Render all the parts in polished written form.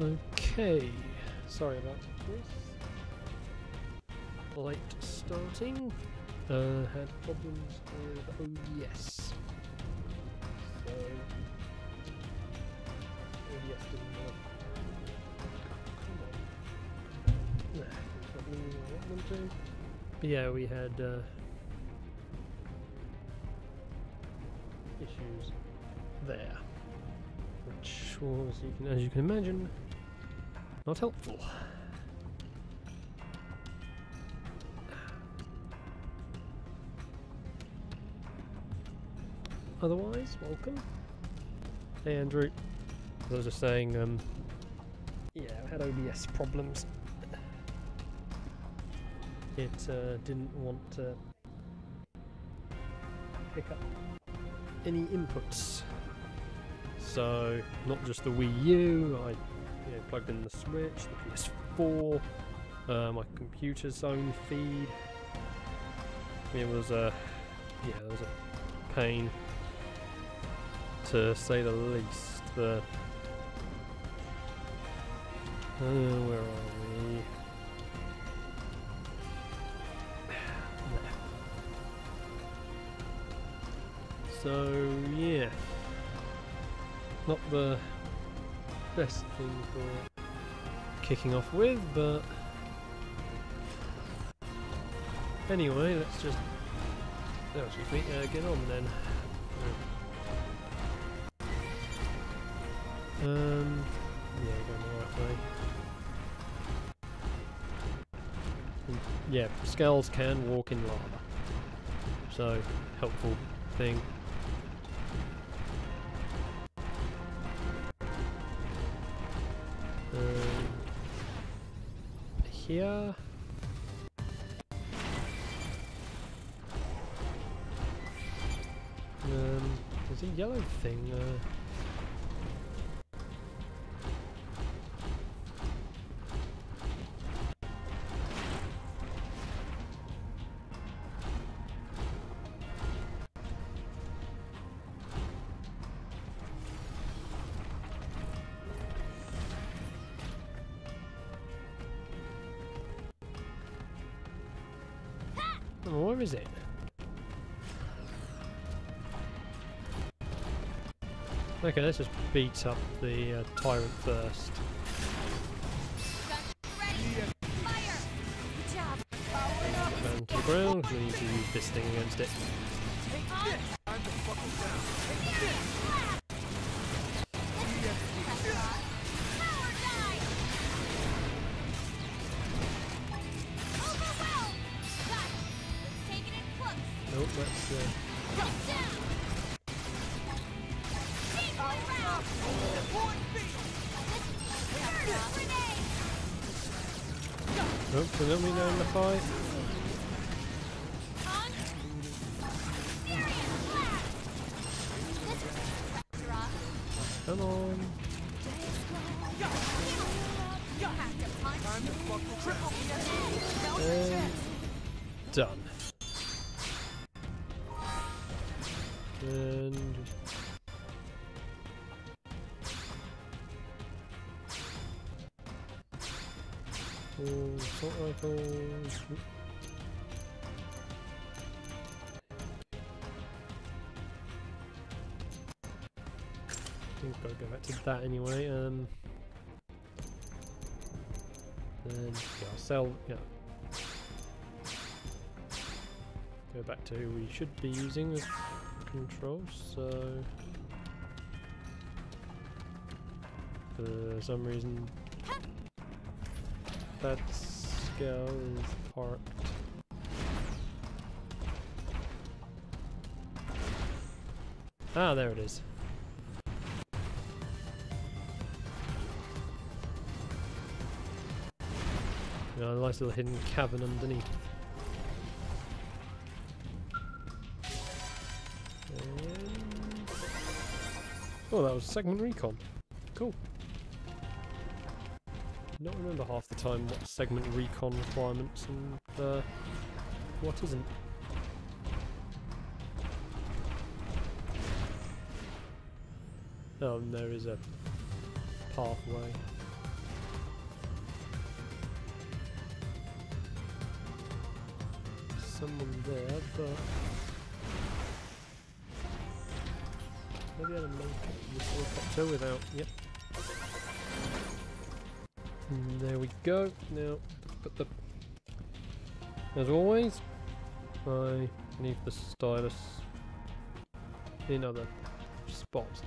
Okay, sorry about this. Late starting. Had problems with OBS. So OBS didn't work. Come on. Nah, it's not moving where I want them to. But yeah, we had issues there, which was, as you can imagine, not helpful. Otherwise, welcome. Hey Andrew. As I was just saying, yeah, I had OBS problems. It didn't want to pick up any inputs. So, not just the Wii U, I plugged in the Switch, the PS4, my computer's own feed. It was a pain, to say the least. Where are we? So yeah, not the best thing for kicking off with, but anyway, let's just get on then. Yeah, going the right way. And yeah, skulls can walk in lava, so helpful thing. Here. There's a yellow thing. Oh, where is it? Okay, let's just beat up the tyrant first. Turn to the ground, we need to use this thing against it. Nope, that's nope, so let me know in the fight. Come on. Done. And assault rifles. I think I'll go back to that anyway. Then yeah, I'll sell. Yeah. Go back to who we should be using as control. So for some reason that scale is parked. Ah, there it is. A nice little hidden cavern underneath. And oh, that was segment recon. Cool. Not remember half the time what segment recon requirements and what isn't. Oh, and there is a pathway. someone there, but maybe I'll make it this helicopter without. Yep. And there we go. Now, put the. As always, I leave the stylus in other spots.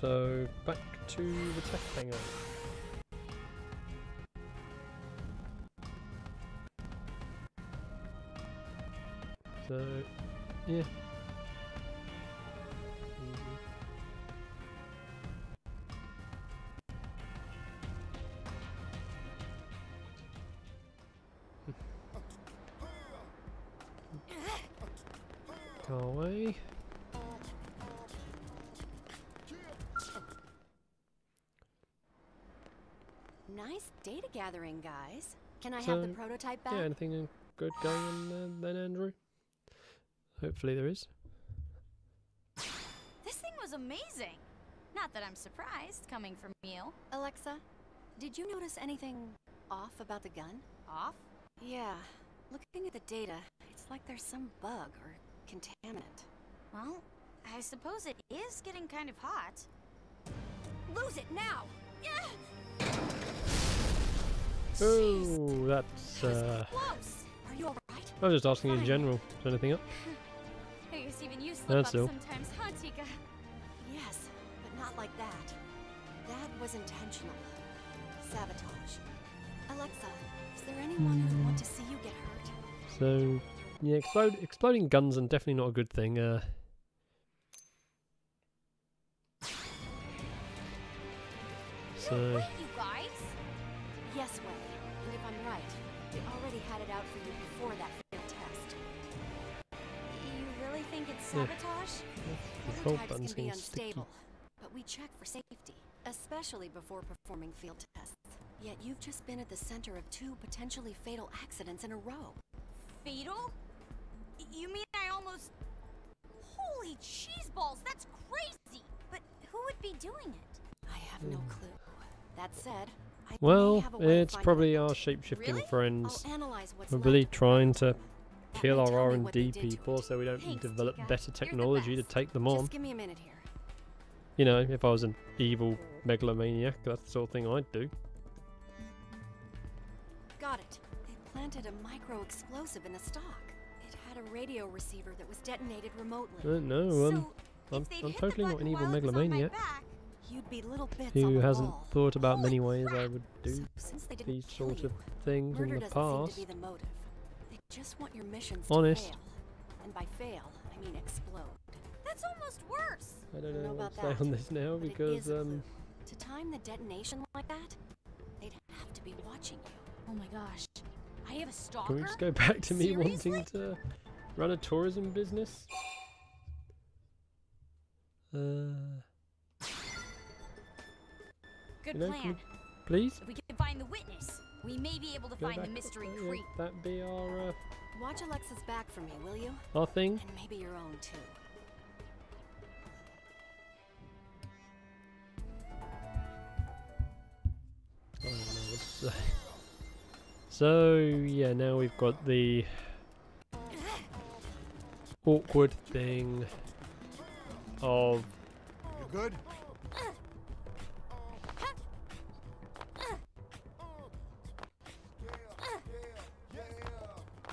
So back to the tech hangar. So yeah. Go away. Nice data gathering, guys. Can I have the prototype back? Yeah, anything good going on then, Andrew? Hopefully there is. This thing was amazing. Not that I'm surprised, coming from you. Alexa, did you notice anything off about the gun? Off? Yeah. Looking at the data, it's like there's some bug or contaminant. Well, I suppose it is getting kind of hot. Lose it now! Oh, that's Close! Are you alright? I was just asking in general. Is there anything up? I guess even you slip That's up all. sometimes, huh, Tika? Yes, but not like that. That was intentional. Sabotage. Alexa, is there anyone who would want to see you get hurt? So yeah, exploding guns are definitely not a good thing. No way, you guys! Yes, Way. And if I'm right, we already had it out for you before that failed test. You really think it's sabotage? Control Prototypes buttons can be getting sticky. unstable, but we check for safety, especially before performing field tests. Yet you've just been at the center of 2 potentially fatal accidents in a row. Fatal? You mean I almost... Holy cheese balls, that's crazy! But who would be doing it? I have no clue. That said, I may Well, have a way of it's finding probably out. our shape-shifting Really? friends. I'll analyze what's Probably left. trying to That kill may our tell me what they R&D did to people it. so we don't Thanks, develop Tika. better You're the technology to best. take them on. Just give me a minute here. You know, if I was an evil megalomaniac, that's the sort of thing I'd do. Got it. They planted a micro-explosive in the stock. It had a radio receiver that was detonated remotely. No, So, I'm if they'd hit the totally not button an evil while it was on my megalomaniac back, You'd be little bits on who the hasn't wall. thought about Holy many ways I crap. would do So, since they didn't these kill sort you, of things in murder the doesn't past. seem to be the motive. They just want your missions Honest. to fail. And by fail, I mean explode. that's almost worse. I don't know know what about to say that, on this now but it because is a clue. To time the detonation like that, they'd have to be watching you. Oh my gosh. I have a stalker? can we just go back to me Seriously? wanting to run a tourism business? Good you know, plan. please If we can find the witness, we may be able to go find the back- mystery yeah, creep. that be Watch Alexa's back for me, will you? our thing. And maybe your own too. I don't know what to say. So yeah, now we've got the awkward thing of You good?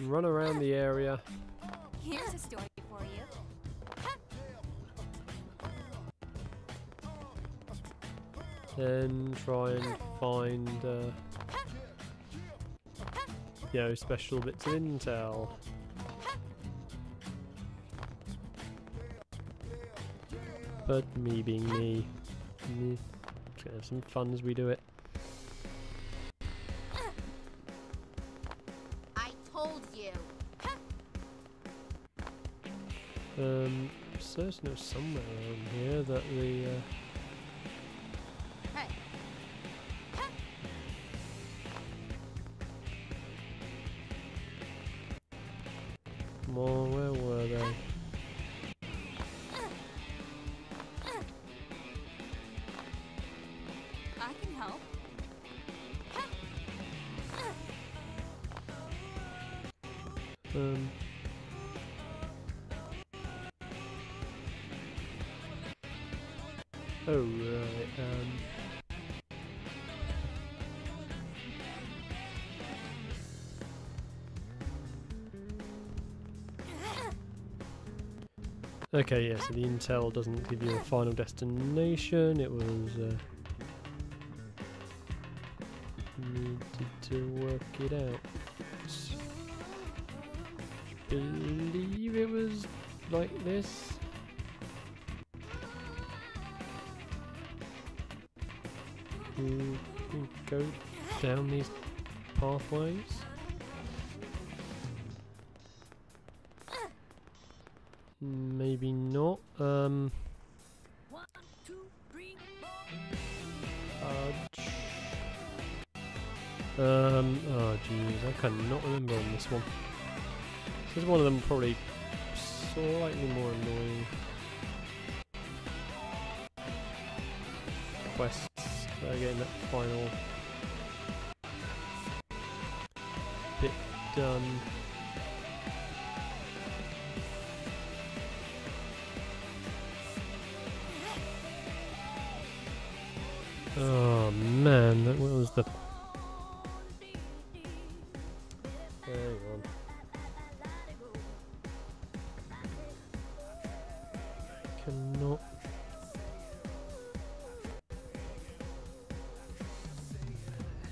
run around the area Here's a story for you. and try and find you know, special bits of intel. But me being me, just gonna have some fun as we do it. I told you. I'm certain it was somewhere around here that the Hey. come on, where were they? I can help. Oh right. Okay, yeah, so the intel doesn't give you a final destination, it was needed to work it out. I believe it was like this. You go down these pathways. Maybe not. One, two, three, oh jeez, I cannot remember on this one. This is one of them probably slightly more annoying quests. Getting that final bit done. Oh man, that was the... Hang on. Cannot...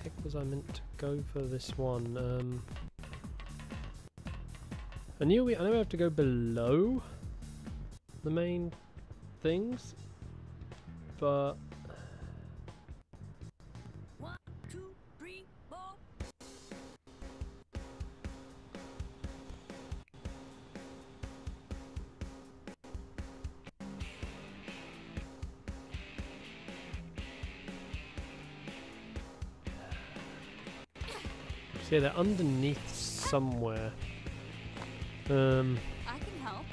Heck was I meant to go for this one? I know we have to go below the main things, but... So yeah, they're underneath somewhere. I can help.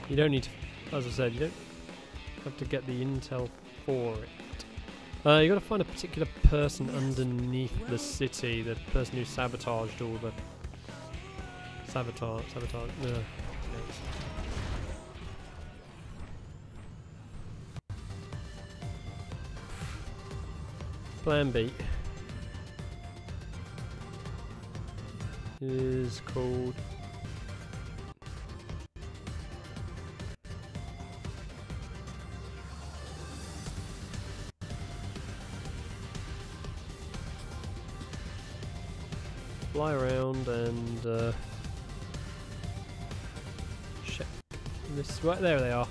You don't need to, as I said, you don't have to get the intel for it. You got to find a particular person underneath the city, the person who sabotaged all the sabotage. No. Yes. Plan B is called fly around and check this. Right there, they are.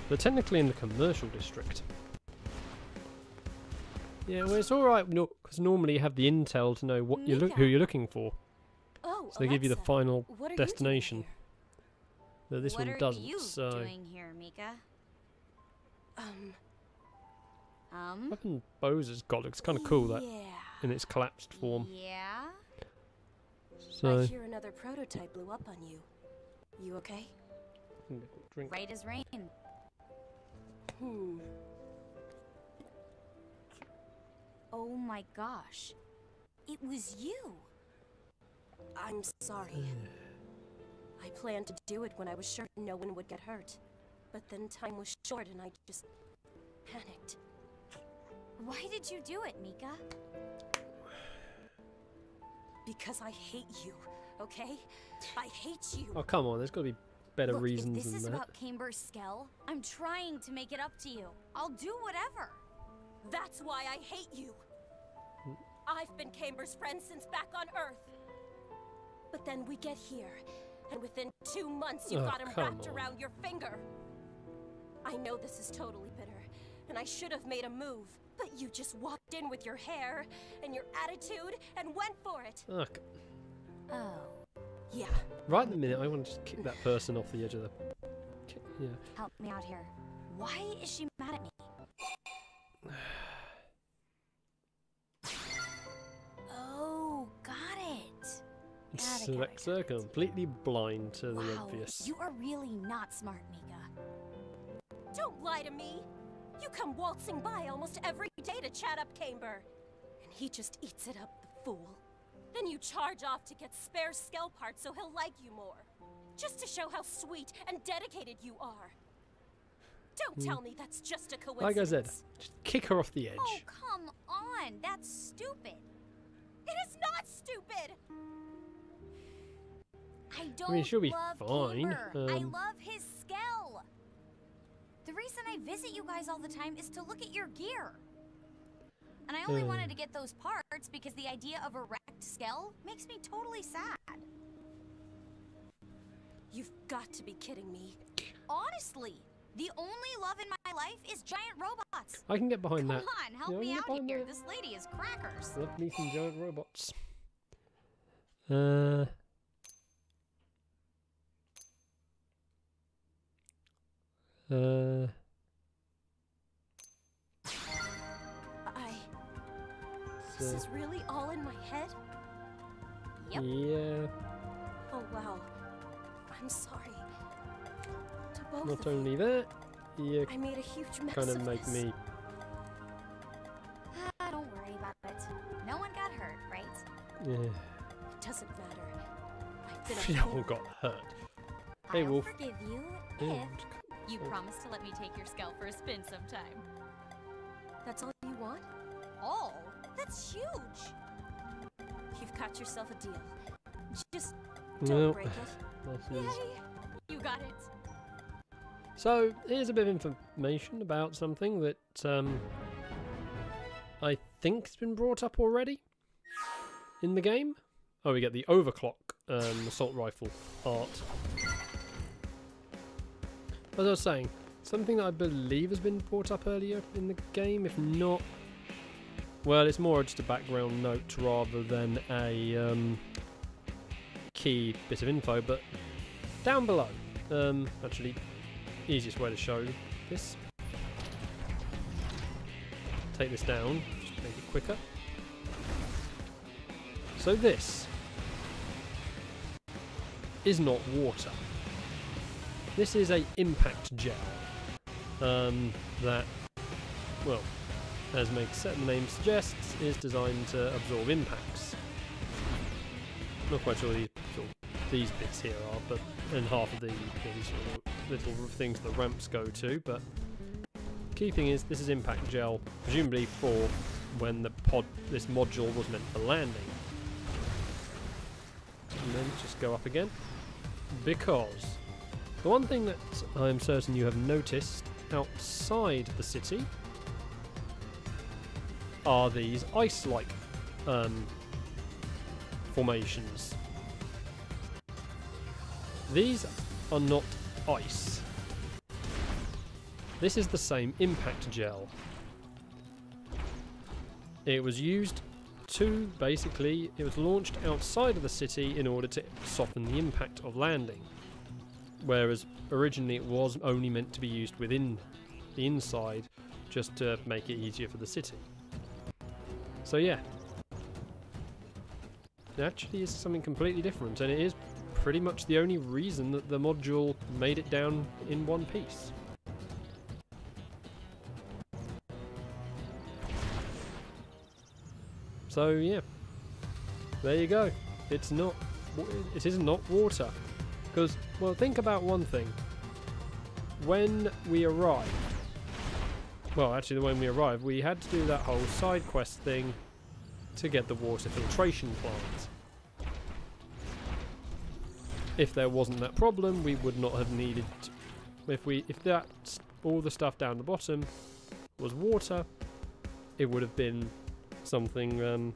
They're technically in the commercial district. Yeah, well, it's all right because normally you have the intel to know what who you're looking for. Oh, So they give you the final what are destination. You Though this what one are doesn't. you So doing here, Mika? weapon Bowser's got looks kind of cool that Yeah. in its collapsed form. Yeah. So I hear another prototype blew up on you. You okay? drink. Right as rain. Oh my gosh. It was you. I'm sorry. I planned to do it when I was sure no one would get hurt. But then time was short and I just panicked. Why did you do it, Mika? Because I hate you, okay? I hate you. Oh come on, there's got to be better Look, reasons if this than is that. about Camber's Skell, I'm trying to make it up to you. I'll do whatever. That's why I hate you. I've been Camber's friend since back on Earth. But then we get here, and within 2 months you got him wrapped around your finger. I know this is totally bitter, and I should have made a move. But you just walked in with your hair and your attitude and went for it. Ugh. Oh. Yeah. Right in the minute, I want to just kick that person off the edge of the... Yeah. Help me out here. Why is she mad at me? Oh, got it. Alexa completely blind to the Wow, obvious. you are really not smart, Mika. Don't lie to me. You come waltzing by almost every day to chat up Camber. And he just eats it up, the fool. Then you charge off to get spare skull parts so he'll like you more. Just to show how sweet and dedicated you are. Don't tell me that's just a coincidence. Like I said, just kick her off the edge. Oh, come on. That's stupid. It is not stupid! I don't I mean, she'll be love fine. Camber. I love his skull. The reason I visit you guys all the time is to look at your gear. And I only wanted to get those parts because the idea of a wrecked skull makes me totally sad. You've got to be kidding me. Honestly, the only love in my life is giant robots. I can get behind that. Come on, help me out here. This lady is crackers. Love me some giant robots. This is really all in my head? Yep. Yeah. Oh wow. I'm sorry. To both Not of only you. that, you I made a huge mess kind of of make this. me. Don't worry about it. No one got hurt, right? Yeah. It doesn't matter. I've been We a all got hurt. Hey, I'll Wolf. forgive you Yeah. if you promise to let me take your skull for a spin sometime. That's all you want? Oh, that's huge. You've got yourself a deal. Just don't Well, break it. this is- Yay! You got it. So here's a bit of information about something that I think's been brought up already in the game. Oh, we get the overclock assault rifle art. As I was saying, something that I believe has been brought up earlier in the game, if not, well, it's more just a background note rather than a key bit of info, but down below, actually, easiest way to show this. Take this down, just to make it quicker. So this is not water. This is a impact gel that, well, as the name suggests, is designed to absorb impacts. Not quite sure these bits here are, but and half of these little things the ramps go to. But key thing is this is impact gel, presumably for when this module was meant for landing. And then just go up again, because the one thing that I'm certain you have noticed outside the city are these ice-like formations. These are not ice. This is the same impact gel. It was used to basically, it was launched outside of the city in order to soften the impact of landing. Whereas originally it was only meant to be used within the inside, just to make it easier for the city. So yeah, it actually is something completely different, and it is pretty much the only reason that the module made it down in one piece. So yeah, there you go. It is not water. Because, well, think about one thing. When we arrived, well, actually, when we arrived, we had to do that whole side quest thing to get the water filtration plant. If there wasn't that problem, we would not have needed to, if that all the stuff down the bottom was water, it would have been something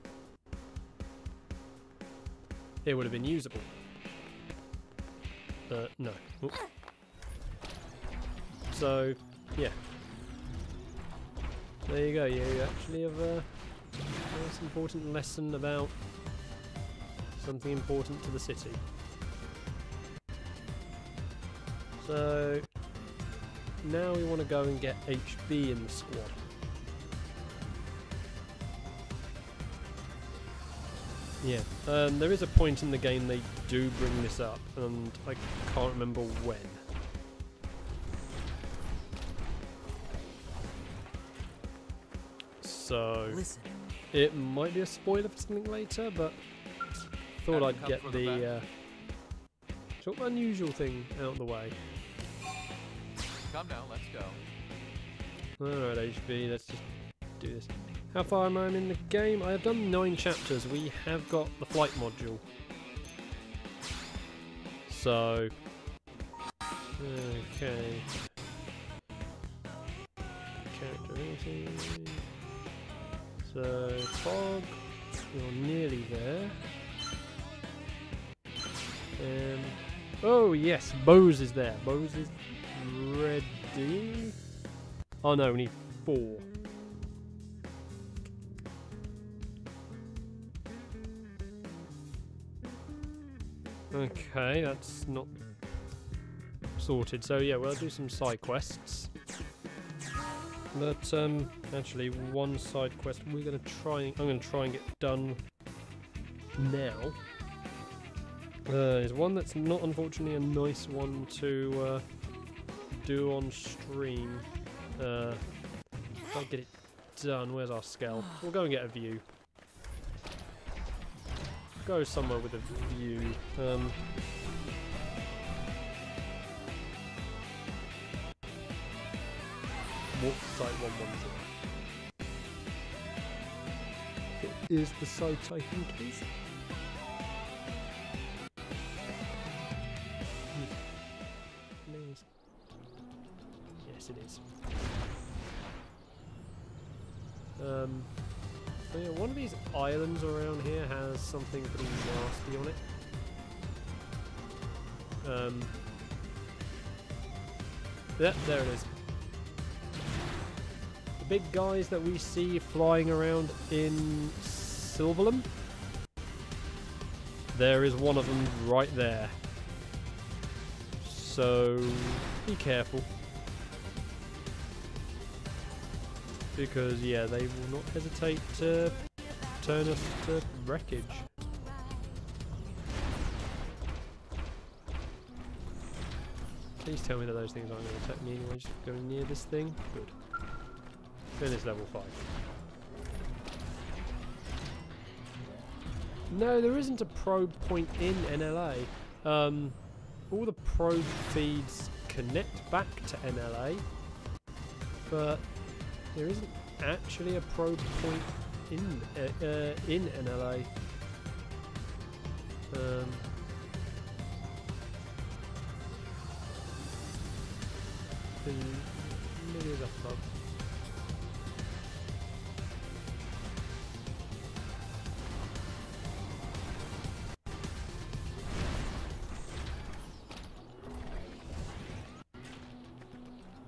it would have been usable. No. Oop. So yeah, there you go. You actually have a nice important lesson about something important to the city. So now we want to go and get HB in the squad. Yeah, there is a point in the game they do bring this up, and I can't remember when. So Listen. it might be a spoiler for something later, but thought I'd get the sort of unusual thing out of the way. Come now, let's go. Alright, HB, let's just do this. How far am I in the game? I have done 9 chapters. We have got the flight module. So, okay. Character rating. So, Fog, you're nearly there. Oh yes, Bose is there. Bose is ready. Oh no, we need 4. Okay, that's not sorted. So yeah, we'll do some side quests. But actually, one side quest I'm gonna try and get done now. There's one that's not, unfortunately, a nice one to do on stream. I'll get it done. Where's our skull? We'll go and get a view. Go somewhere with a view. What site 110? It is the site I think it is. Yes, it is. So yeah, one of these islands around here has something pretty nasty on it. Yeah, there it is. The big guys that we see flying around in Silverlum. There is one of them right there. So be careful. Because, yeah, they will not hesitate to turn us to wreckage. Please tell me that those things aren't going to attack me anyway, just going near this thing. Good. Finish level 5. No, there isn't a probe point in NLA. All the probe feeds connect back to NLA, but there isn't actually a probe point in NLA. Maybe there's a bug.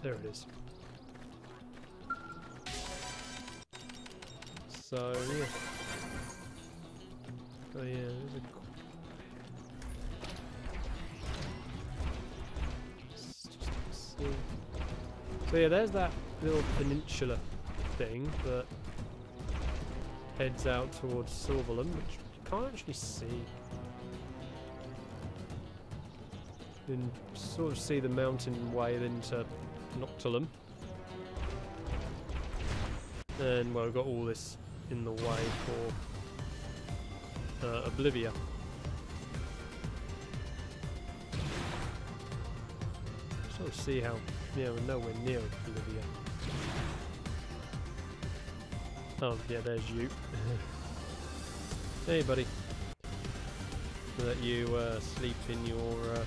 There it is. So yeah. Oh yeah, there's a. So yeah, there's that little peninsula thing that heads out towards Silverlum, which you can't actually see. You can sort of see the mountain way into Noctilum. And well, we've got all this in the way for Oblivia. Sort of see how, yeah, we're nowhere near Oblivia. Oh, yeah, there's you. Hey, buddy. Let you sleep in your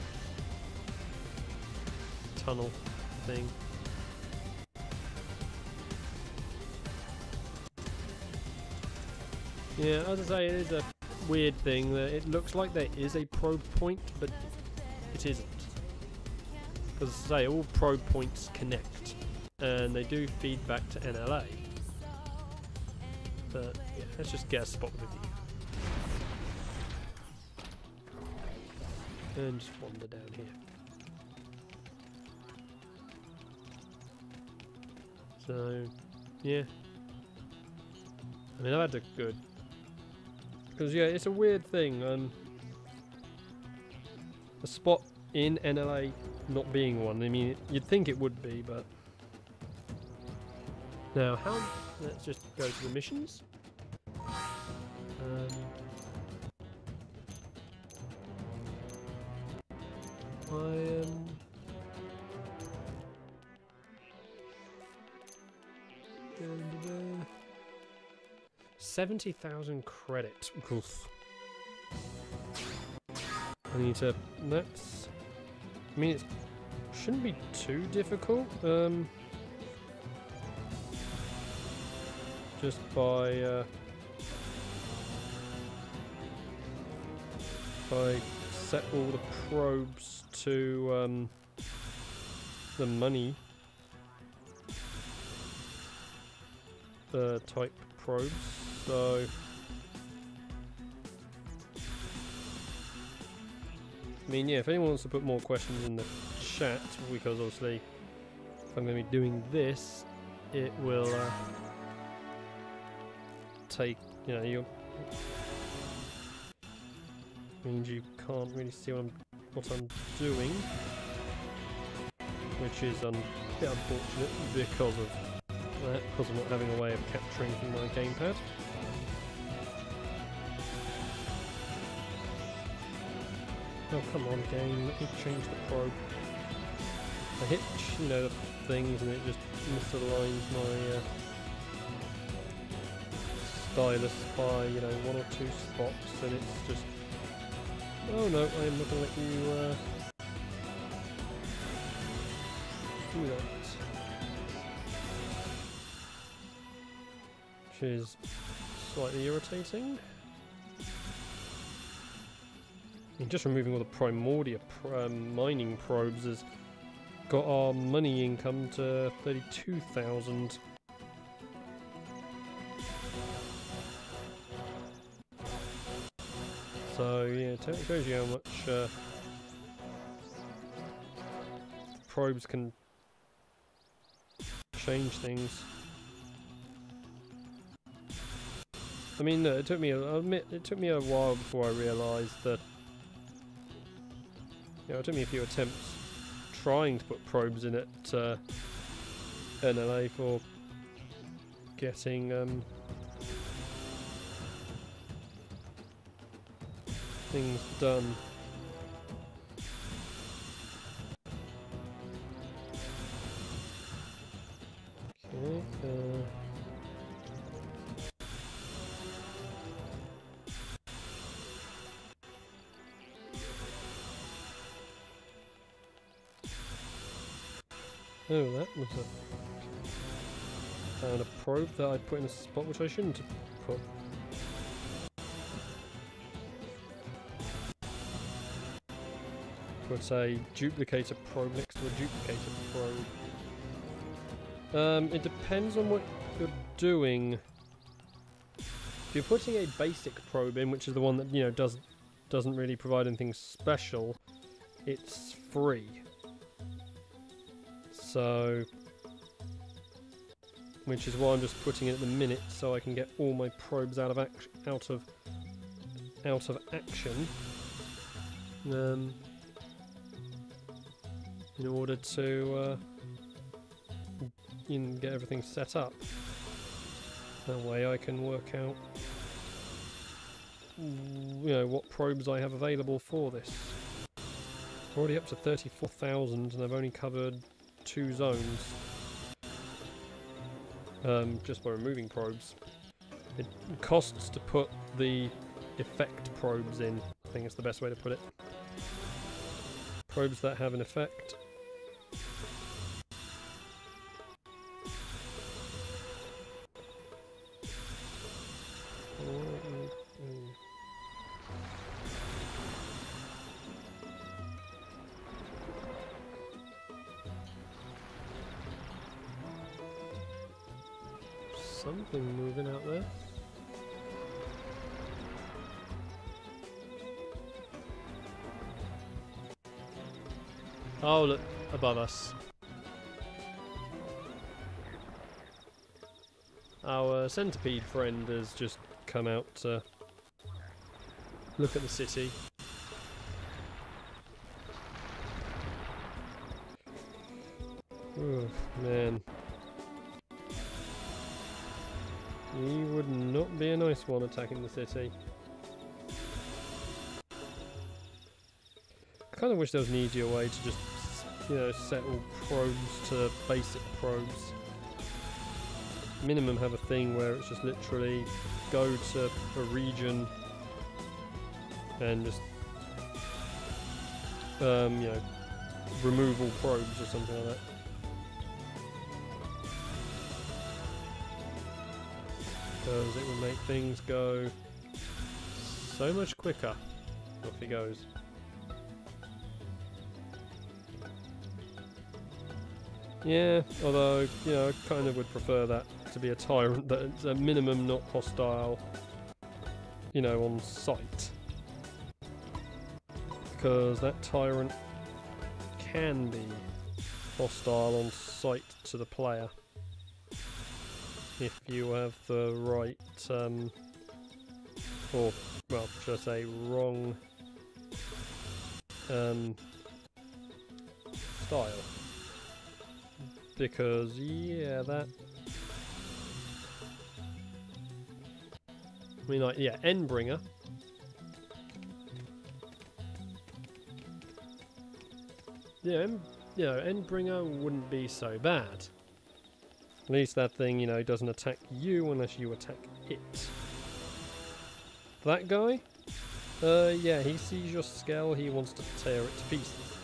tunnel thing. Yeah, as I say, it is a weird thing that it looks like there is a probe point, but it isn't. Because as I say, all probe points connect, and they do feed back to NLA. But yeah, let's just get a spot with you. And just wander down here. So, yeah. I mean, I've had a good... Because, yeah, it's a weird thing. A spot in NLA not being one. I mean, you'd think it would be, but... Now, how let's just go to the missions. I am 70,000 credit. Oof. I need to. That's. I mean, it shouldn't be too difficult. Just by if I set all the probes to the money type probes, so I mean, yeah, if anyone wants to put more questions in the chat, because obviously if I'm going to be doing this, it will take, you know, you means you can't really see what I'm doing, which is a bit unfortunate because of that, because I'm not having a way of capturing from my gamepad. Oh, come on, game, let me change the probe. I hit, you know, the things and it just misaligns my stylus by, you know, 1 or 2 spots, and it's just, oh no, I am not going to let you do that. Which is slightly irritating. I mean, just removing all the primordia mining probes has got our money income to 32,000. So yeah, it shows you how much probes can change things. I mean, it took me. I'll admit, it took me a while before I realised that. You know, it took me a few attempts trying to put probes in at NLA for getting things done. Okay. Oh, that was found a probe that I put in a spot which I shouldn't have put. Put a duplicator probe next to a duplicator probe. It depends on what you're doing. If you're putting a basic probe in, which is the one that, you know, doesn't really provide anything special, it's free. So, which is why I'm just putting it at the minute, so I can get all my probes out of action. In order to get everything set up. That way I can work out, you know, what probes I have available for this. Already up to 34,000, and I've only covered 2 zones. Just by removing probes. It costs to put the effect probes in. I think it's the best way to put it. Probes that have an effect. Something moving out there. Oh, look, above us. Our centipede friend has just come out to look at the city. Oh, man. He would not be a nice one attacking the city. I kind of wish there was an easier way to just, you know, set all probes to basic probes. Minimum have a thing where it's just literally go to a region and just, you know, remove all probes or something like that. Because it would make things go so much quicker. Off he goes. Yeah, although, you know, I kind of would prefer that to be a tyrant that's a minimum not hostile, you know, on sight. Because that tyrant can be hostile on sight to the player. If you have the right, or, well, should I say, wrong style. Because, yeah, that... I mean, like, yeah, Endbringer. Yeah, you know, Endbringer wouldn't be so bad. At least that thing, you know, doesn't attack you unless you attack it. That guy? Yeah, he sees your skull, he wants to tear it to pieces.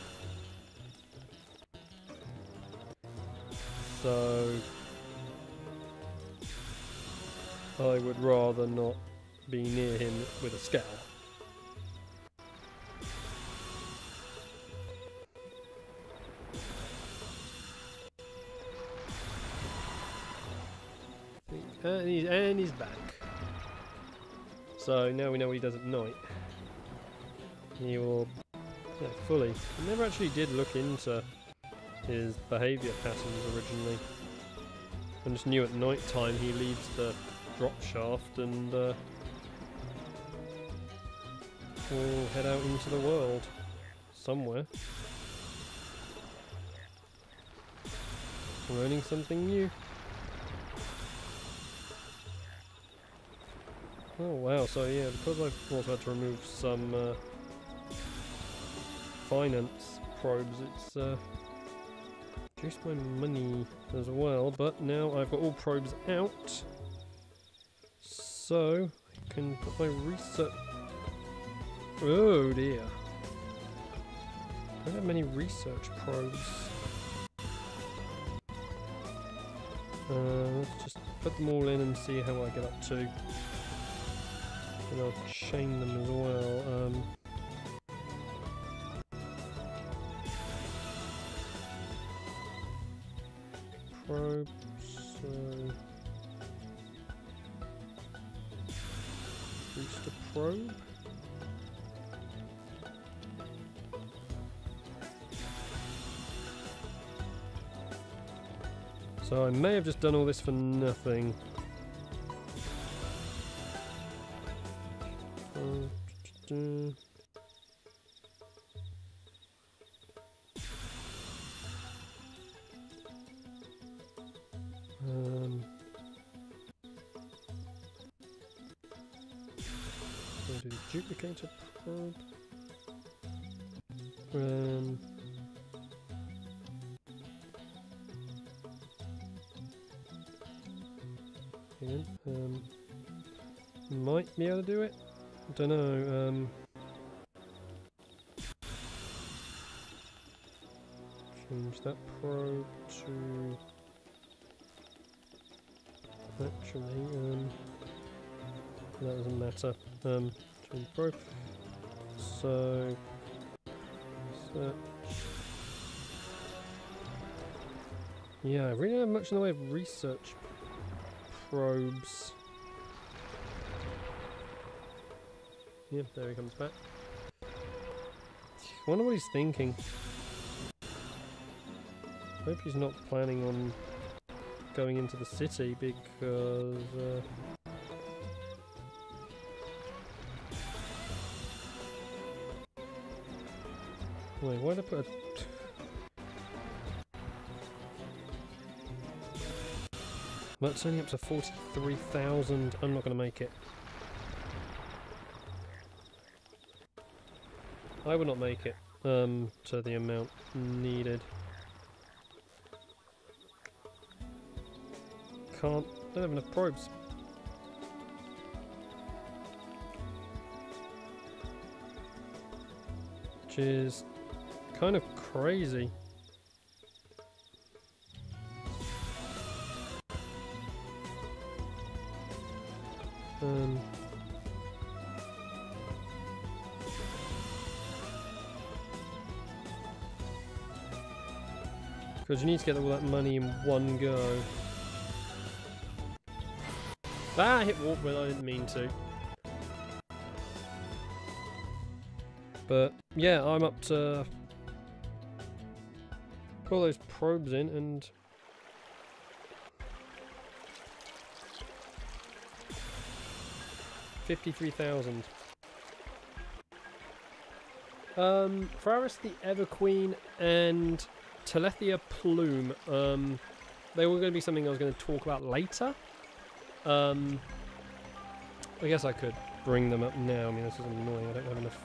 So... I would rather not be near him with a skull. And he's back. So now we know what he does at night. He will, yeah, fully. I never actually did look into his behaviour patterns originally. I just knew at night time he leaves the drop shaft and will head out into the world somewhere. Learning something new. Oh wow, so yeah, because I've also had to remove some finance probes, it's reduced my money as well, but now I've got all probes out, so I can put my research... Oh dear. I don't have many research probes. Let's just put them all in and see how I get up to. And I'll chain them as well. Probe, so... Booster probe. So I may have just done all this for nothing. I'll do the duplicator probe. Might be able to do it. I don't know. Change that probe to... Actually, that doesn't matter. Change probe. So... Search. Yeah, I really don't have much in the way of research probes. Yep, there he comes back. I wonder what he's thinking. Hope he's not planning on going into the city because... Wait, why'd I put a... But it's only up to 43,000. I'm not going to make it. I would not make it to the amount needed. Can't. Don't have enough probes. Which is kind of crazy. Because you need to get all that money in one go. Ah, I hit warp when I didn't mean to. But yeah, I'm up to put all those probes in and 53,000. Cladaros the Everqueen and Telethia Plume. They were going to be something I was going to talk about later. I guess I could bring them up now. I mean, this is annoying. I don't have enough.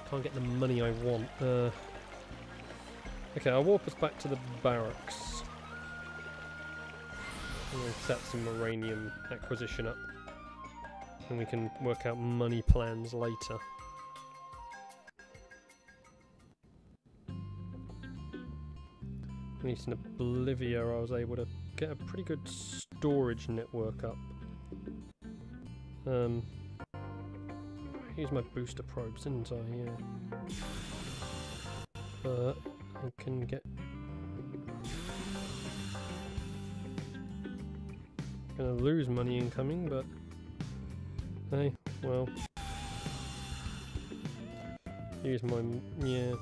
Can't get the money I want. Okay, I'll warp us back to the barracks. I'm going to set some uranium acquisition up. And we can work out money plans later. At least in Oblivia I was able to get a pretty good storage network up. Use my booster probes, didn't I? Yeah. But I can get... Gonna lose money incoming, but... Hey, well... Use my... yeah...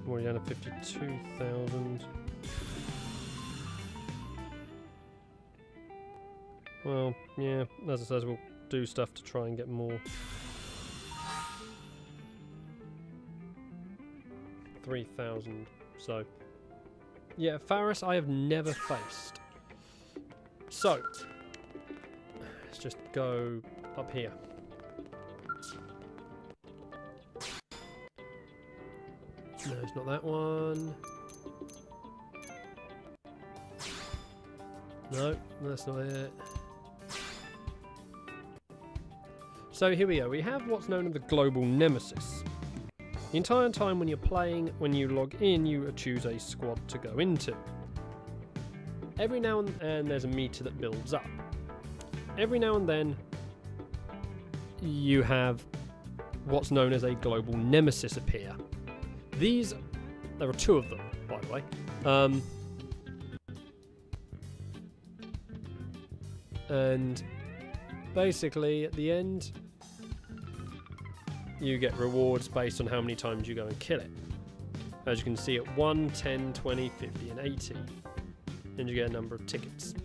Already down to 52,000. Well, yeah, as I said, we'll do stuff to try and get more. 3,000, so... Yeah, Cladaros I have never faced. So, let's just go up here. No, it's not that one. No, that's not it. So here we go. We have what's known as the global nemesis. The entire time when you're playing, when you log in, you choose a squad to go into. Every now and then there's a meter that builds up. Every now and then you have what's known as a global nemesis appear. These, there are two of them, by the way. And basically, at the end, you get rewards based on how many times you go and kill it. As you can see at 1, 10, 20, 50, and 80. And you get a number of tickets,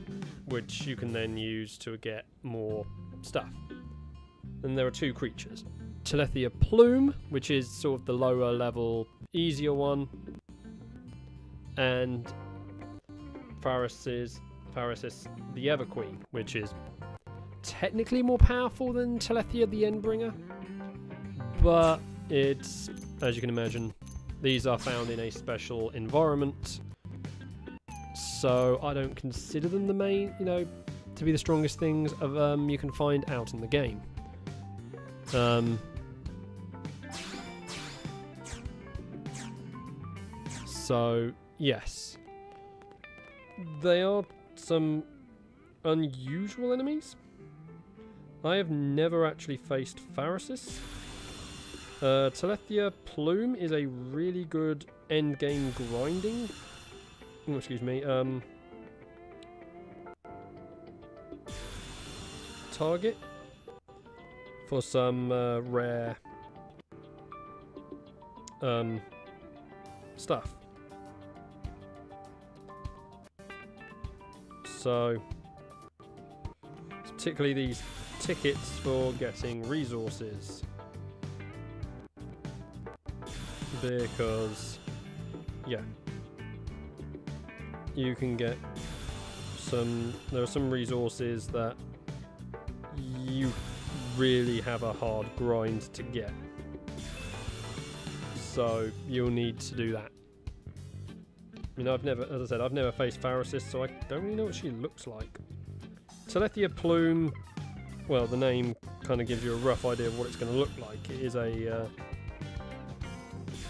which you can then use to get more stuff. And there are two creatures. Telethia Plume, which is sort of the lower level, easier one, and Cladaros the Everqueen, which is technically more powerful than Telethia the Endbringer, but it's, as you can imagine, these are found in a special environment, so I don't consider them the main, to be the strongest things of you can find out in the game. So, yes. They are some unusual enemies. I have never actually faced Cladaros. Telethia Plume is a really good endgame grinding. Oh, excuse me. Target for some rare stuff. So, particularly these tickets for getting resources, because, yeah, you can get some. There are some resources that you really have a hard grind to get. So you'll need to do that. I mean, I've never, as I said, I've never faced Pharaohs, so I don't really know what she looks like. Telethia Plume, well, the name kind of gives you a rough idea of what it's going to look like. It is a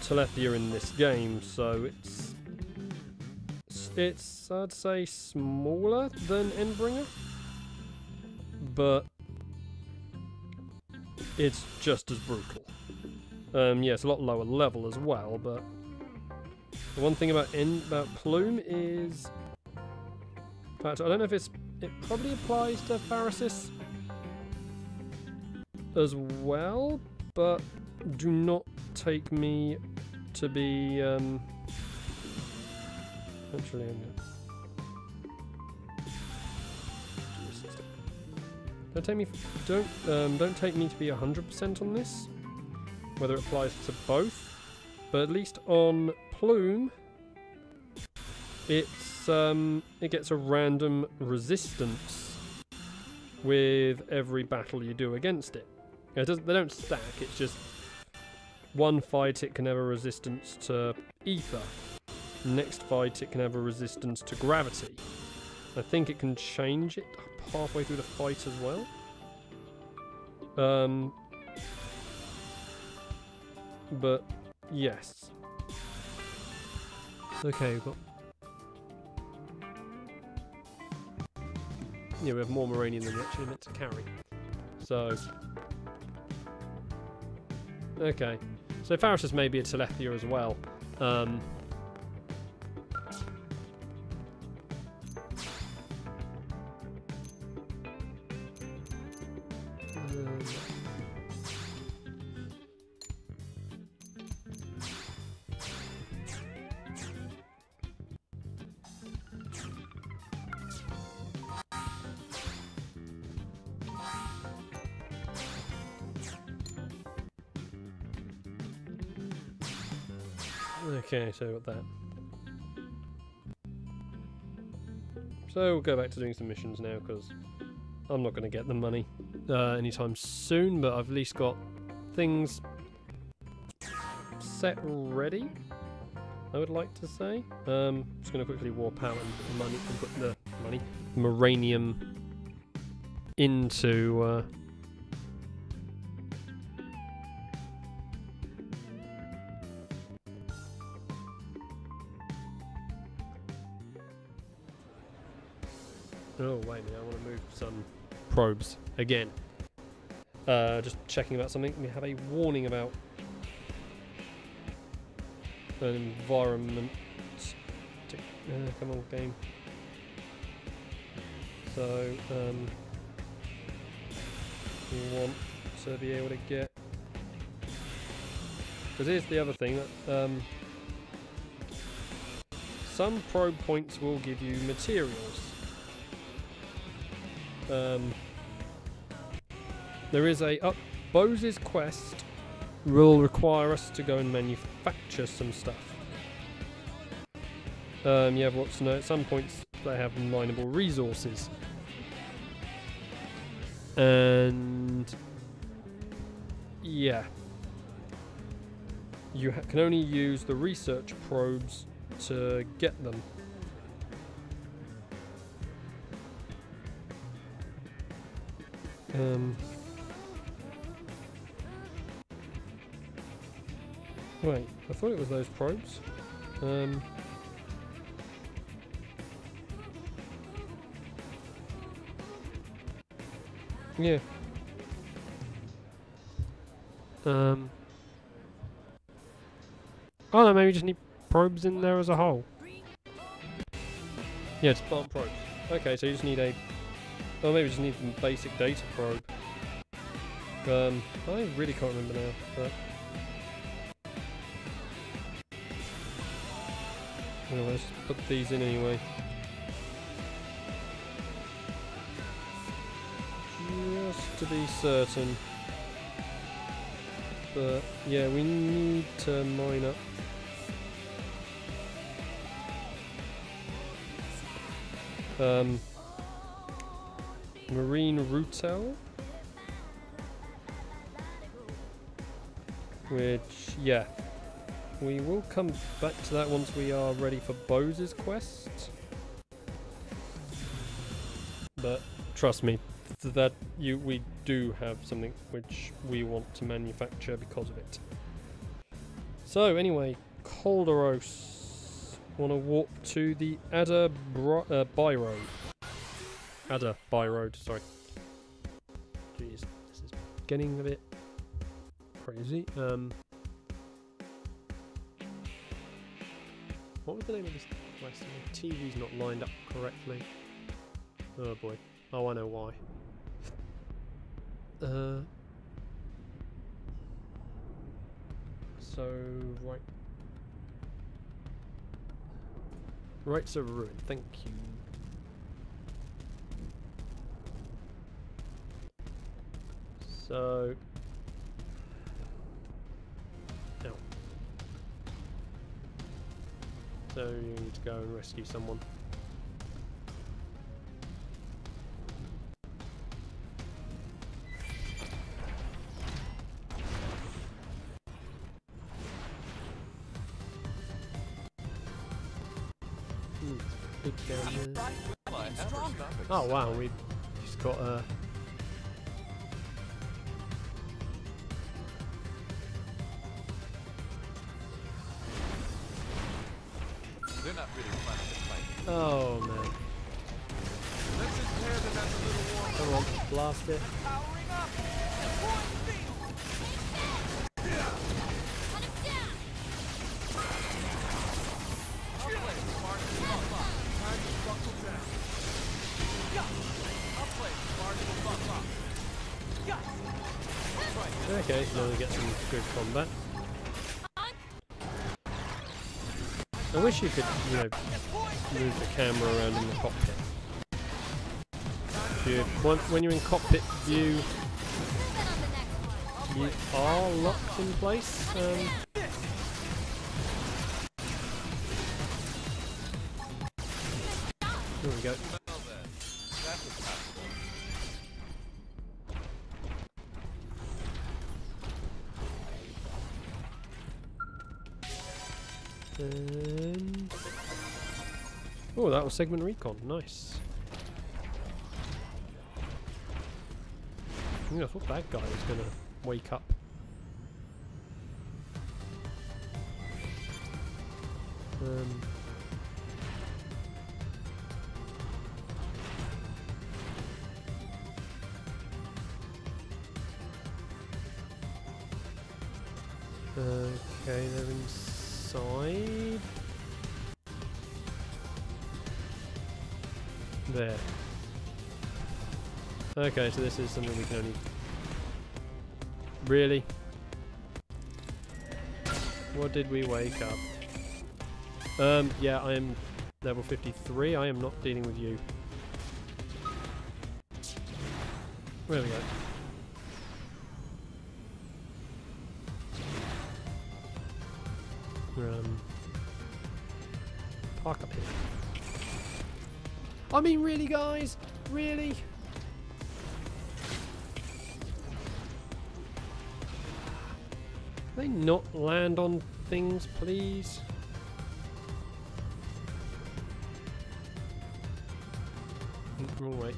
Telethia in this game, so it's I'd say smaller than Endbringer, but it's just as brutal. Yeah, it's a lot lower level as well, but the one thing about Plume is, in fact, I don't know if it probably applies to Pharaohs as well, but do not take me to be actually don't take me to be 100% on this, whether it applies to both, but at least on Plume it's it gets a random resistance with every battle you do against it. They don't stack, it's just one fight it can have a resistance to ether, next fight it can have a resistance to gravity. I think it can change it halfway through the fight as well. But yes. Okay, we've got, yeah, we have more Moranian than we actually meant to carry. So okay. So Pharaohs may be a Telethia as well. Okay, so got that. So we'll go back to doing some missions now, because I'm not going to get the money anytime soon, but I've at least got things set ready, I would like to say. Just going to quickly warp out and put the Moranium into oh wait a minute, I want to move some probes again. Just checking about something. We have a warning about an environment. Come on, game. So we want to be able to get, because here's the other thing, that some probe points will give you materials. There is a Bose's quest will require us to go and manufacture some stuff. You have what's known at some points they have mineable resources, and yeah, you can only use the research probes to get them. Wait, I thought it was those probes. Yeah. Oh no, maybe we just need probes in there as a whole. Yeah, it's plant probes. Okay, so you just need a... Oh, maybe we just need the basic data probe. I really can't remember now, but... Well, let's put these in anyway. Just to be certain. But, yeah, we need to mine up Marine Routel. Which, yeah. We will come back to that once we are ready for Bose's quest. But trust me, we do have something which we want to manufacture because of it. So anyway, Cladaros. Want to walk to the Ada Byroad. Ada Byroad, sorry. Jeez, this is getting a bit crazy. What was the name of this quest? My TV's not lined up correctly. Oh boy. Oh, I know why. So, right. Rights of Ruin, thank you. So... Ow. So you need to go and rescue someone. Big down there. Oh wow, we just got a... They're not really planning to fight. Oh man. Let's just tear them at the little war. Come on, blast it. Powering up. Okay, now we get some good combat. I wish you could, you know, move the camera around in the cockpit. When you're in cockpit view, you are locked in place. There we go. And... oh, that was segment recon. Nice. I thought that guy was gonna wake up. Okay, they're inside. There. Okay, so this is something we can only... really? What did we wake up? Yeah, I am level 53. I am not dealing with you. There we go. Park up here. I mean, really, guys? Really? Can they not land on things, please? Wrong way.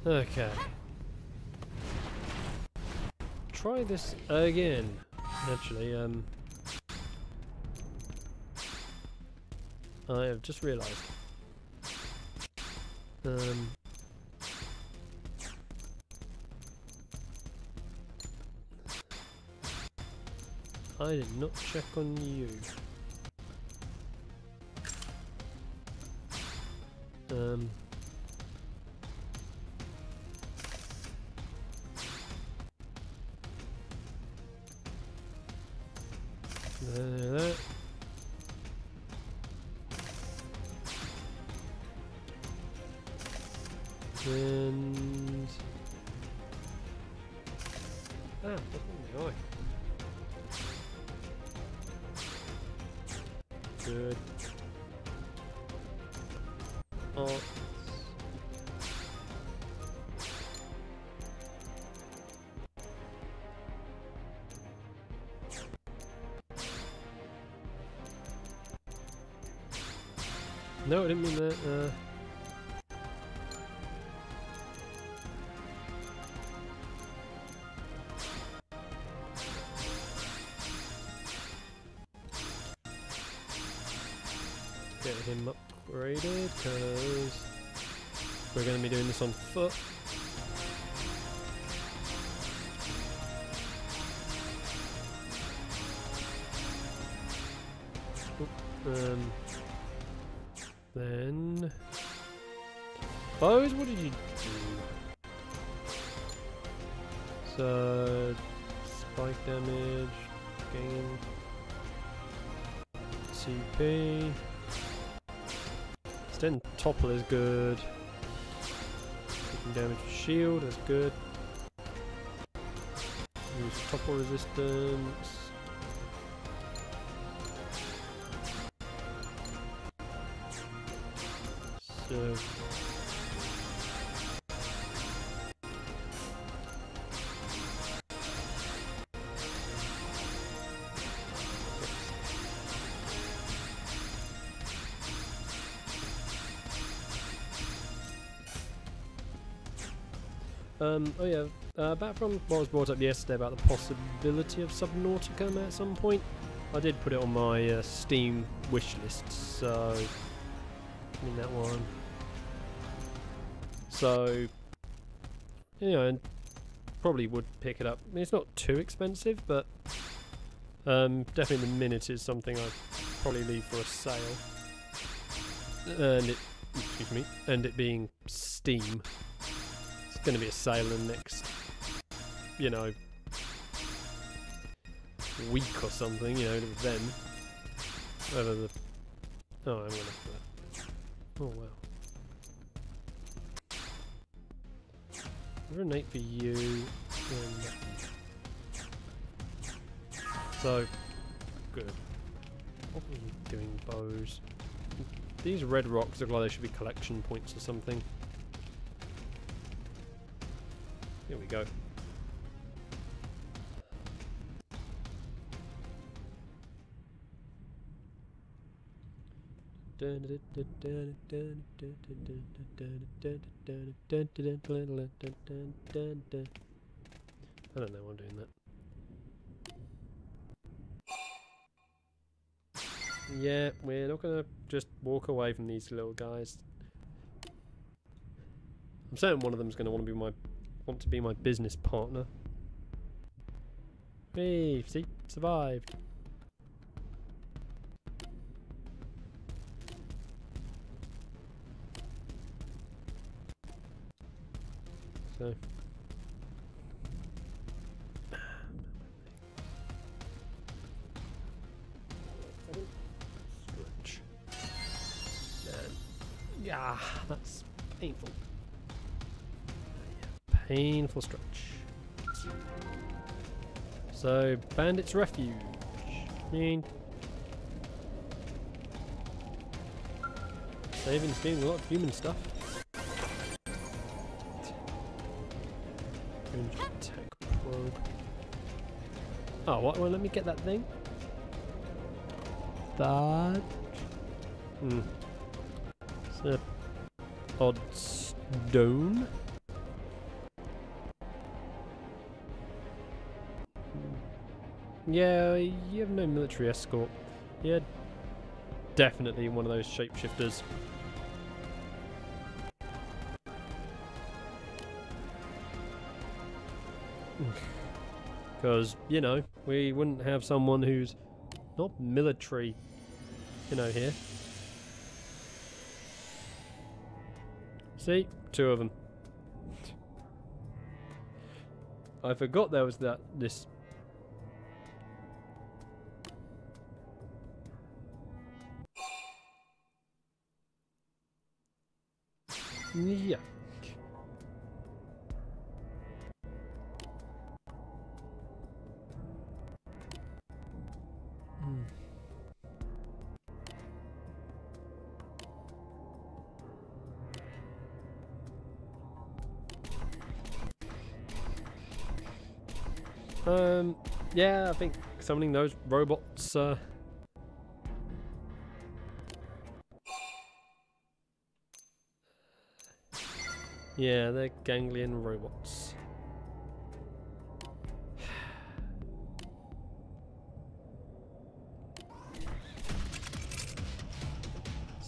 Okay. Try this again. Actually, I have just realised. I did not check on you. That. And oh my. Good. No, I didn't mean that. Get him upgraded, because we're going to be doing this on foot. Then bows, what did you do? So spike damage, gain CP. Extend topple is good. Taking damage with shield is good. Use topple resistance. So oh yeah, back from what was brought up yesterday about the possibility of Subnautica at some point. I did put it on my Steam wish list, so I mean that one. So, you know, and probably would pick it up. I mean, it's not too expensive, but definitely the minute is something I'd probably leave for a sale. And it, excuse me, and it being Steam, it's going to be a sale in the next, you know, week or something. You know, with them. Whether the oh, I'm gonna. Oh wow. Grenade for you. So good. What were you doing, bows? These red rocks look like they should be collection points or something. Here we go. I don't know why I'm doing that. Yeah, we're not gonna just walk away from these little guys. I'm certain one of them's gonna want to be my business partner. Hey, see, survived. So stretch. Man. Yeah, that's painful. Painful stretch. So Bandit's Refuge. Saving, stealing a lot of human stuff. Attack probe. Oh, what? Well, let me get that thing. That. It's an odd stone. Yeah, you have no military escort. Yeah, definitely one of those shapeshifters. Because, you know, we wouldn't have someone who's not military, you know, here. See? 2 of them. I forgot there was this. Yeah. Yeah, I think summoning those robots, Yeah, they're ganglion robots.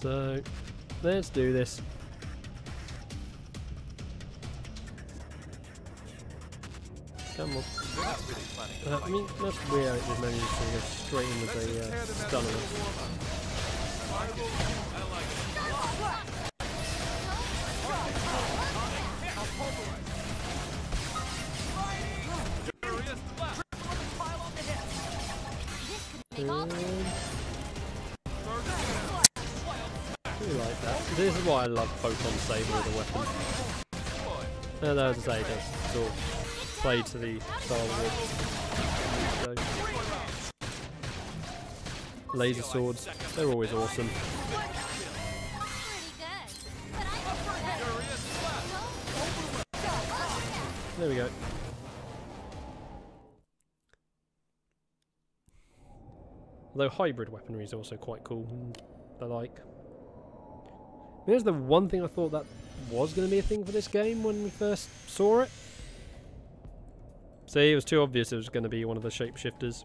So, let's do this. Come on. I mean, that's weird. It just manages to go straight in with a stunner. Like that. This is why I love Photon Saber as a weapon. And as I say, it does sort of play to the Star Wars. So, laser swords, they're always awesome. There we go. Although hybrid weaponry is also quite cool, and I like. Here's the one thing I thought that was going to be a thing for this game when we first saw it. See, it was too obvious it was going to be one of the shapeshifters.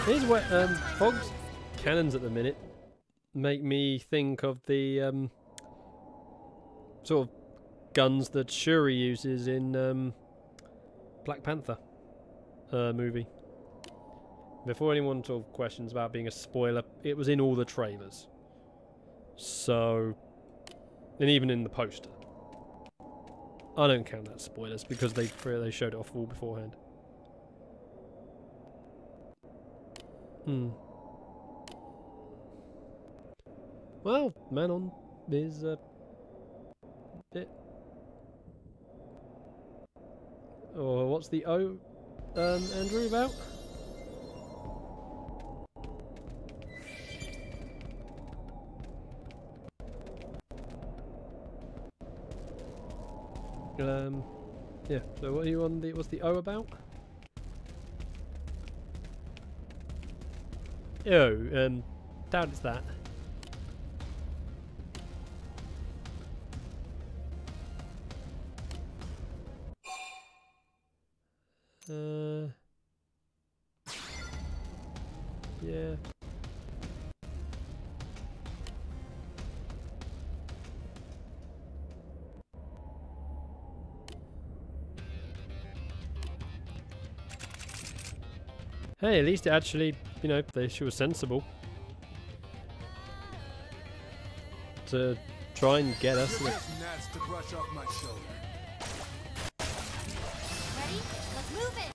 Here's what Fog's cannons at the minute make me think of the sort of guns that Shuri uses in Black Panther movie. Before anyone sort of questions about being a spoiler, it was in all the trailers. So, and even in the poster. I don't count that spoilers because they showed it off all beforehand. Well, Manon is a bit. Oh, what's the O, Andrew, about? Yeah. So what are you on the? What's the O about? Oh, doubt it's that. Yeah. Hey, at least it actually, you know, she was sensible to try and get us. Ready? Let's move it.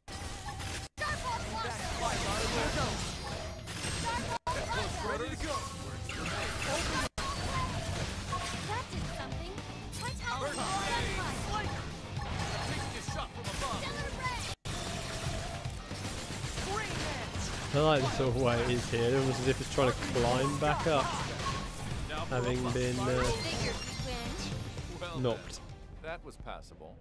Ready to go. That did something. My tower is Taking a shot from above. I like the sort of way it is here, almost as if it's trying to climb back up, having been knocked. That was passable.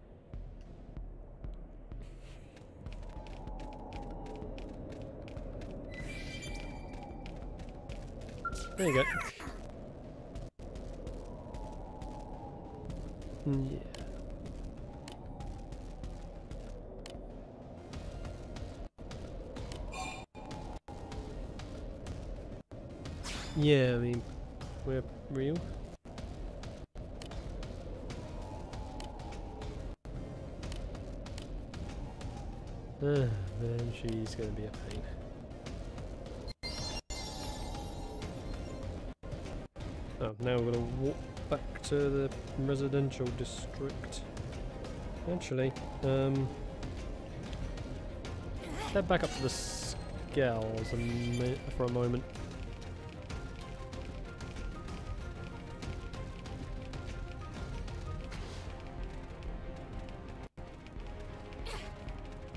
There you go. Yeah. Yeah, I mean, we're real. Man, she's gonna be a pain. Oh, now we're gonna walk back to the residential district. Actually, head back up to the scales for a moment.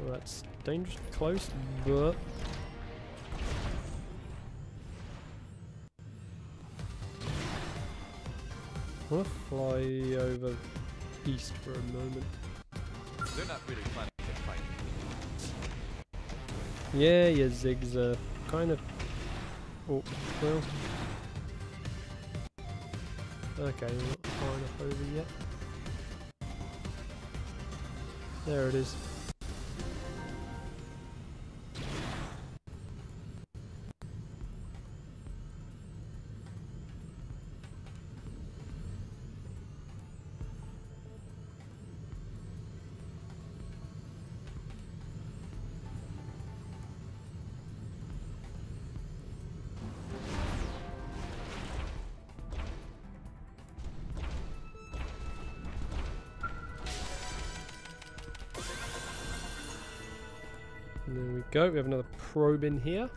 Well, that's dangerously close, but I want to fly over east for a moment. They're not really planning to fight. Yeah, your zigs are kind of. Oh, well. Okay, we're not far enough over yet. There it is. And there we go, we have another probe in here.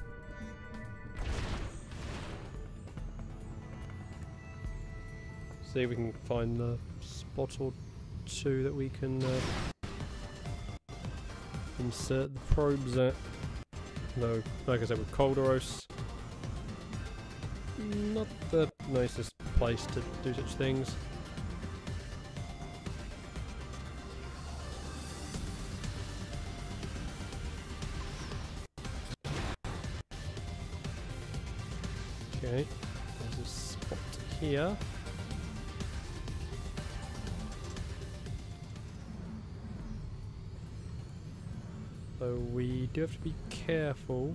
See if we can find the spot or two that we can insert the probes at. Though, like I said, with Cladaros, not the nicest place to do such things. Okay, there's a spot here. So we do have to be careful.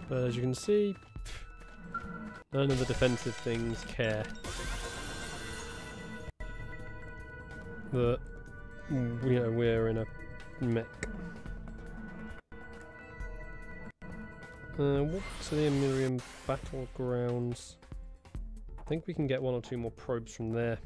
But as you can see, none of the defensive things care. But we're in a mech. Walk to the Emirium battlegrounds. I think we can get one or two more probes from there.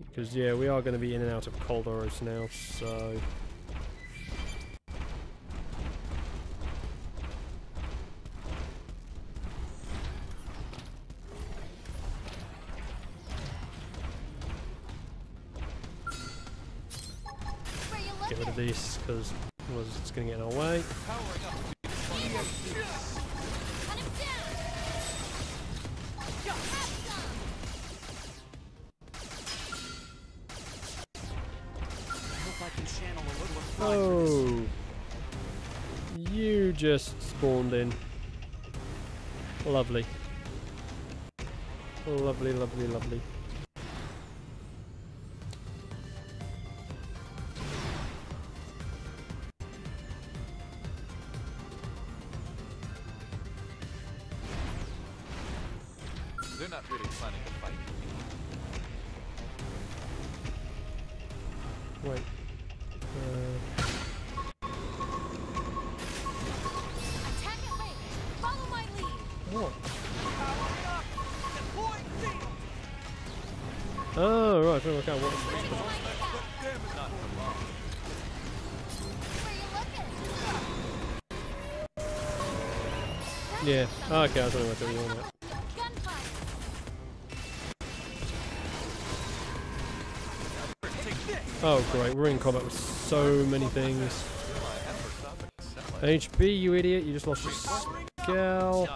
Because yeah, we are going to be in and out of Cladaros now, so get rid of these because it's going to get in our way. Oh, you just spawned in. Lovely. Lovely, lovely, lovely. They're not really planning to fight. Wait. Attack at range. Follow my lead. What? Powering up! Deploying field! Oh, right, I forgot what. But them is not for long. Where you looking? Yeah, okay, I was wondering what they were doing that. Oh great, we're in combat with so many things. HP, you idiot, you just lost your scale.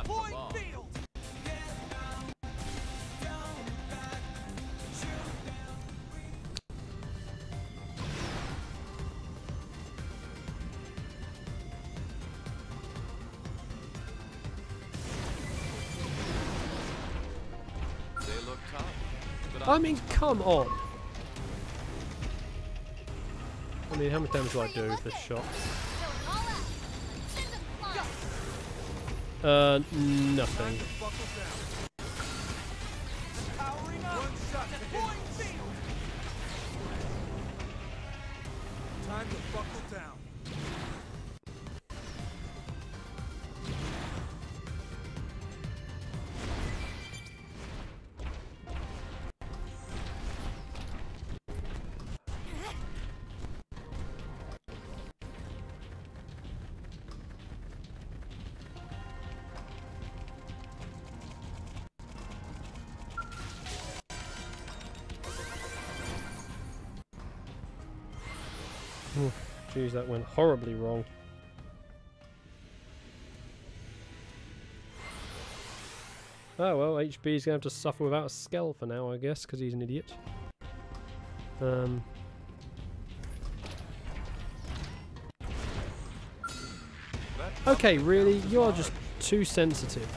They look tough, but I mean, come on. I mean, how much damage do I do with this shot? Nothing. Time to buckle down. Jeez, that went horribly wrong. Oh well, HB's gonna have to suffer without a skull for now, I guess, because he's an idiot. Okay, really? You're just too sensitive.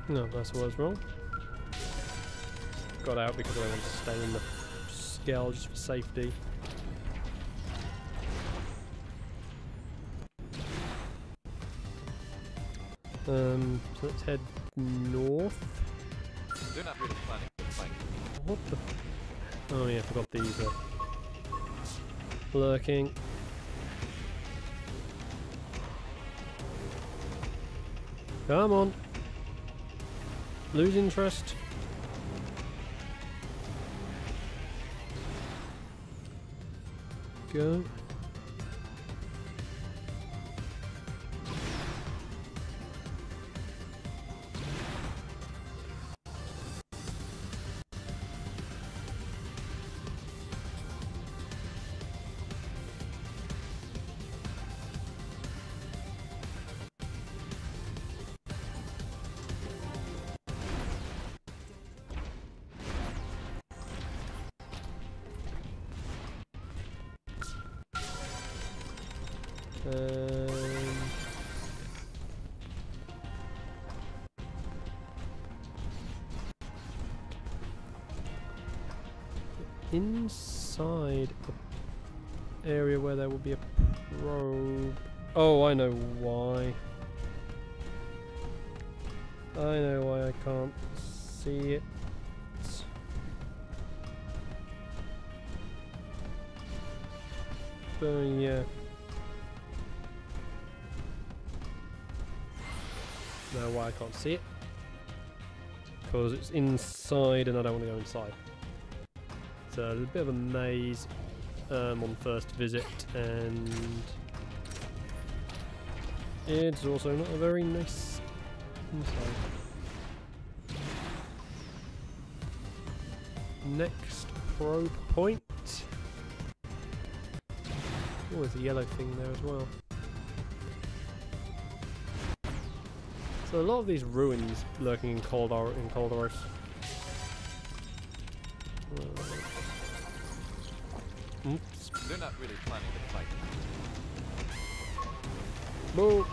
No, that's what was wrong. Got out because I want to stay in the scale just for safety. So let's head north. They're not really planning to fight. What the? Oh yeah, I forgot these are lurking. Come on. Lose interest. Go. Inside the area where there will be a probe. Oh, I know why. I know why I can't see it. Oh yeah. Know why I can't see it? Because it's inside and I don't want to go inside. So there's a bit of a maze on first visit, and it's also not a very nice inside. Next probe point. Oh, there's a yellow thing there as well. So a lot of these ruins lurking in Cladaros. Oops. They're not really planning to fight. Boo!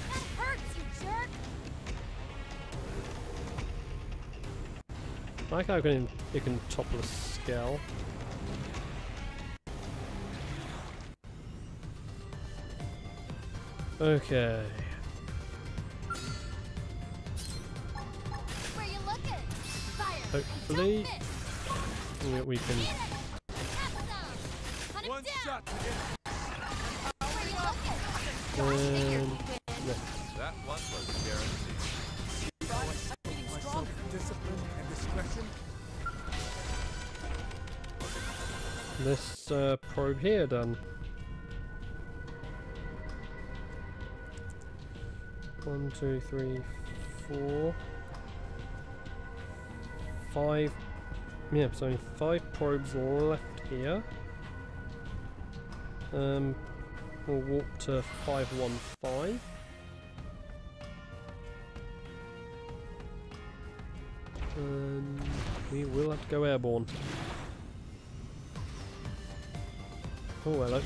That hurts, you jerk! I like how it can topple a skull. Okay. Where you looking? Fire! Hopefully we can. One shot to get Where you looking? No. that one was guaranteed. Myself discipline and discretion. This probe here done. 1, 2, 3, 4, 5. Yeah, so only 5 probes left here. We'll walk to 515. And we will have to go airborne. Oh, hello.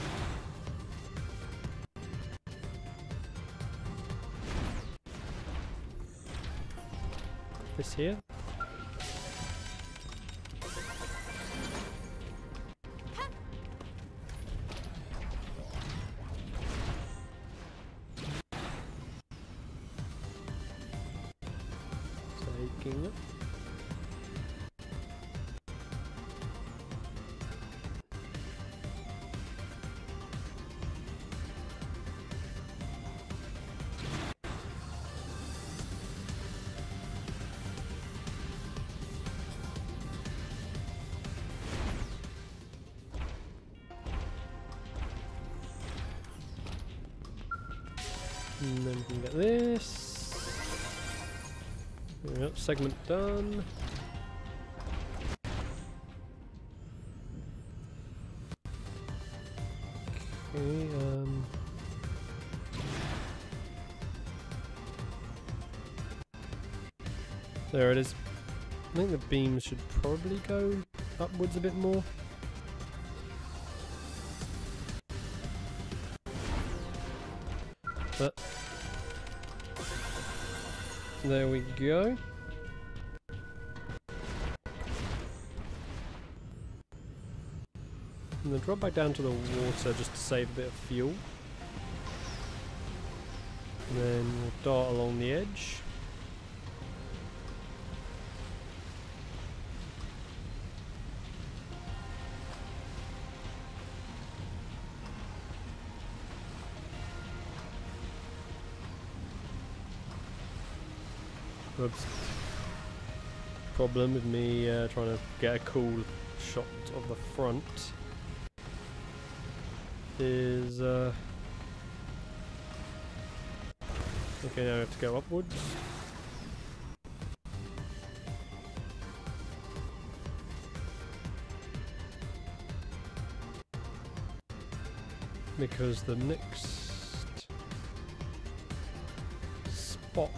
This here. Taking it. And then we can get this. Yep, segment done. Okay, there it is. I think the beams should probably go upwards a bit more. But there we go. And then drop back down to the water just to save a bit of fuel. And then we'll dart along the edge. Oops. Problem with me trying to get a cool shot of the front is okay, now I have to go upwards. Because the next spot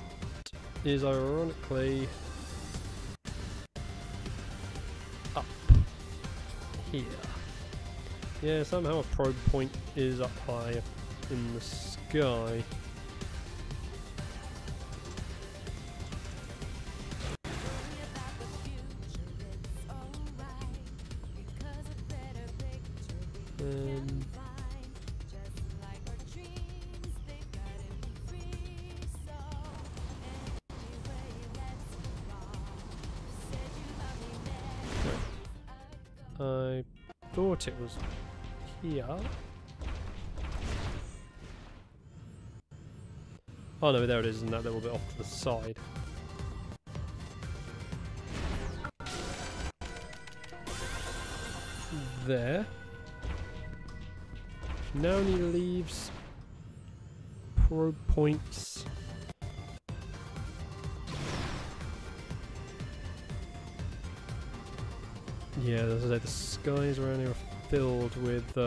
is ironically up here. Yeah, somehow a probe point is up high in the sky. I thought it was here. Oh no, there it is, and that little bit off to the side. There. Now only leaves probe points. Yeah, as I say, the skies around here are filled with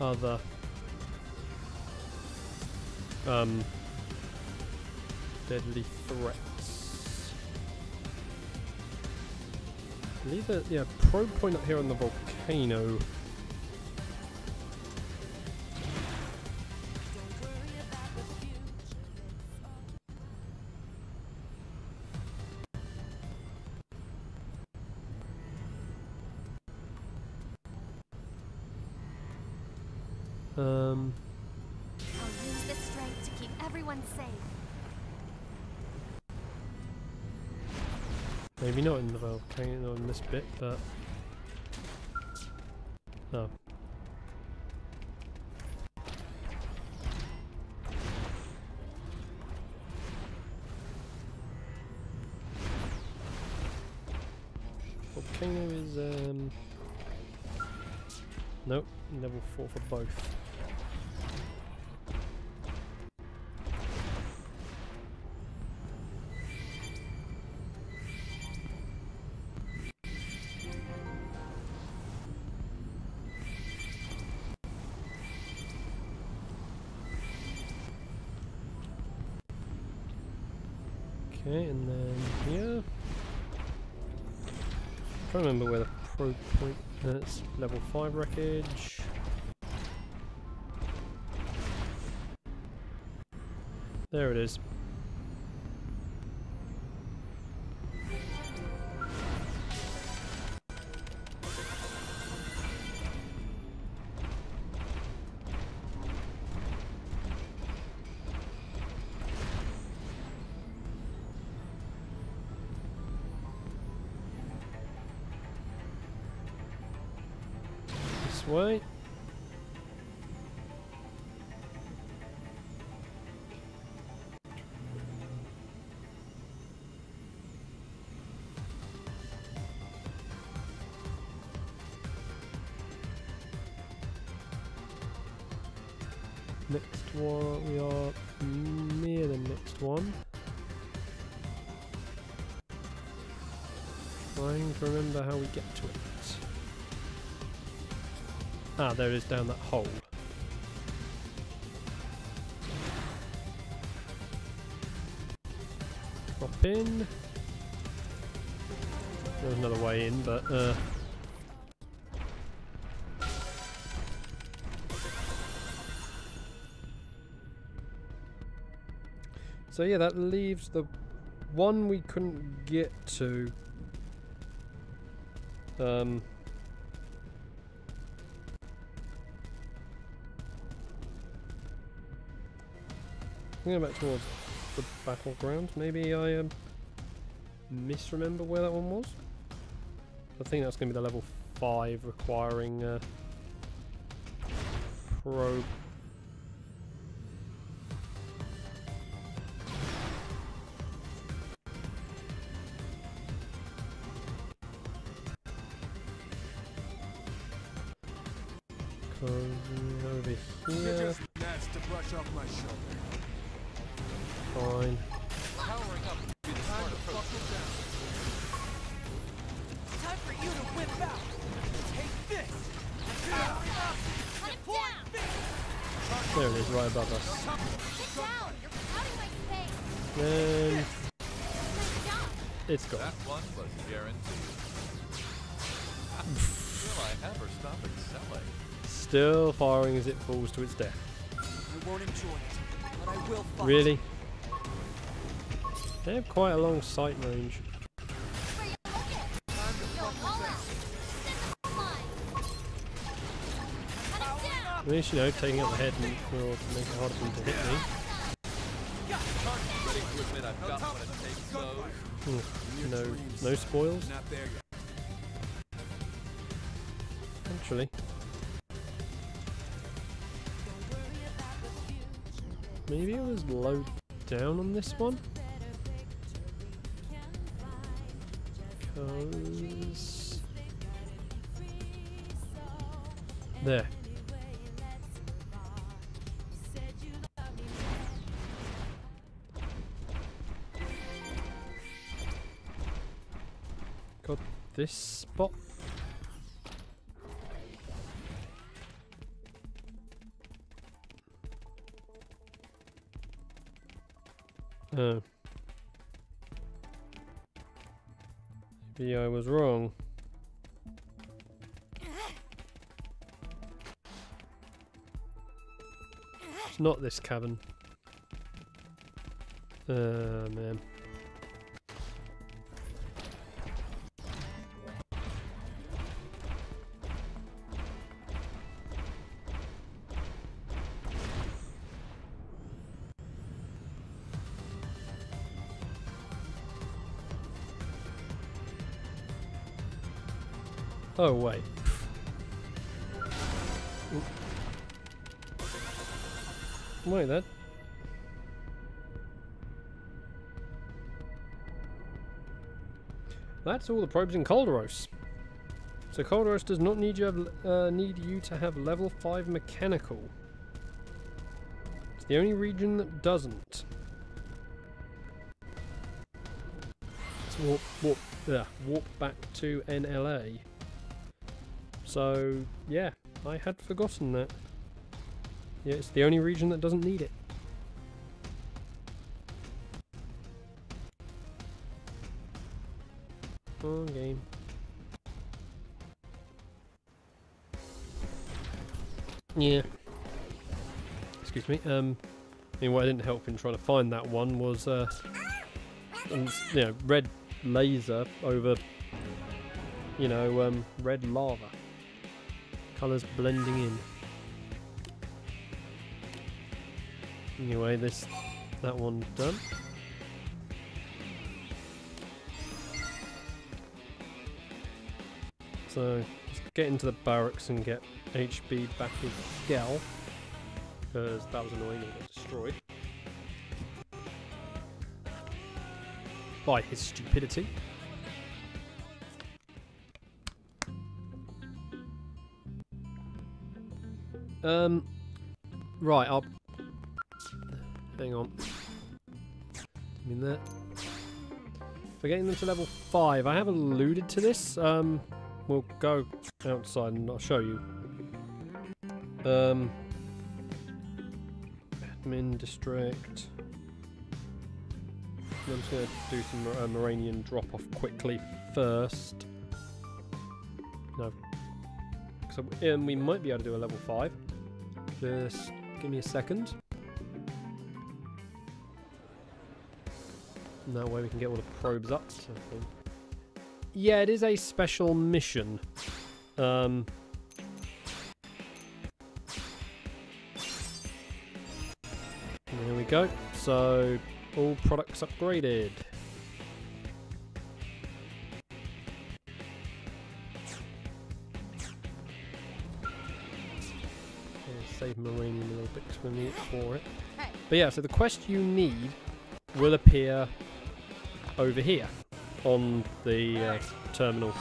other deadly threats. I believe that, yeah, probe point up here on the volcano. I'll use this strength to keep everyone safe. Maybe not in the volcano in this bit, but oh. Volcano is nope, level 4 for both. Okay, and then here. I'm trying to remember where the probe point. That's level 5 wreckage. There it is. This way. next one. We are near the next one. Trying to remember how we get to it. Ah, there it is down that hole. Drop in. There's another way in, but so yeah, that leaves the one we couldn't get to. Going back towards the battleground. Maybe I misremember where that one was. I think that's going to be the level 5 requiring probe. Over here. Just that's to brush off my shoulder. Fine. Powering up would be the Time smart to approach. buckle down. Time for you to whip out. Take this. Cut him down! There it is, right above us. Sit down! You're crowding my space! Then Nice job! it's gone. That one was guaranteed. Will I ever stop excelling? Still firing as it falls to its death. I won't enjoy it, but I will fight. Really? They have quite a long sight range. Where you looking? Time to Yo, buckle all down. out! Send the line! Cut him down! At least, you know, taking out the head will make it harder for them to hit me. Ready to admit I've got what it takes, though. No spoils. Not there yet. Actually. Maybe it was low down on this one? Because... there. Got this spot. Oh. Maybe I was wrong. It's not this cavern. Man. Oh, wait. Wait, that... That's all the probes in Cladaros. So Cladaros does not need you to have level 5 mechanical. It's the only region that doesn't. Let's warp back to NLA. So, yeah, I had forgotten that. Yeah, it's the only region that doesn't need it. Oh, game. Yeah. Excuse me. I mean, what didn't help in trying to find that one was, red laser over, red lava. Colours blending in. Anyway, that one's done. So, let's get into the barracks and get HB back in Skell, because that was annoying, it got destroyed by his stupidity. Right, our Hang on. I mean that. For getting them to level 5, I have alluded to this. We'll go outside and I'll show you. Admin district. I'm just going to do some Moranian drop-off quickly first. No. So we might be able to do a level 5. Just give me a second. And that way we can get all the probes up. Yeah, it is a special mission. There we go. So, all products upgraded. Save Moranian a little bit because we need it for it. But yeah, so the quest you need will appear over here on the terminal.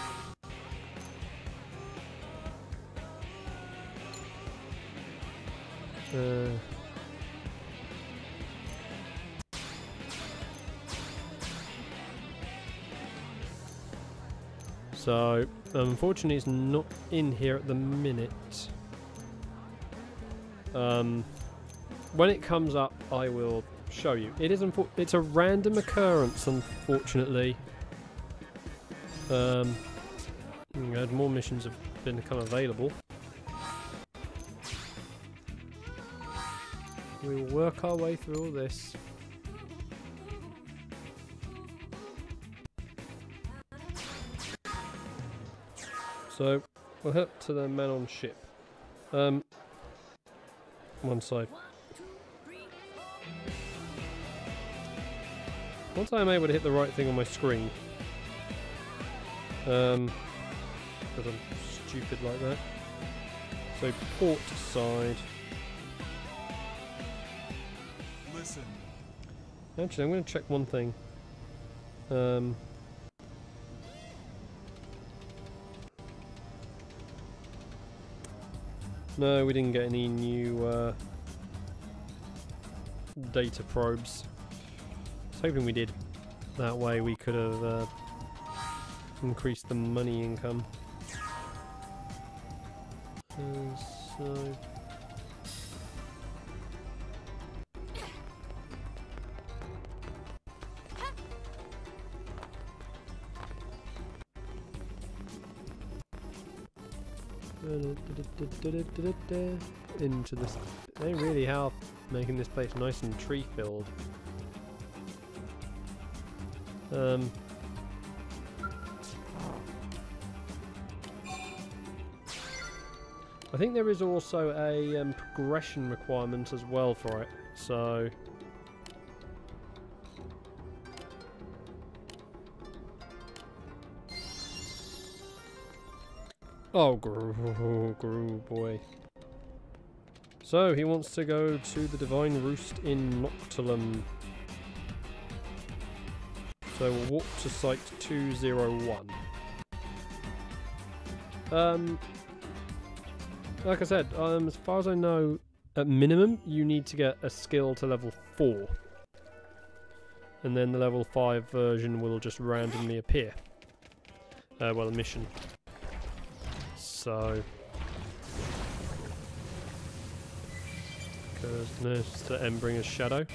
So, unfortunately it's not in here at the minute. When it comes up, I will show you. It is it's a random occurrence, unfortunately. More missions have become available. We will work our way through all this. So we'll head up to the man on ship. One side. Once I'm able to hit the right thing on my screen, because I'm stupid like that. So port side. Listen. Actually, I'm going to check one thing. No, we didn't get any new data probes. I was hoping we did. That way we could have increased the money income. So... into this. They really are making this place nice and tree filled. I think there is also a progression requirement as well for it, so oh, Gru boy. So, he wants to go to the Divine Roost in Noctilum. So, we'll walk to Site 201. Like I said, as far as I know, at minimum, you need to get a skill to level 4. And then the level 5 version will just randomly appear. Well, a mission. So, because there's the Endbringer's Shadow.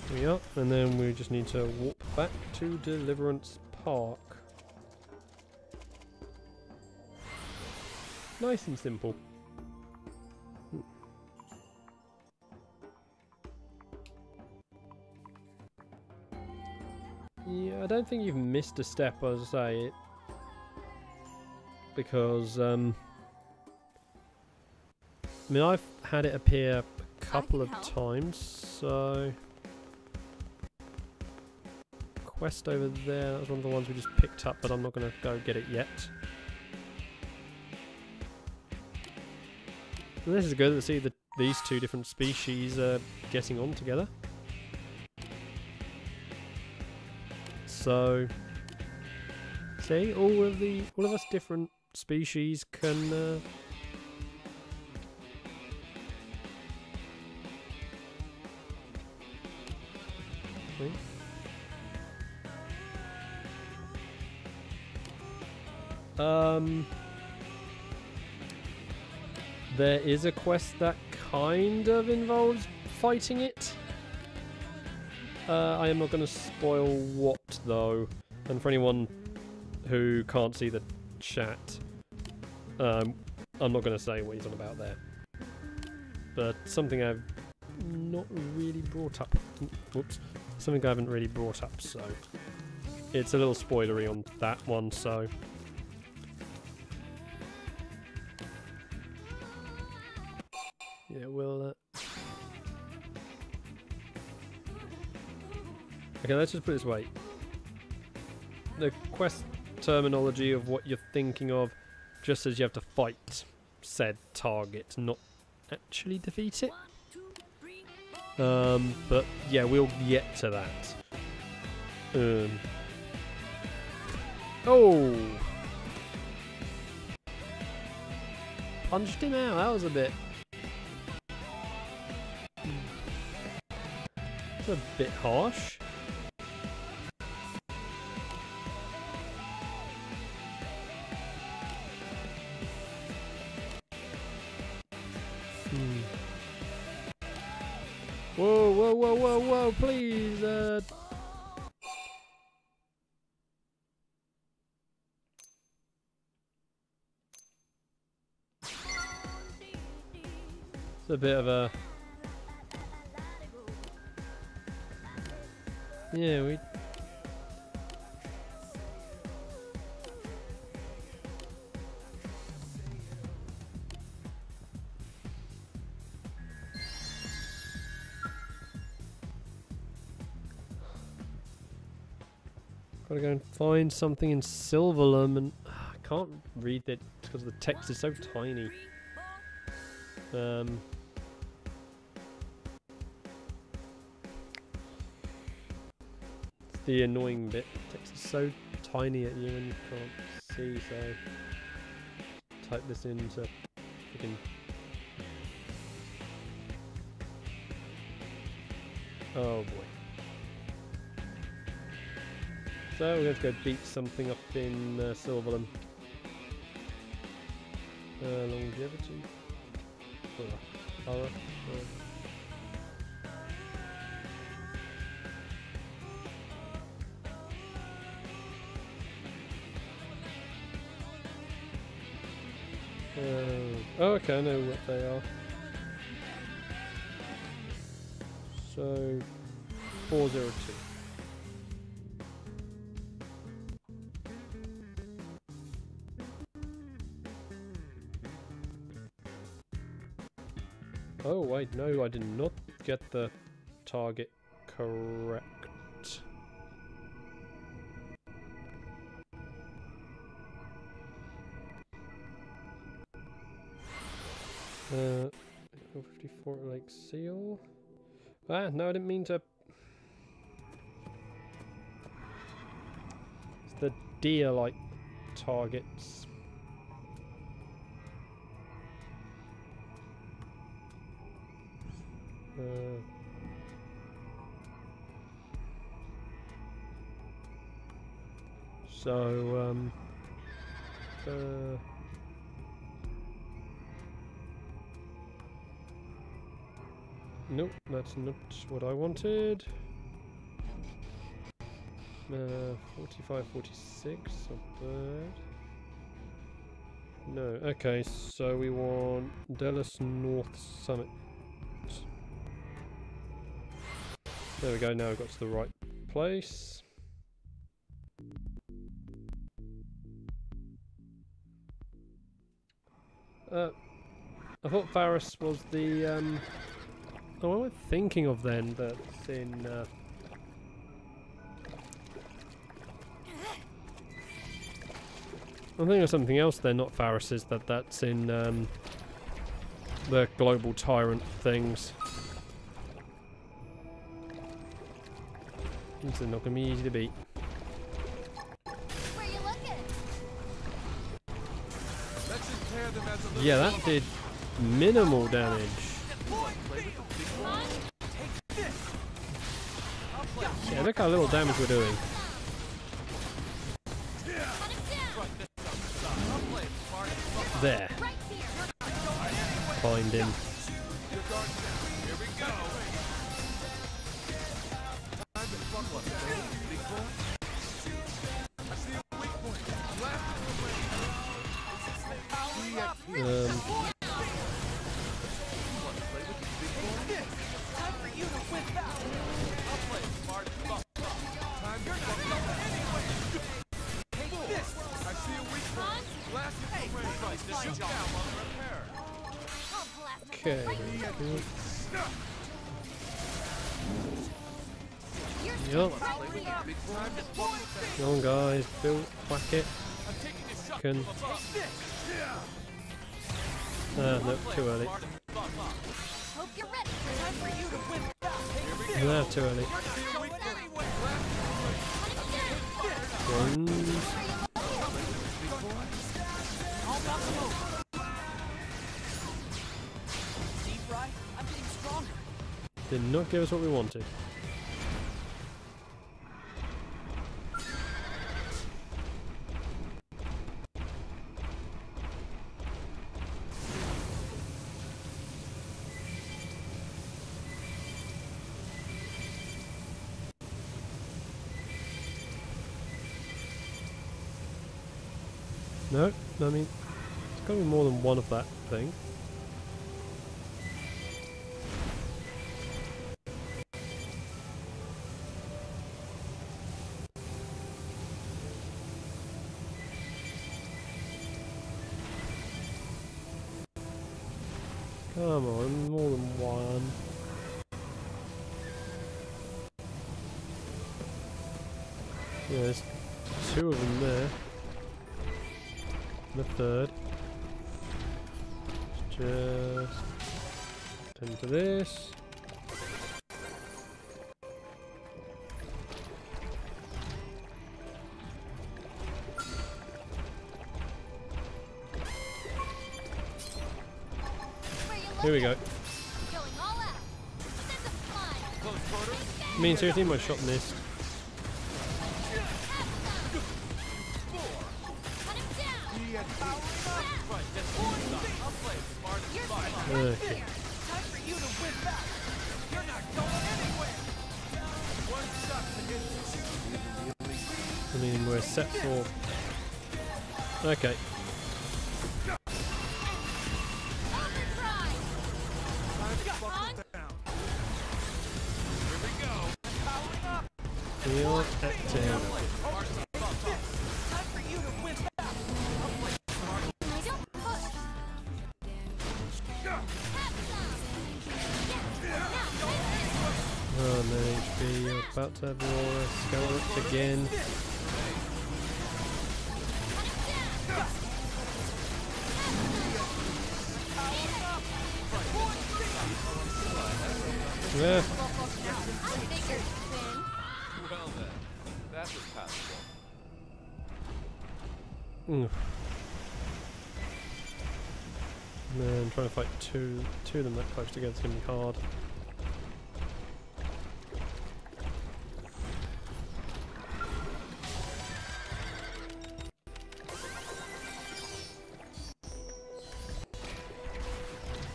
Here we are, and then we just need to walk back to Deliverance Park. Nice and simple. Yeah, I don't think you've missed a step, as I say it, because I mean, I've had it appear a couple of times, so quest over there, that was one of the ones we just picked up, but I'm not going to go get it yet. And this is good to see the these two different species are getting on together. So, see, all of us different species can. See? There is a quest that kind of involves fighting it. I am not going to spoil what, though. And for anyone who can't see the chat, I'm not going to say what he's on about there. But something I've not really brought up. Whoops. Something I haven't really brought up, so it's a little spoilery on that one, so... Yeah, we'll... Okay, let's just put it this way. The quest terminology of what you're thinking of just says you have to fight said target, not actually defeat it. But yeah, we'll get to that. Oh! Punched him out, that was a bit... That's a bit harsh. Whoa, whoa, whoa, whoa, whoa, please, It's a bit of a... Yeah, we... Gotta go and find something in Silverlum, and I can't read it because the text is so tiny. It's the annoying bit. The text is so tiny at you and you can't see, so type this into freaking... Oh boy. So we're going to go beat something up in Silverlum. Longevity. Horror. Oh, okay, I know what they are. So, 402. Oh wait, no, I did not get the target correct. Uh, 54 Lake Seal. Ah, no, I didn't mean to. It's the deer-like targets. Nope, that's not what I wanted. 45, 46, not bad. No, okay, so we want Delos North Summit. There we go, now we've got to the right place. I thought Faris was the, oh, what am I thinking of then that's in, I'm thinking of something else then, not Faris's, that's in, the global tyrant things. These are not going to be easy to beat. Where you looking? Let's impair them as a little Yeah, that did minimal damage. Yeah, look how little damage we're doing. There. Find him. Here we go. Time to buckle up, big boy. I see a weak point. Blast it away. Play with the big boy. Time for you to whip out. I'll play smart buck. Time to buckle up anyway. Take this. I see a weak point. Blast it away. Shoot down while they're repaired. Okay. Yup. Come on, guys. Build. Whack it. Can. No, too early. Hope you're ready. Time for you to whip out. No, too early. Runs. Did not give us what we wanted. No, I mean, it's got to be more than one of that thing. Come on, more than one. Yeah, there's two of them there. The third. Let's just tend to this. Here we go. I mean, seriously, my shot missed. Okay. I mean, we're set for. Okay. We are active. Oh no, HP, you're about to have your skeleton again. Yeah. Well then, that was passable. Man, trying to fight two of them that close together is going to be hard.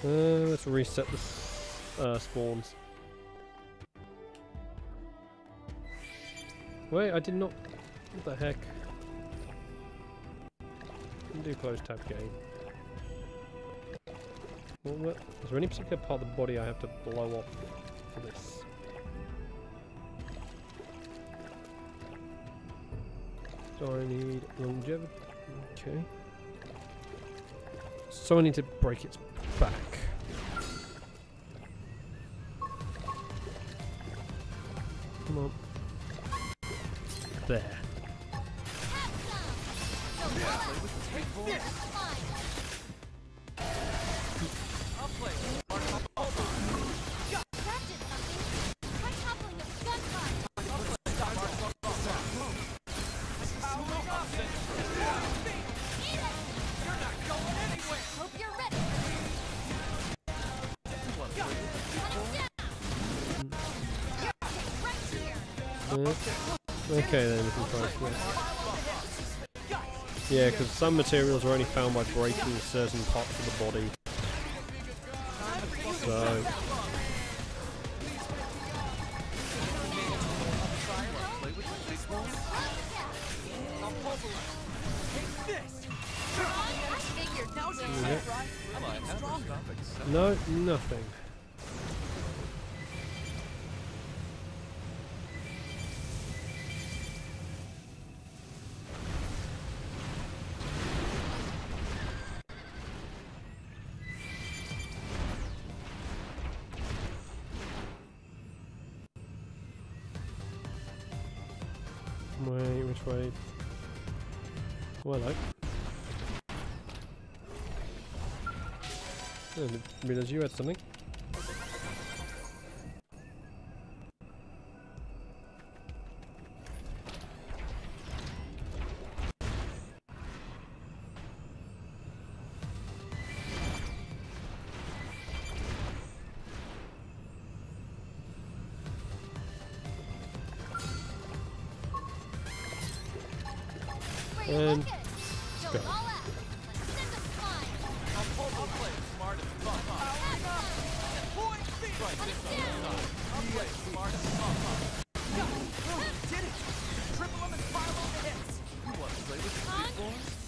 Let's reset the spawns. Wait, I did not. What the heck? Didn't do close tab game. What? Is there any particular part of the body I have to blow off for this? So I need longevity. Okay. So I need to break its back. Come on. There. I'll play Okay then, we can try switch. Yeah, because some materials are only found by breaking certain parts of the body. So... No, nothing. Wait, which way? Well, hello. I didn't realise you had something. And let's go.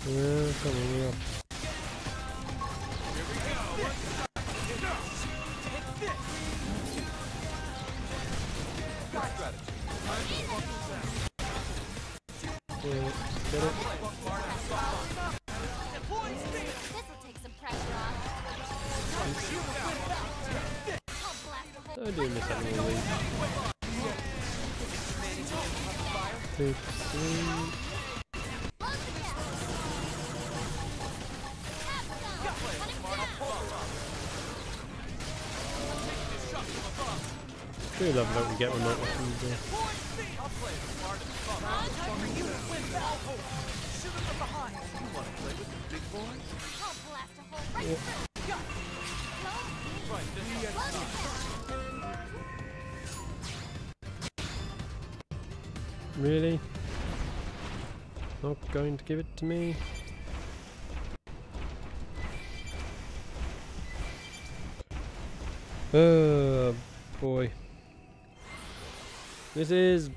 Yeah, come on, yeah. Get it? I do miss having all these. 2, 3. I do love that we get remote weapons there. Really? Not going to give it to me? Oh boy. This is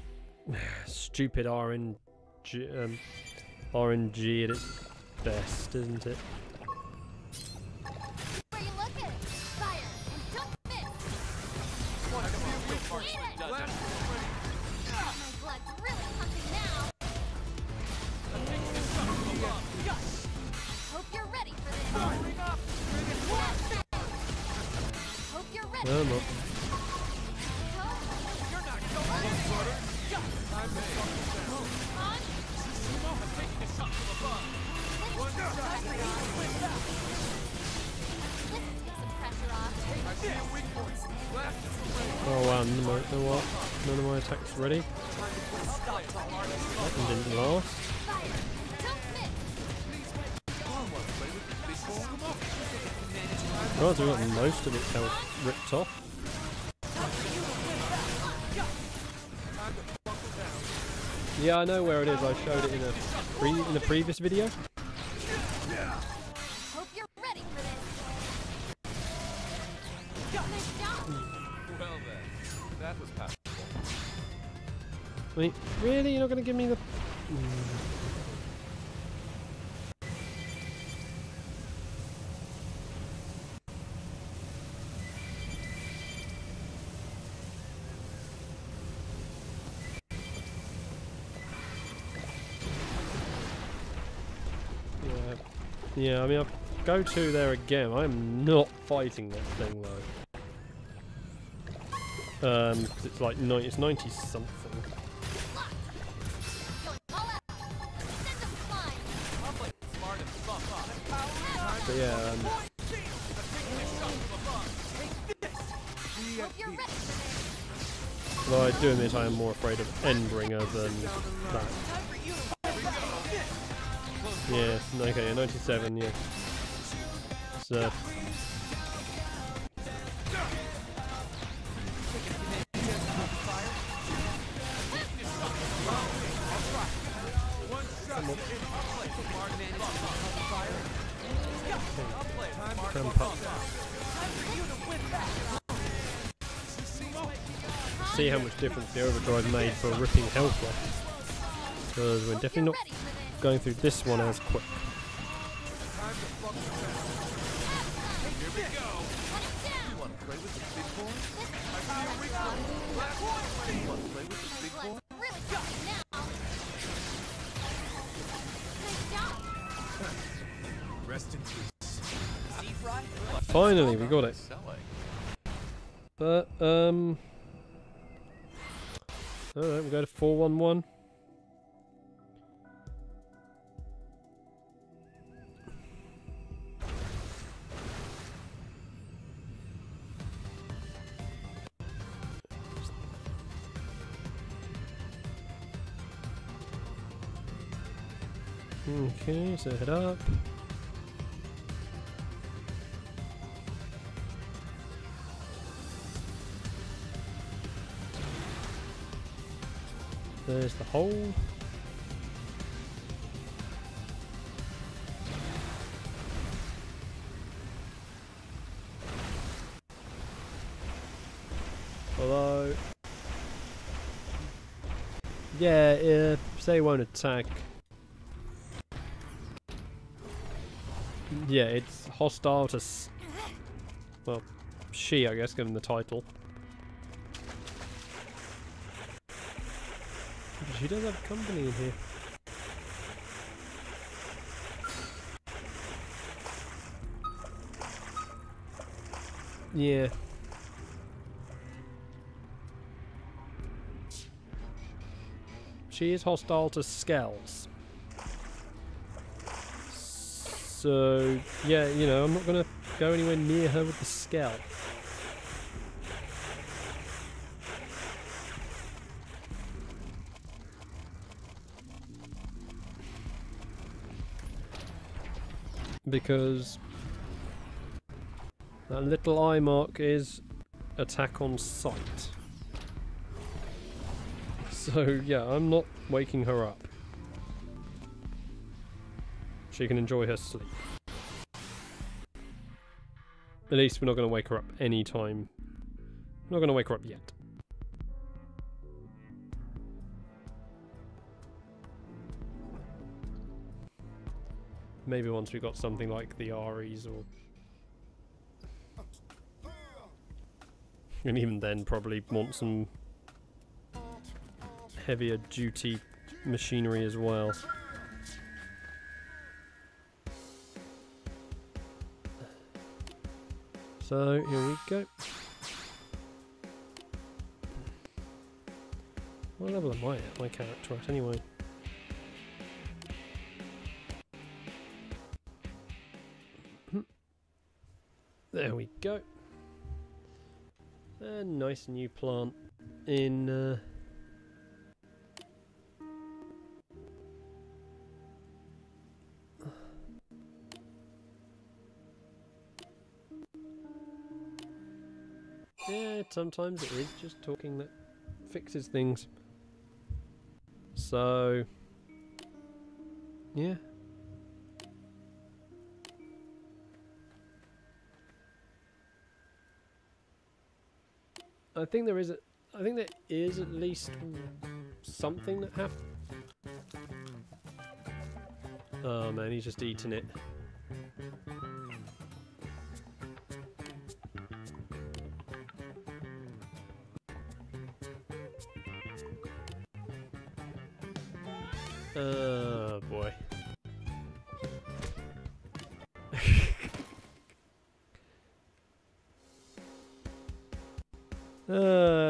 stupid RNG at its best, isn't it? Where you looking? Fire and don't miss. Eat it. My blood's really pumping now. Hope you're ready for this. Hope you're ready. No, I'm not. Oh wow, none of my attacks ready. That one didn't last. Right, so we got most of its health ripped off. Yeah, I know where it is. I showed it in a previous video. Hope you're ready for this. Well then, that was passable. Wait, really? You're not going to give me the... Yeah, I mean, I'll go to there again. I'm not fighting that thing though. Because it's like it's 90 something. But yeah, although I do admit I am more afraid of Endbringer than that. Yeah, okay, 97, yeah. So. see how much difference the overdrive made for ripping health off. Because we're definitely not going through this one as quick. Time to fuck with that. Here we go. You want to play with the big boy? I see a weak one. Last one. You want to play with the big boy? Really talking now. Rest in peace. Finally, we got it. But, alright, we'll go to 411. Okay, so head up. There's the hole. Although, yeah, say it won't attack. Yeah, it's hostile to well, she, I guess, given the title. She does have company in here. Yeah. She is hostile to skells. So, yeah, you know, I'm not going to go anywhere near her with the skell. Because that little eye mark is attack on sight. So yeah, I'm not waking her up. She can enjoy her sleep. At least we're not going to wake her up anytime. We're not going to wake her up yet. Maybe once we got something like the Aries or... And even then probably want some heavier duty machinery as well. So here we go. What level am I at, my character at anyway? There we go. A nice new plant in yeah, sometimes it is just talking that fixes things. So yeah. I think there is at least something that happened. Oh man, he's just eating it. Oh boy.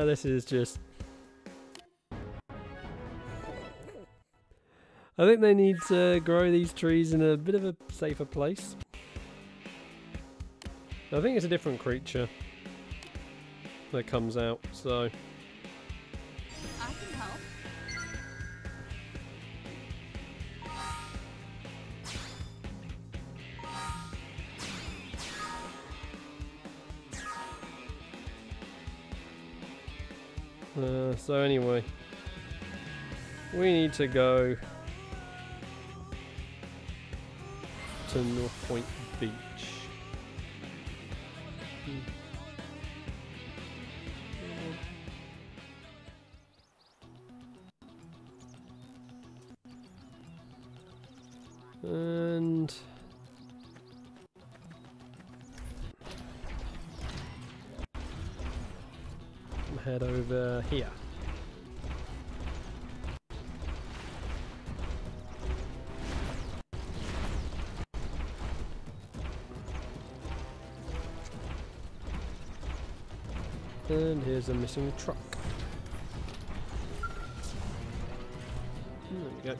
This is just... I think they need to grow these trees in a bit of a safer place. I think it's a different creature that comes out, so... I can help. So anyway, we need to go to North Point Beach. head over here. And here's a missing truck. There we go.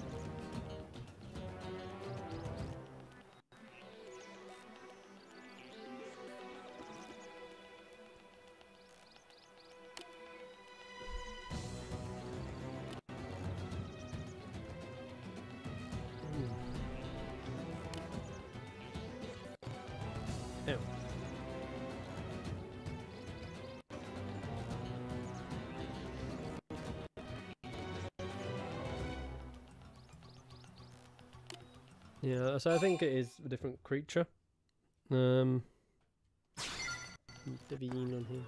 Ew. Yeah, so I think it is a different creature. Divvying on here.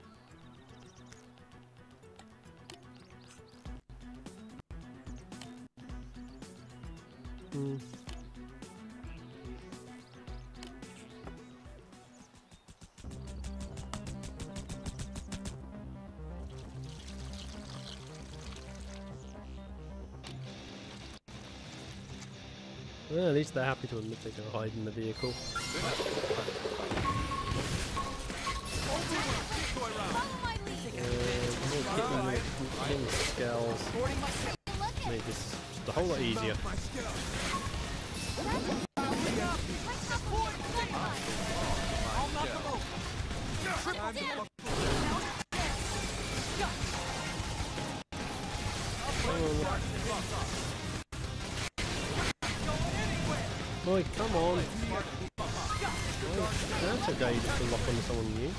Well, at least they're happy to admit they can hide in the vehicle. More scales. Make this just a whole lot easier. Boy, come on. That's okay just to lock onto someone new.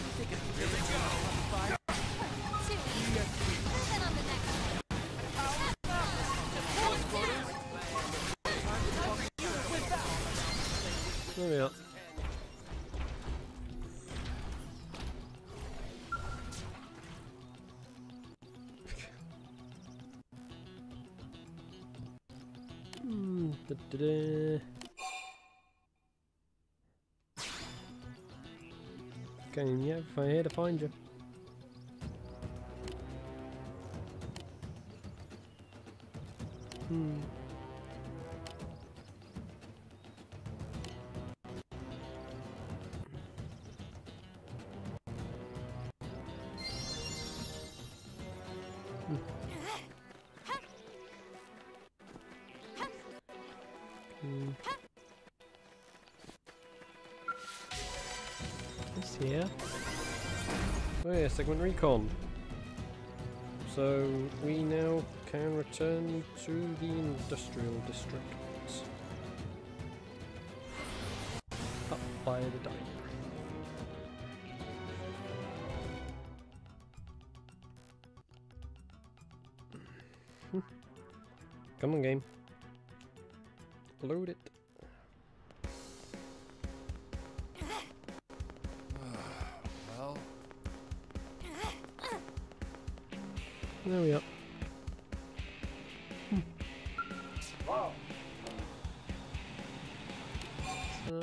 There we are. Game, yeah, I'm here to find you. This here. Oh yeah, segment recon. So we now can return to the industrial district. Up by the diner. Come on, game. Load it. Well, there we are. So,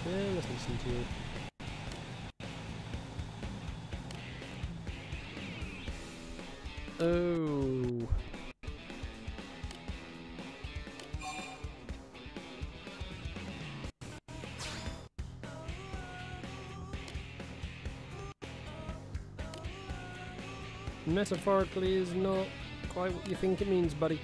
yeah, let's listen to you. Oh. Metaphorically is not quite what you think it means, buddy.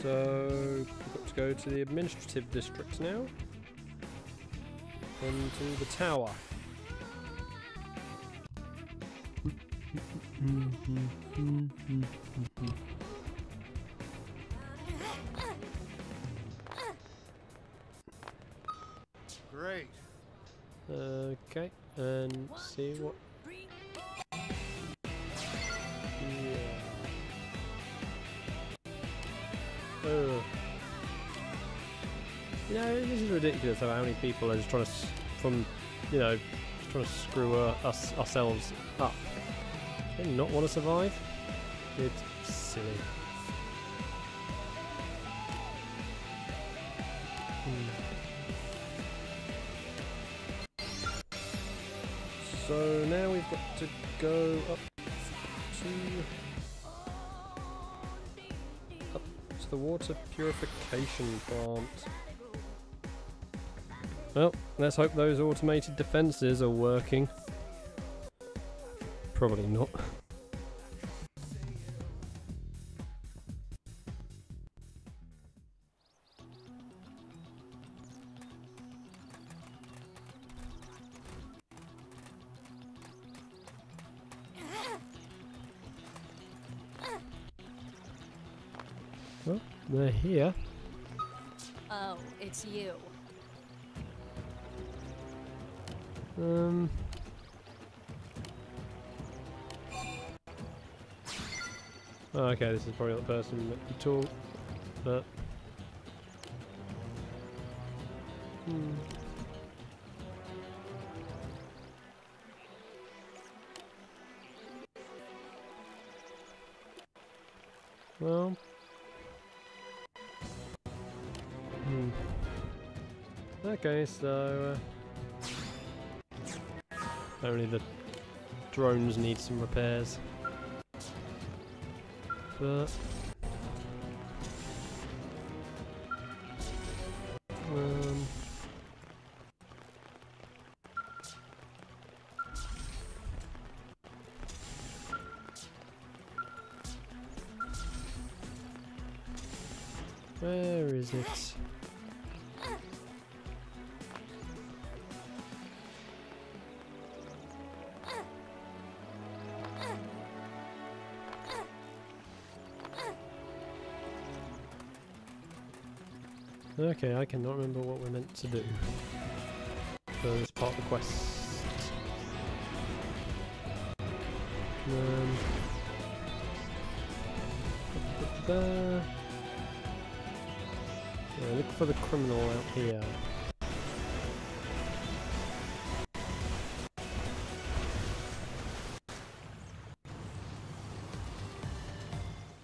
So, we've got to go to the administrative district now. And to the tower. great. Okay, and see what. Yeah. You know, this is ridiculous how many people are just trying to, just trying to screw ourselves up. They not want to survive? It's silly. So now we've got to go up to the water purification plant. Well, let's hope those automated defences are working. Probably not. Well, they're here. Oh, it's you. Oh, okay, this is probably not the person that you talk, but... Well... Okay, so... only the drones need some repairs. But... where is it? Okay, I cannot remember what we're meant to do. So this part of the quest. Yeah, look for the criminal out here.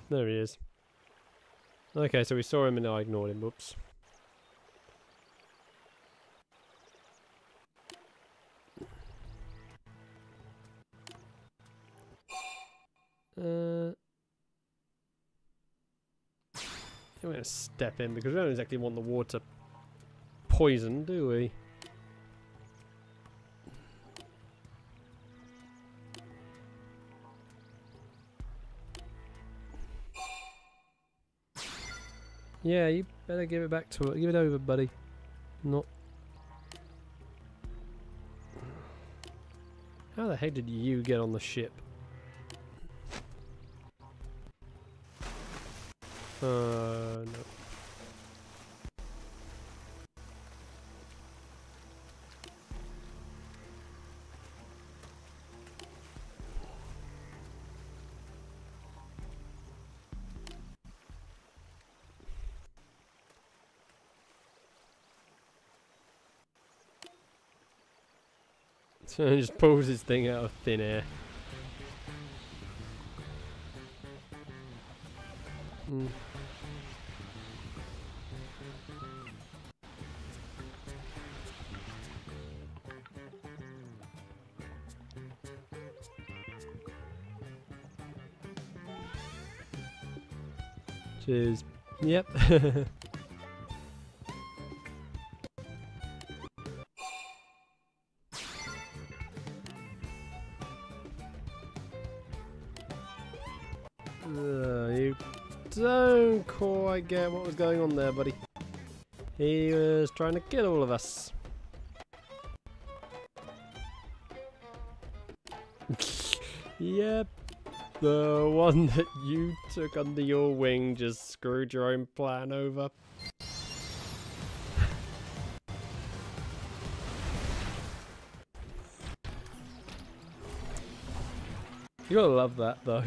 There he is. Okay, so we saw him and I ignored him. Whoops. I'm going to step in because we don't exactly want the water poisoned, do we? Yeah, you better give it back to it. Give it over, buddy. Not. How the heck did you get on the ship? No. So he just pulls his thing out of thin air. Cheers. Yep. You don't quite get what was going on there, buddy. He was trying to kill all of us. Yep. The one that you took under your wing just screwed your own plan over. You gotta love that though.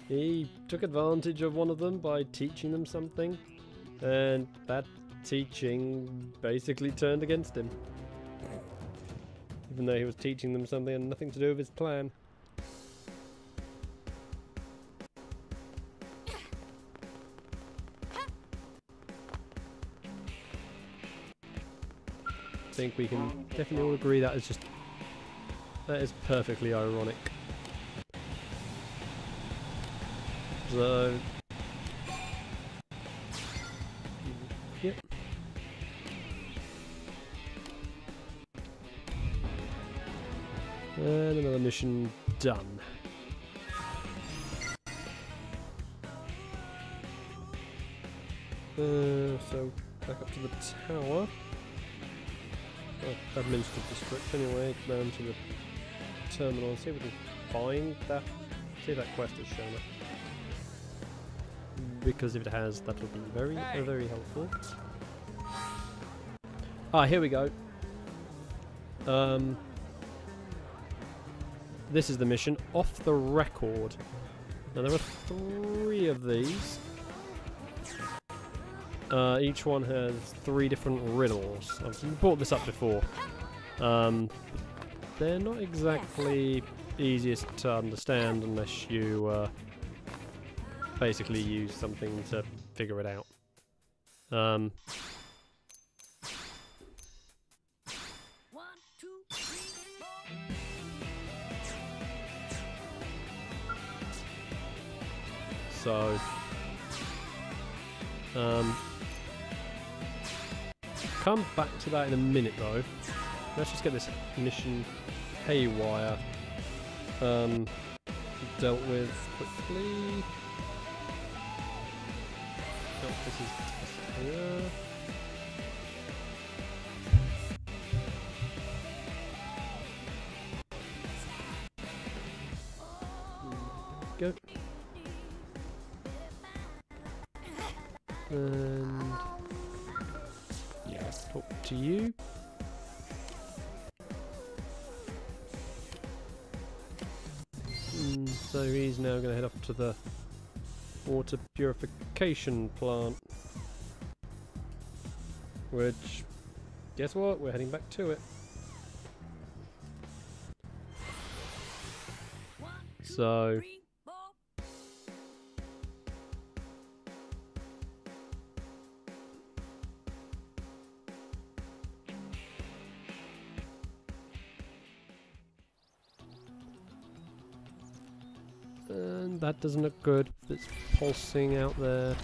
He took advantage of one of them by teaching them something, and that teaching basically turned against him. Even though he was teaching them something and nothing to do with his plan. I think we can definitely all agree that is perfectly ironic. So, yep. And another mission done. So back up to the tower. Oh, administrative district anyway. Down to the terminal and see if we can find that. See if that quest has shown up. Because if it has, that will be very, very helpful. Ah, here we go. This is the mission, off the record. Now there are 3 of these. Each one has 3 different riddles. I've brought this up before. They're not exactly easiest to understand unless you basically use something to figure it out. So, come back to that in a minute though. Let's just get this mission haywire dealt with quickly. Oh, this is here. Go. And yeah, talk to you. So he's now going to head off to the water purification plant. Which, guess what? We're heading back to it. So and that doesn't look good. It's pulsing out there.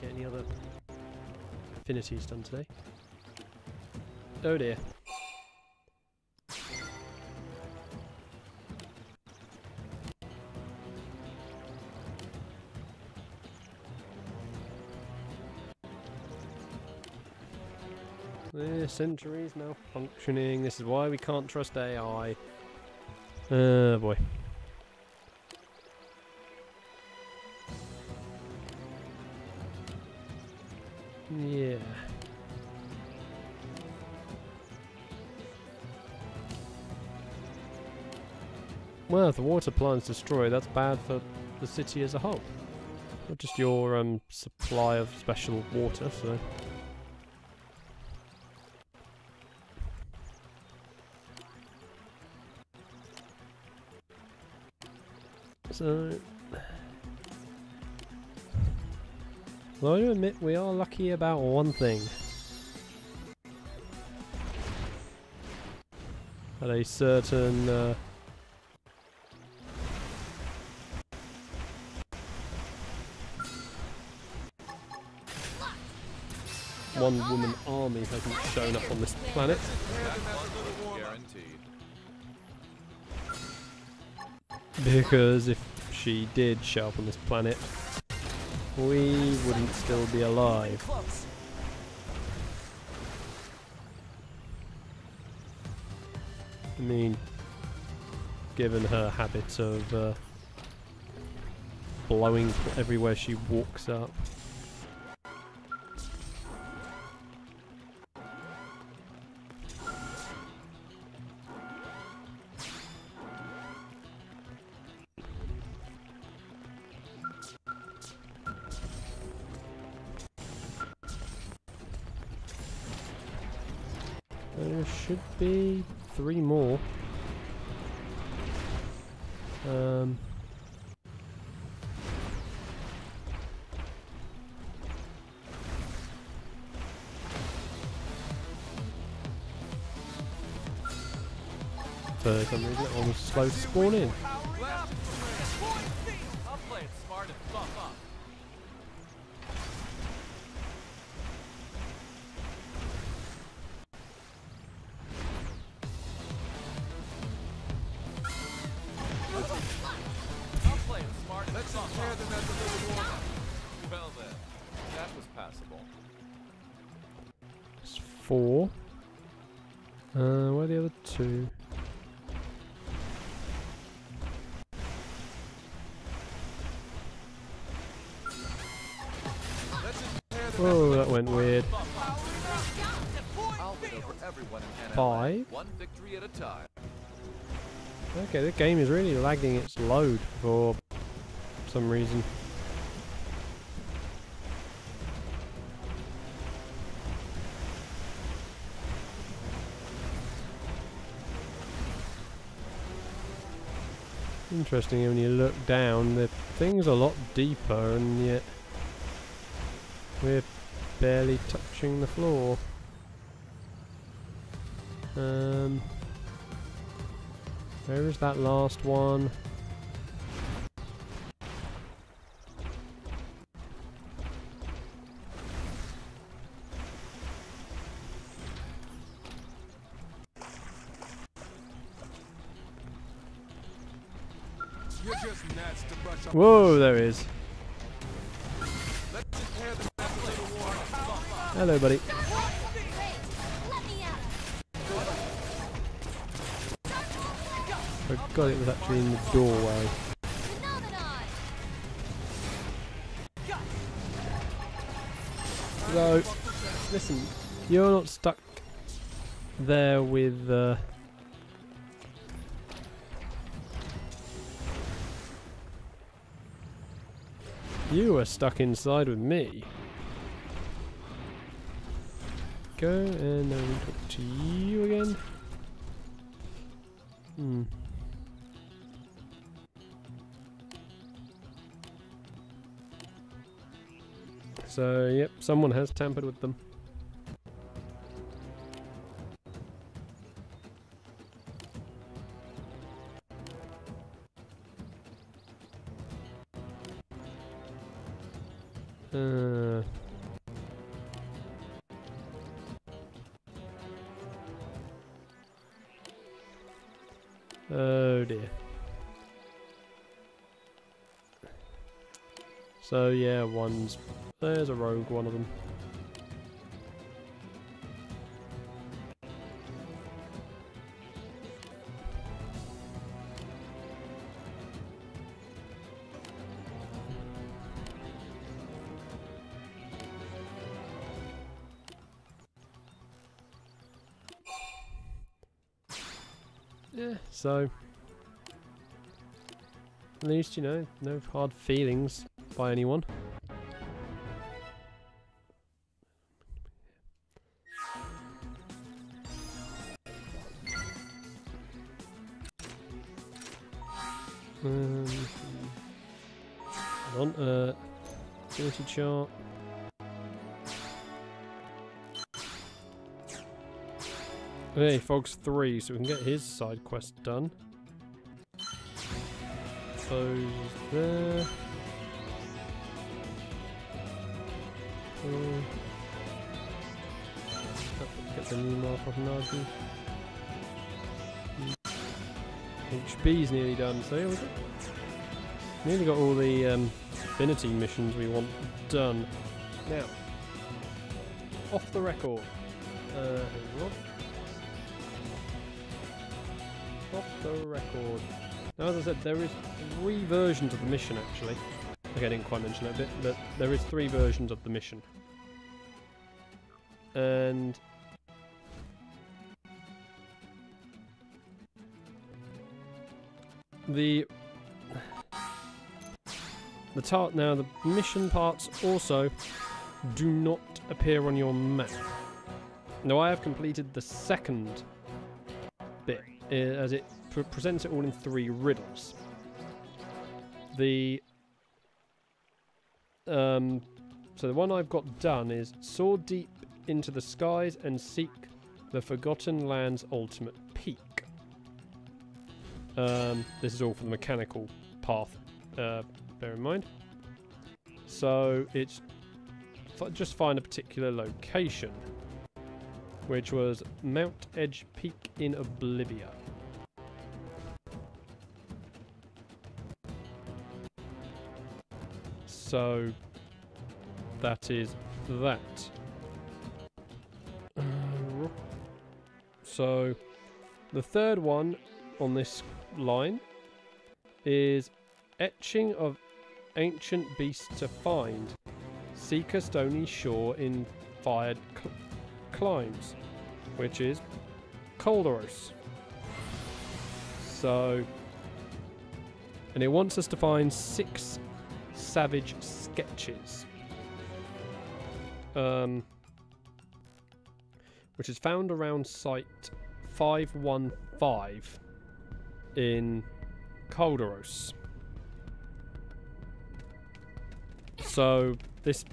Get any other affinities done today? Oh dear. The Century's now functioning. This is why we can't trust AI. Oh boy. Yeah. Well, if the water plant's destroyed, that's bad for the city as a whole. Not just your supply of special water, so. So, well, I admit we are lucky about one thing. At a certain one-woman army hasn't shown up on this planet. Because if she did show up on this planet, we wouldn't still be alive. I mean, given her habit of blowing everywhere she walks up. There should be 3 more. For some reason, that one was slow to spawn in. I'll play it smart and buff up. I'll play it smart and buff up. Well then, that was passable. It's 4. Where are the other 2? Oh, that went weird. I'll win over everyone in NLA, 5. one victory at a time. Okay, the game is really lagging its load for some reason. Interesting, when you look down, the thing's a lot deeper, and yet we're barely touching the floor. Where is that last one? You're just nuts to brush up. Whoa, there he is. Let's just tear the mess a little more. Hello, buddy. Forgot it was actually in the doorway. So, listen, you're not stuck there with you are stuck inside with me. Go, and then we talk to you again. So, yep, someone has tampered with them. Oh dear. So yeah, there's a rogue, one of them. Yeah, so at least, you know, no hard feelings by anyone. Hold on, ability chart. Hey, Fog's 3, so we can get his side quest done. Those there. Get the new mark off Nazi. HB's nearly done, so yeah, nearly got all the affinity missions we want done. Now, off the record. Hang on. Off the record. Now, as I said, there is 3 versions of the mission, actually. Okay, I didn't quite mention that bit, but there is 3 versions of the mission. And the mission parts also do not appear on your map. Now I have completed the second bit, as it presents it all in 3 riddles. So the one I've got done is soar deep into the skies and seek the Forgotten Land's ultimate peak. This is all for the mechanical path, bear in mind. So it's just find a particular location, which was Mount Edge Peak in Oblivia. So that is that. So the third one on this line is etching of ancient beasts to find. Seek a stony shore in fired climes, which is Cladaros. So, and it wants us to find 6 savage sketches, which is found around site 515 in Cladaros. So this,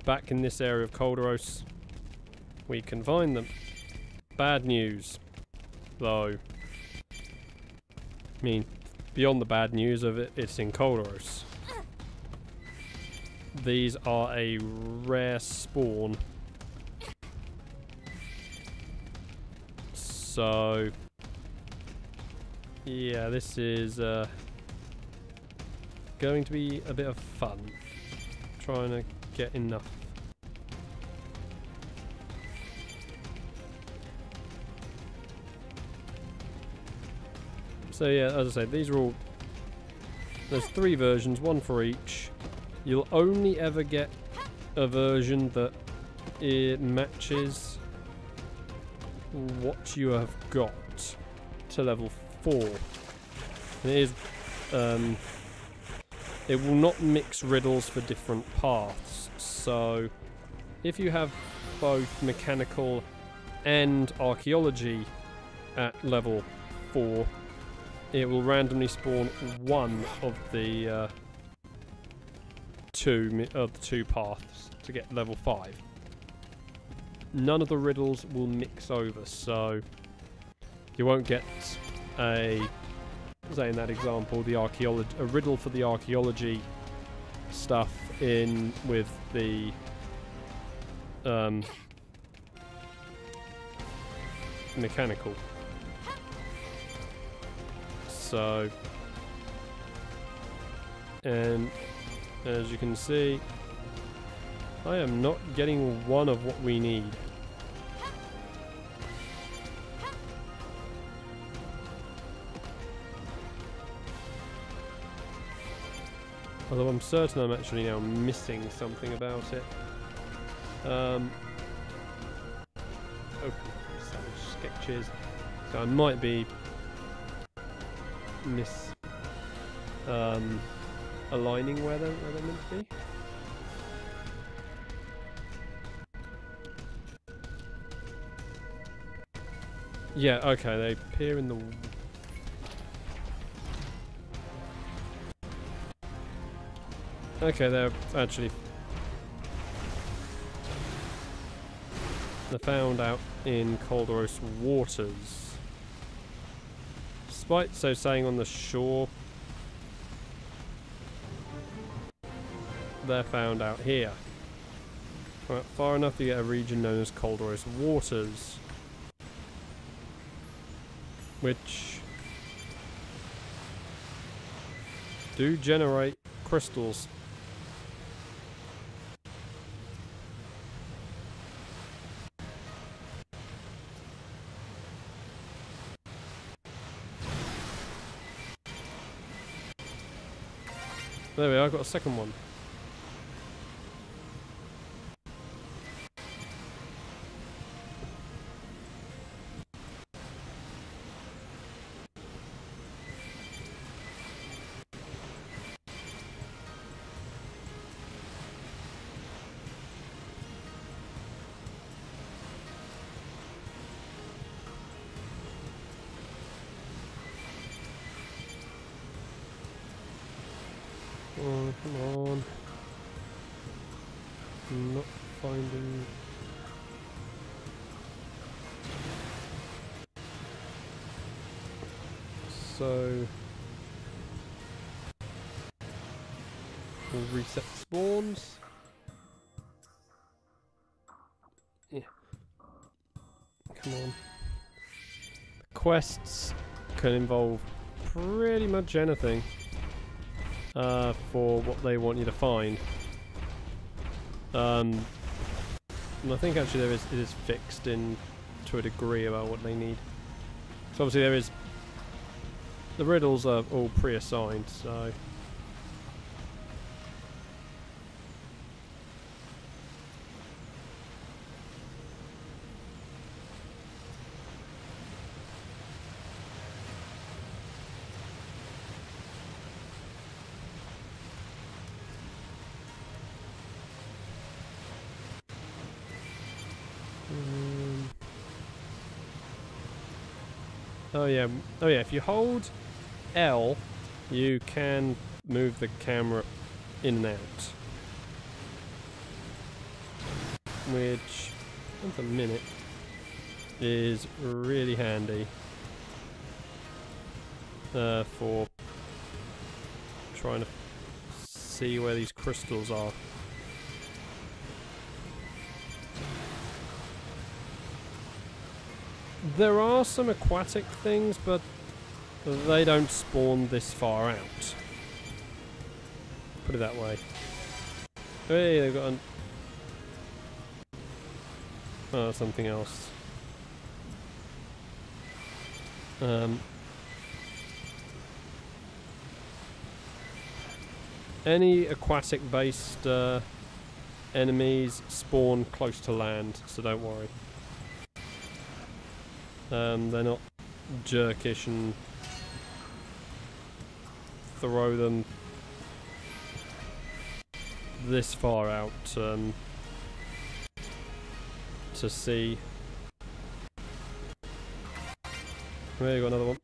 back in this area of Cladaros, we can find them. Bad news, though. I mean, beyond the bad news of it, it's in Cladaros. These are a rare spawn. So, yeah, this is going to be a bit of fun. Trying to get enough. So yeah, as I said, these are all... There's 3 versions, 1 for each. You'll only ever get a version that it matches what you have got to level 4. And it is... it will not mix riddles for different paths. So, if you have both mechanical and archaeology at level 4, it will randomly spawn one of the two paths to get level 5. None of the riddles will mix over, so you won't get a, say in that example, the a riddle for the archaeology stuff in with the mechanical. So, and as you can see, I am not getting one of what we need. Although I'm certain I'm actually now missing something about it. Oh, savage sketches. So I might be aligning where they're meant to be. Yeah, okay, they appear in the... Okay, they're actually... They're found out in Cladaros waters. Despite so saying on the shore, they're found out here. Right, far enough to get a region known as Cladaros waters, which do generate crystals. There we are, I've got a second one. come on. I'm not finding... So... we'll reset spawns. Yeah. Come on. Quests can involve pretty much anything for what they want you to find. And I think actually it is fixed in to a degree about what they need. So obviously there is... the riddles are all pre-assigned, so... oh yeah, if you hold L, you can move the camera in and out. Which, at the minute, is really handy for trying to see where these crystals are. There are some aquatic things, but they don't spawn this far out. Put it that way. Hey, they've got something else. Any aquatic-based enemies spawn close to land, so don't worry. They're not jerkish and throw them this far out to see. There you go, another one.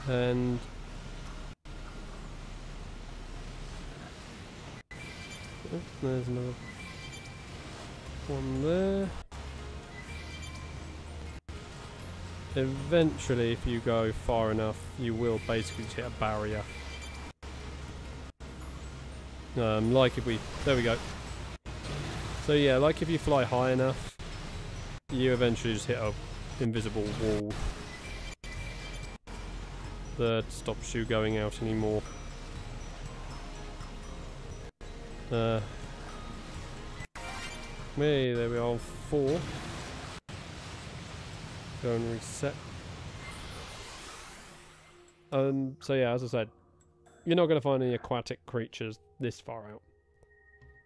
And oh, there's another one there. Eventually, if you go far enough, you will basically hit a barrier. Like if we... there we go. So yeah, like if you fly high enough, you eventually just hit a invisible wall that stops you going out anymore. Hey, there we are, 4. Go and reset. So yeah, as I said, you're not going to find any aquatic creatures this far out.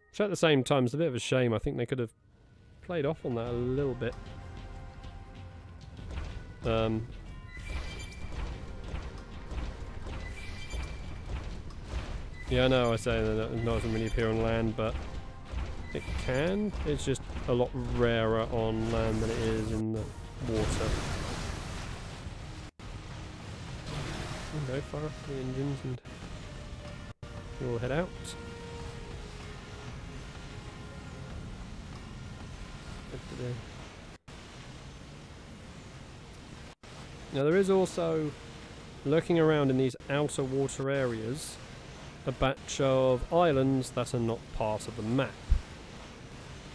Which at the same time is a bit of a shame. I think they could have played off on that a little bit. Yeah, I know I say that it doesn't really appear on land, but it can. It's just a lot rarer on land than it is in the water. Okay, fire off the engines and we'll head out. Now there is also, lurking around in these outer water areas, a batch of islands that are not part of the map.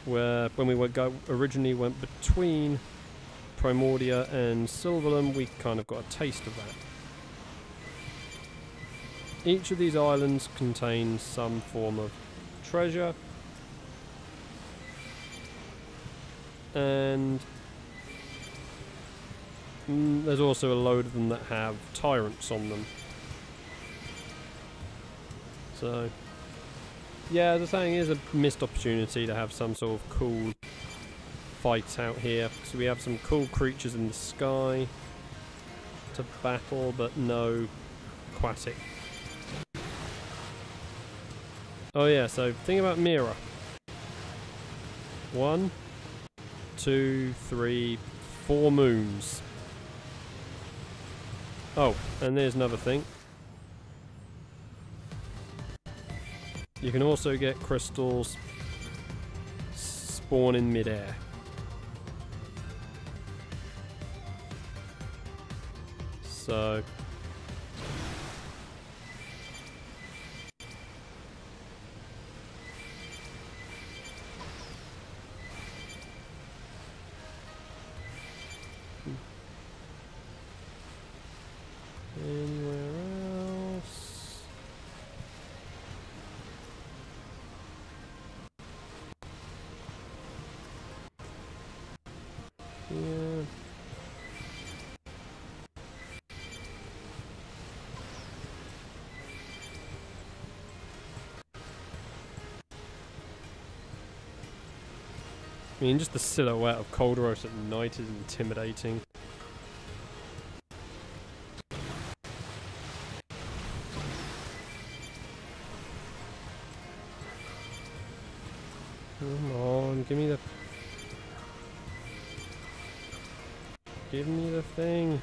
Where when we originally went between Primordia and Silverland, we kind of got a taste of that. Each of these islands contains some form of treasure, and there's also a load of them that have tyrants on them. So, yeah, as I was saying, it is a missed opportunity to have some sort of cool fight out here. So we have some cool creatures in the sky. to battle, but no aquatic. Oh yeah, so think about Mira. 1, 2, 3, 4 moons. Oh, and there's another thing. You can also get crystals spawn in midair. So anywhere else? Yeah. I mean, just the silhouette of Cladaros at night is intimidating. Come on, give me the thing.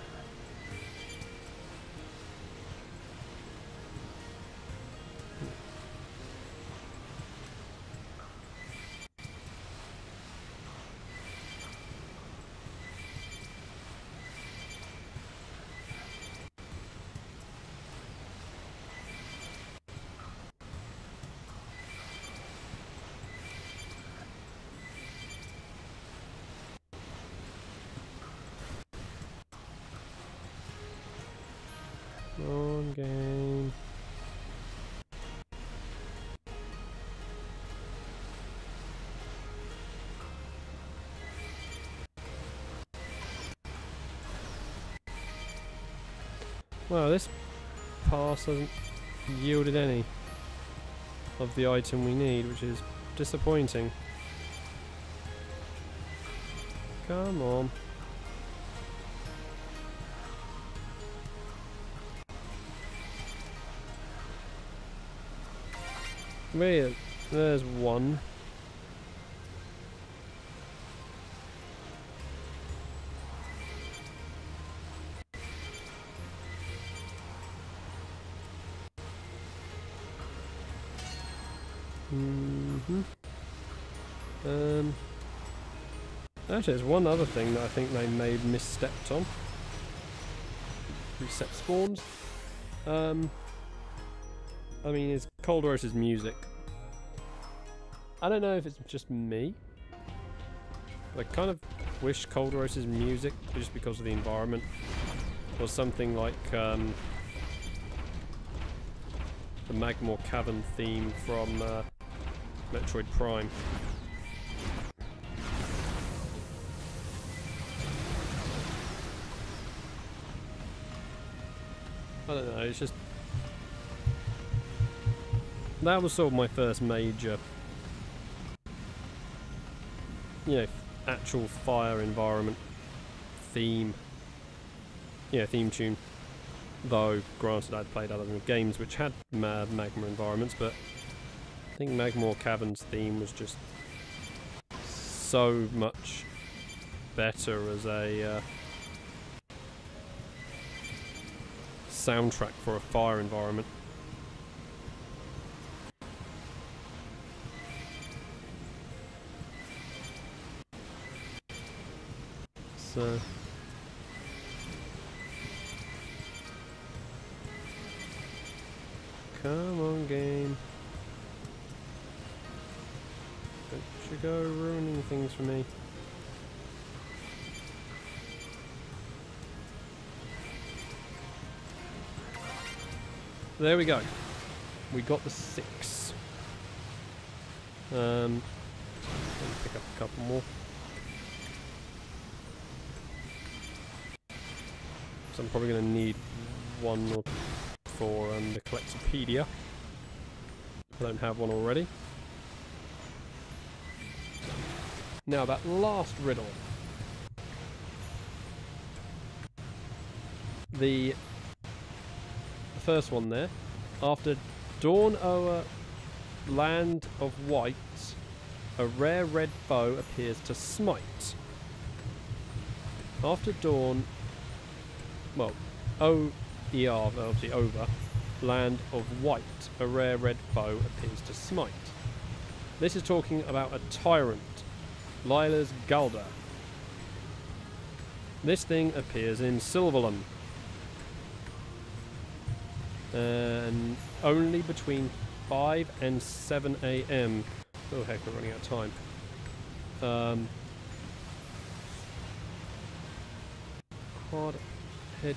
On game. Wow, this pass hasn't yielded any of the item we need, which is disappointing. Come on. Wait, there's one. Actually, there's one other thing that I think they may have misstepped on. Reset spawns. I mean, it's Cladaros' music. I don't know if it's just me. But I kind of wish Cladaros' music, just because of the environment, was something like the Magmor Cavern theme from Metroid Prime. I don't know, it's just... That was sort of my first major, you know, actual fire environment theme, theme tune. Though, granted, I'd played other games which had magma environments, but I think Magmor Cavern's theme was just so much better as a soundtrack for a fire environment. So come on, game. Don't you go ruining things for me. There we go. We got the 6. Let me pick up a couple more. So I'm probably going to need one or for the Collectopedia. I don't have one already. Now that last riddle. the first one there. After dawn o'er land of white, a rare red foe appears to smite. After dawn, well, O-E-R, obviously over, land of white, a rare red foe appears to smite. This is talking about a tyrant, Lila's Galda. This thing appears in Silverlum, and only between 5 and 7 AM. Oh heck, we're running out of time. Hard head.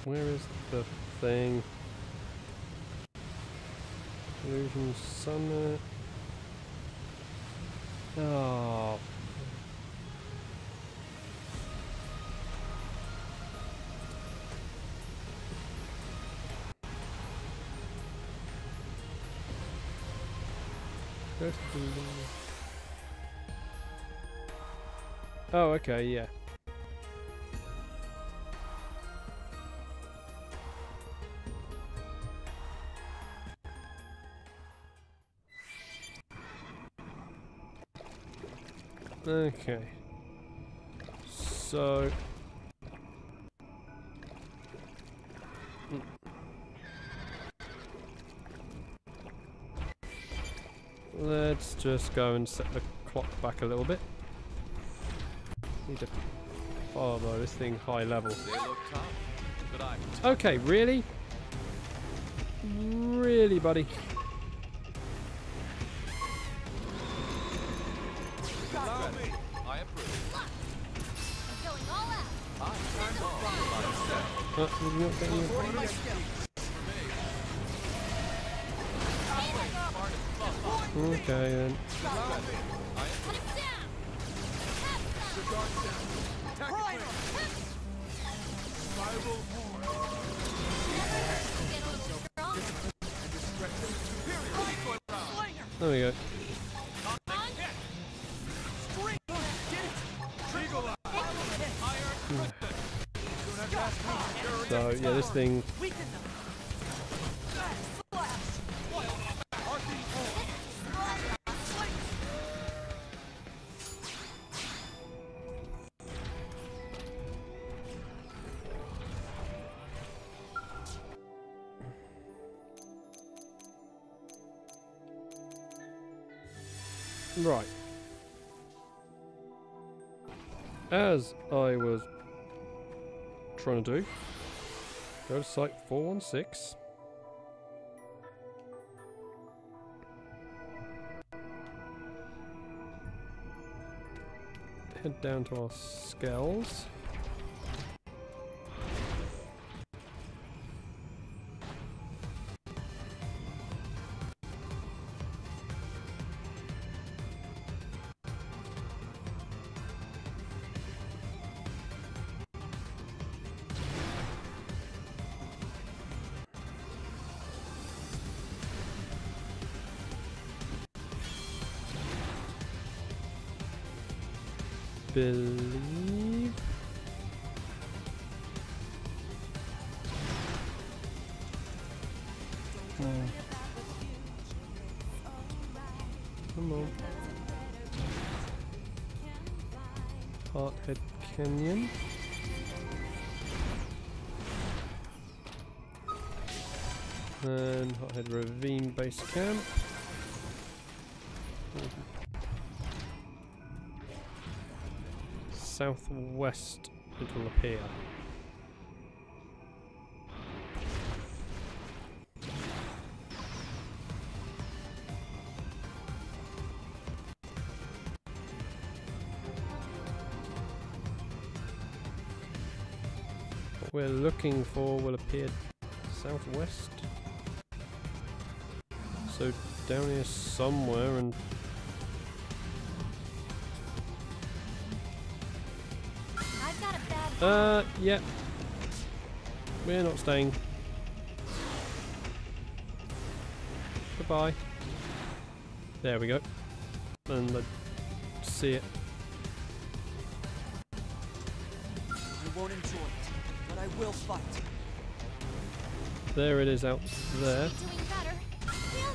Where is the thing? Illusion Summit. Oh. Oh, okay, yeah. Okay, so let's just go and set the clock back a little bit. Need to follow this thing high level. They look tough, but I'm tough. Okay, really? Really, buddy? Allow me. I approve. I'm going all out. We're not getting you. Okay then. Put it down. Get a little strong. There we go. So yeah, this thing. Right. As I was trying to do, go to site 416. Head down to our skells. Believe come on, Hearthead Canyon, and Hearthead Ravine Base Camp. Southwest it will appear. What we're looking for will appear southwest. So down here somewhere, and Yeah. We're not staying. Goodbye. There we go. And let's see it. I won't enjoy it, but I will fight. There it is out there. Doing better. Heal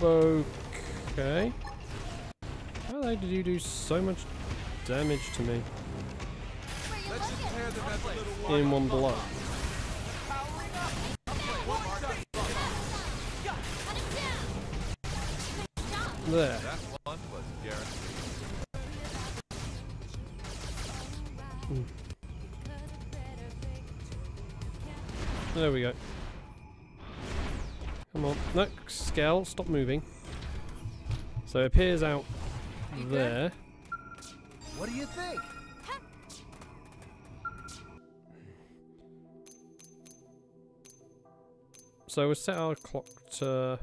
me. Okay. How the heck did you do so much damage to me Where you Let's just looking? tear them as a little in one blow? Cut him down. Good job. There. That one was Garrett. There we go. Come on. No, Skell, stop moving. So it appears out there. What do you think? So we'll set our clock to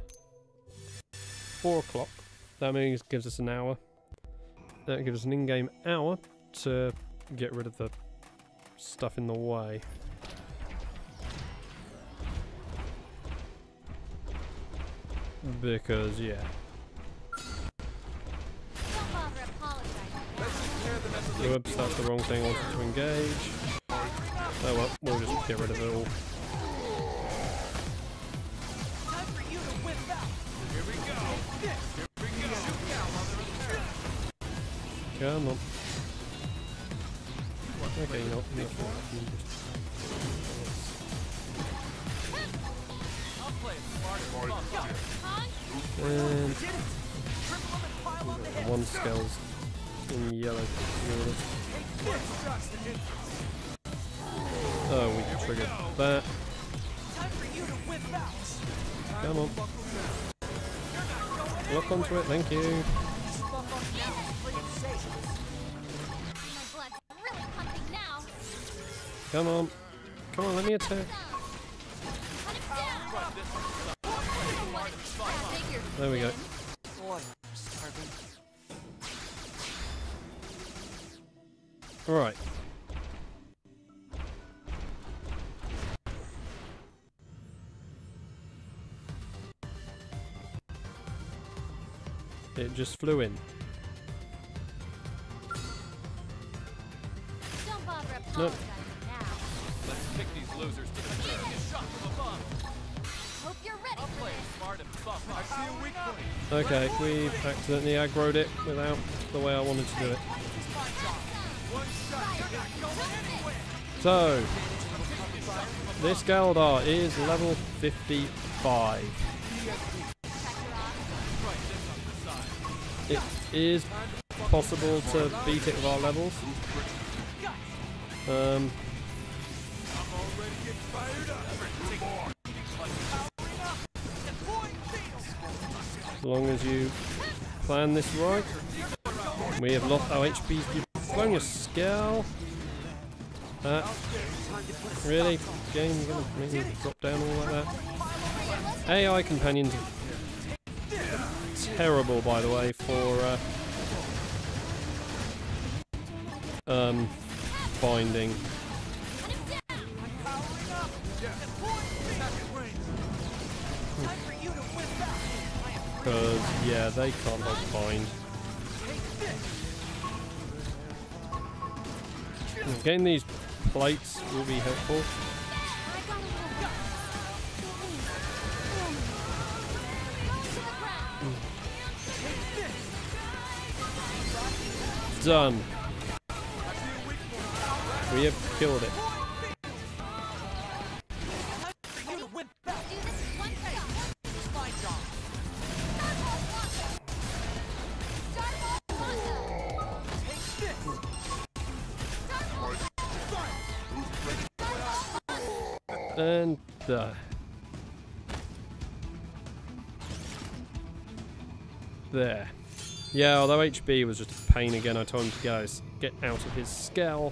4 o'clock. That means gives us an hour. That gives us an in-game hour to get rid of the stuff in the way. Because, yeah. Don't bother apologizing. Let's just tear them as a little Whoops, that's the wrong thing I wanted to engage. Oh well, we'll just get rid of it all. Time for you to whip out. Here we go. Here we go. Shoot now while they're in there. Come on. Okay, no. I'll play it smart as fuck. And Did it! Triple them and pile on the head. one skell's in yellow. Oh, we triggered that. Time for you to whip out. Come on. Lock onto it, thank you. Buff on now is friggin' safe. My blood's really pumping now. Come on. Come on, let me attack. Cut him down. Figure. There we go. Boy, I'm starving. Alright. It just flew in. Don't bother apologizing now. Let's kick these losers to the curb. Get shot from above. Hope you're ready I'll for play this. it smart and buff. I see a weak point. Okay, we've accidentally aggroed it without the way I wanted to do it. One shot. You're not going anywhere. So, this Galdar is level 55. It is possible to beat it with our levels. I'm already getting fired up. As long as you plan this right. We have lost our HP. You've blown your scale. Really? Game, you're gonna make me drop down all like that? AI companions are terrible, by the way, for binding. Because, yeah, they can't hold bind. Getting these plates will be helpful. Done. We have killed it. And there. Yeah, although HB was just a pain again, I told him to get out of his skull.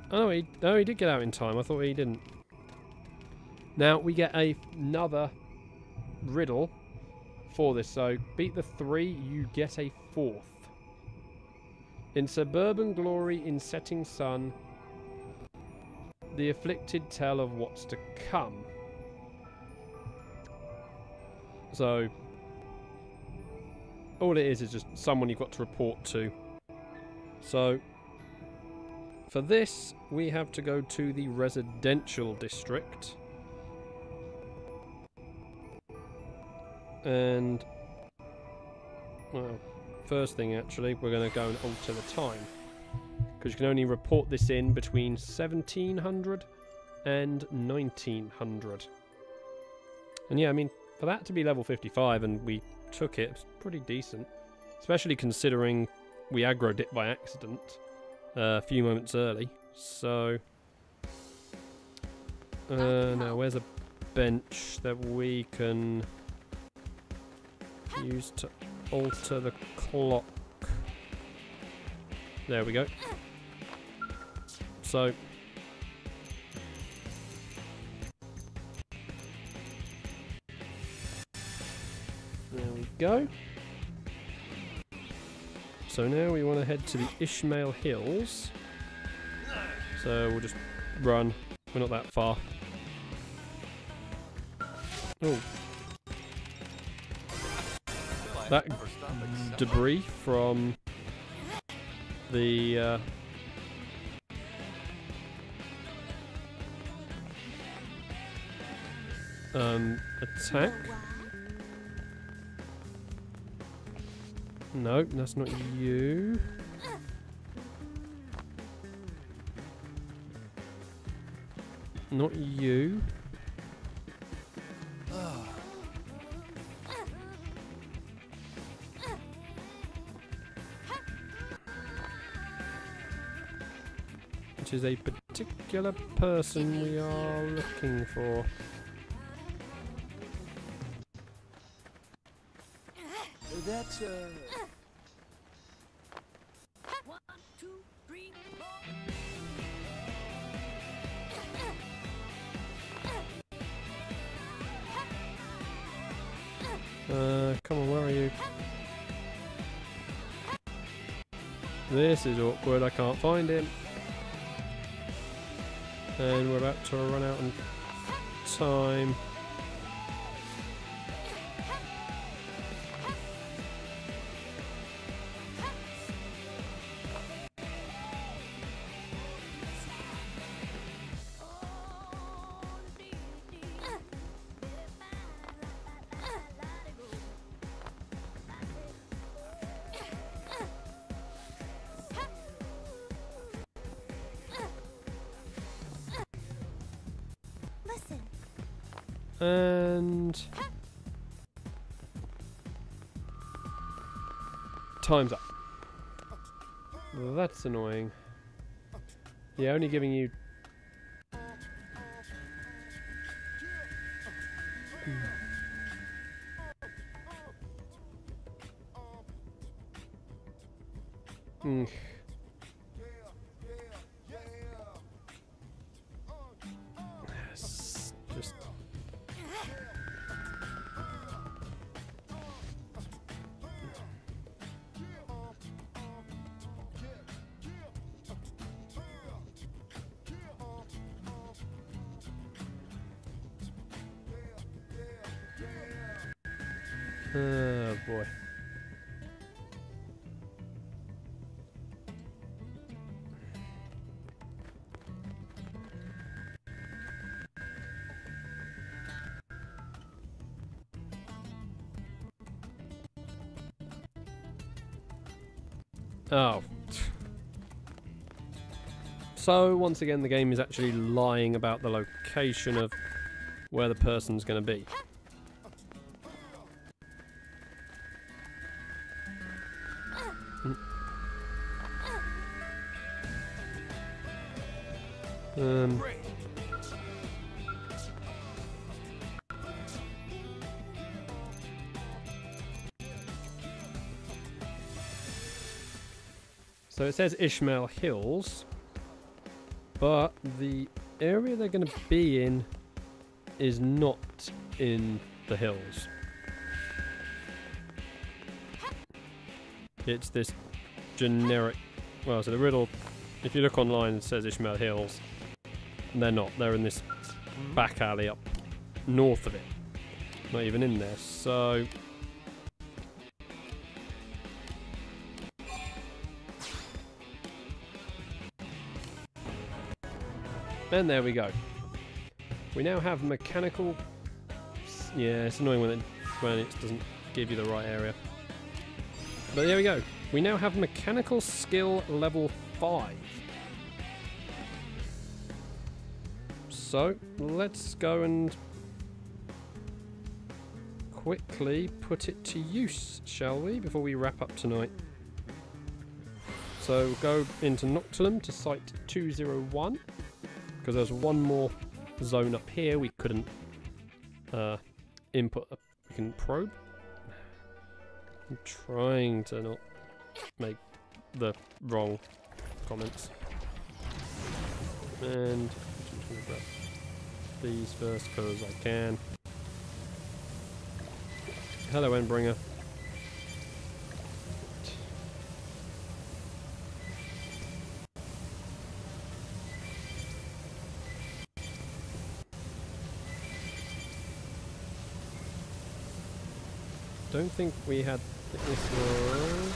Oh no, he did get out in time. I thought he didn't. Now we get another riddle for this. So beat the 3, you get a 4th. In suburban glory, in setting sun, the afflicted tell of what's to come. So, all it is just someone you've got to report to. So, for this, we have to go to the residential district. And, well, first thing actually, we're going to go and alter the time. Because you can only report this in between 1700 and 1900. And yeah, I mean, for that to be level 55 and we took it, it's pretty decent. Especially considering we aggroed it by accident a few moments early. So, now where's a bench that we can use to alter the clock? There we go. So, there we go. So now we want to head to the Ishmael Hills. So we'll just run. We're not that far. Oh. That debris from the attack. No, that's not you. Not you. Which is a particular person we are looking for. That's 1, 2, 3, 4. Come on, where are you? This is awkward, I can't find him. And we're about to run out of time. And time's up. Well, that's annoying. Yeah, only giving you... Just... Oh boy. Oh. So, once again, the game is actually lying about the location of where the person's going to be. So it says Ishmael Hills, but the area they're going to be in is not in the hills. It's this generic Well, so the riddle, if you look online, it says Ishmael Hills. And they're not. They're in this back alley up north of it. Not even in there. So... and there we go. We now have mechanical... yeah, it's annoying when it doesn't give you the right area. But there we go. We now have mechanical skill level 5. So, let's go and quickly put it to use, shall we, before we wrap up tonight. So, go into Noctilum to site 201, because there's one more zone up here we couldn't input. We can probe. I'm trying to not make the wrong comments. And I'm just going to grab these first because I can. Hello, Endbringer. Don't think we had this one.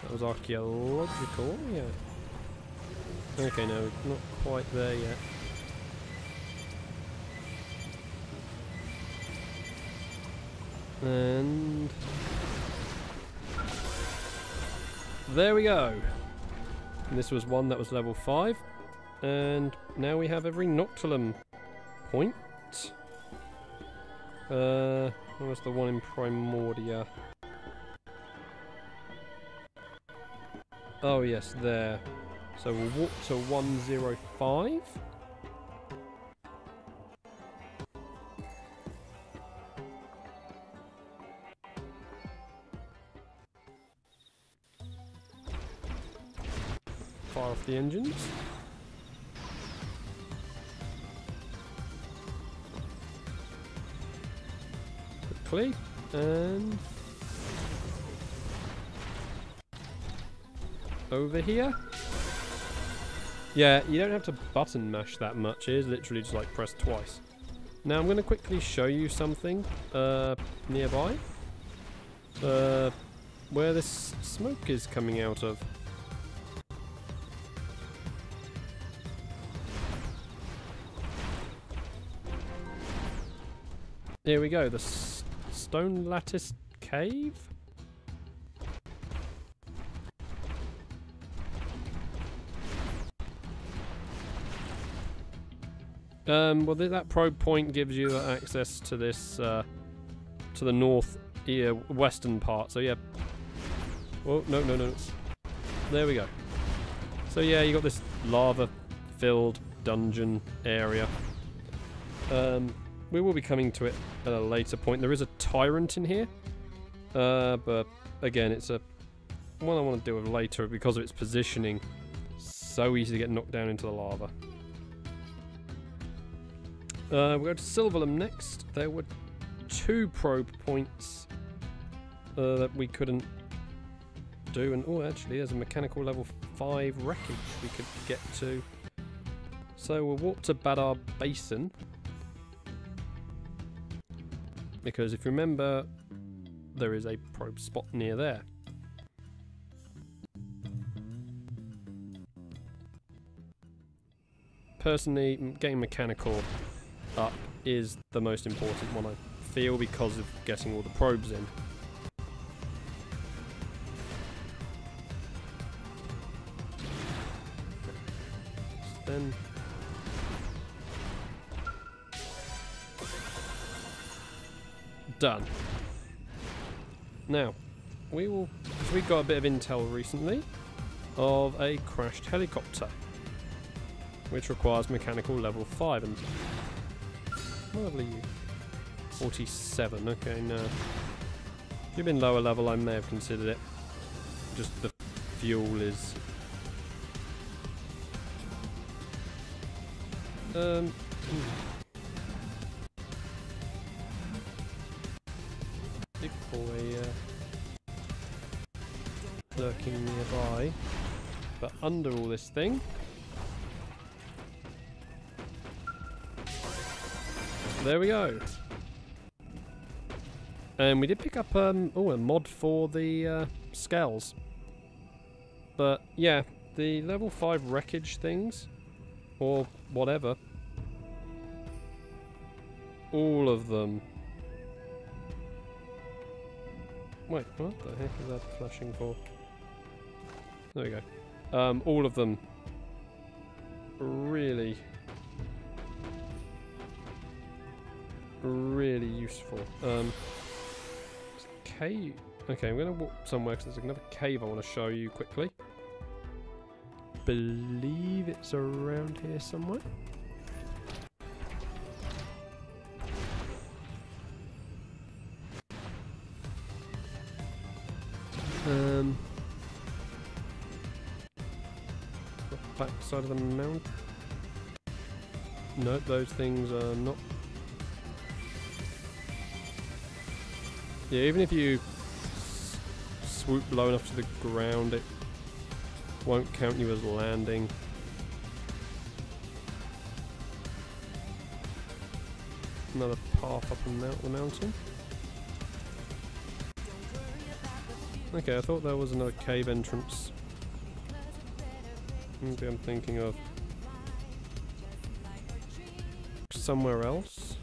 That was archaeological, yeah. Okay, no, not quite there yet. And there we go. And this was one that was level 5. And now we have every Noctilum point. What was the one in Primordia? Oh yes, there. So we'll walk to 105. Fire off the engines. Quickly, and over here. Yeah, you don't have to button mash that much. It is literally just like press twice. Now I'm going to quickly show you something nearby. Where this smoke is coming out of. Here we go, the stone lattice cave. Well, that probe point gives you access to this, to the north, western part. So yeah. Oh no. There we go. So yeah, you got this lava-filled dungeon area. We will be coming to it at a later point. There is a tyrant in here, but again, it's a one I want to deal with later because of its positioning. So easy to get knocked down into the lava. We'll go to Silverlum next. There were 2 probe points that we couldn't do, and oh, actually, there's a mechanical level 5 wreckage we could get to. So we'll walk to Badar Basin. Because if you remember, there is a probe spot near there. Personally, getting mechanical up is the most important one, I feel, because of getting all the probes in. Then done. Now, we got a bit of intel recently of a crashed helicopter, which requires mechanical level 5, and lovely 47. Okay, no. If you'd been lower level, I may have considered it. Just the fuel is big boy lurking nearby. But under all this thing, there we go. And we did pick up a mod for the scales. But yeah, the level 5 wreckage things, or whatever, all of them. Wait, what the heck is that flashing for? There we go. All of them really useful. Cave. Okay, I'm gonna walk somewhere because there's another cave I want to show you quickly. Believe it's around here somewhere. The back side of the mountain. Nope, those things are not. Yeah, even if you swoop low enough to the ground, it won't count you as landing. Another path up the mountain. Okay, I thought there was another cave entrance. Maybe I'm thinking of somewhere else.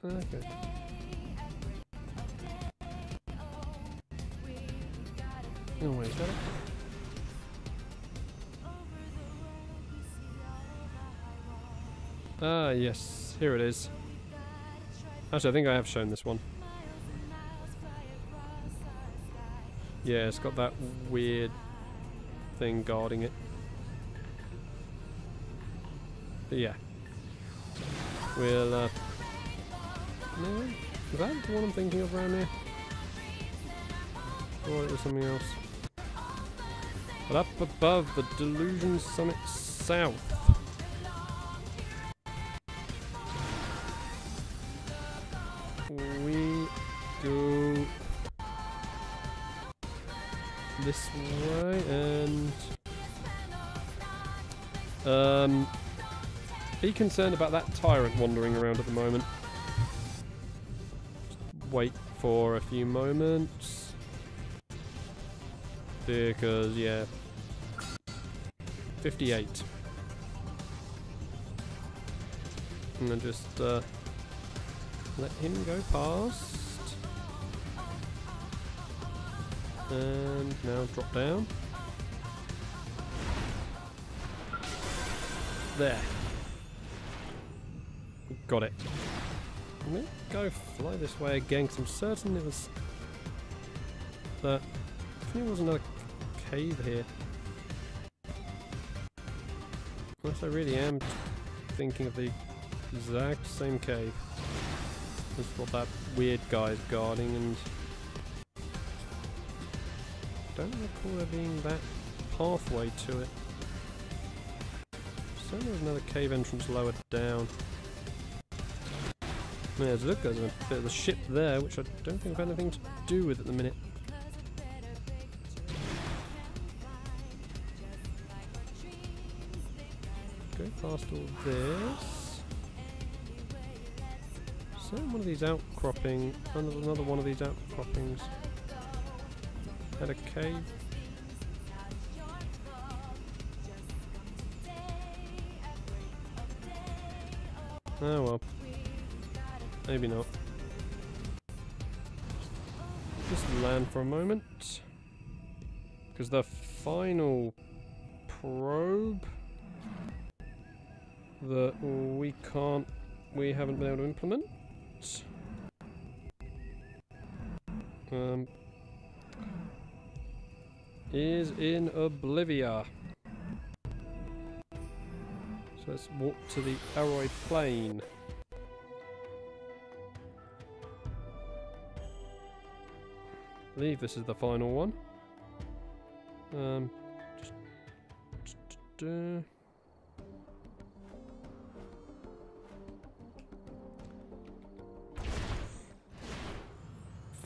Okay. Oh wait, is that it? Ah, yes, here it is. Actually, I think I have shown this one. Yeah, it's got that weird thing guarding it. But yeah. We'll, no? Is that the one I'm thinking of around here? Or it was something else? But up above the Delusion Summit South. We go this way and be concerned about that tyrant wandering around at the moment. Just wait for a few moments because yeah, 58. And then just let him go past. And now drop down. There. Got it. I'm gonna go fly this way again because I'm certain it was that. I think there was another cave here. Unless I really am thinking of the exact same cave. That's what that weird guy's guarding, and don't recall there being that pathway to it. So there's another cave entrance lower down. Yeah, look, there's a bit of a ship there, which I don't think I've anything to do with at the minute. Go past all this. So one of these outcropping, another one of these outcroppings had a cave. Oh well, maybe not. Just land for a moment, because the final probe that we haven't been able to implement. Is in Oblivia. So let's walk to the Arroy Plain. I believe this is the final one.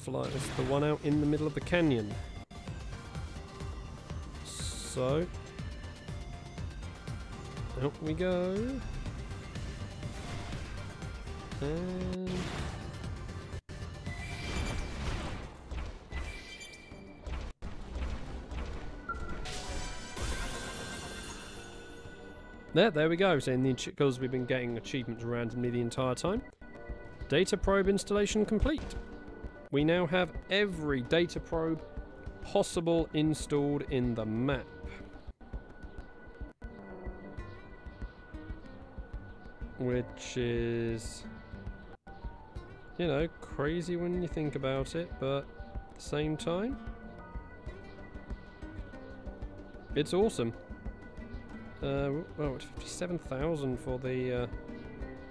butterfly. It's the one out in the middle of the canyon. So, out we go. And there we go. So because we've been getting achievements randomly the entire time. Data probe installation complete. We now have every data probe possible installed in the map. Which is, you know, crazy when you think about it, but at the same time, it's awesome. Well, it's 57,000 for the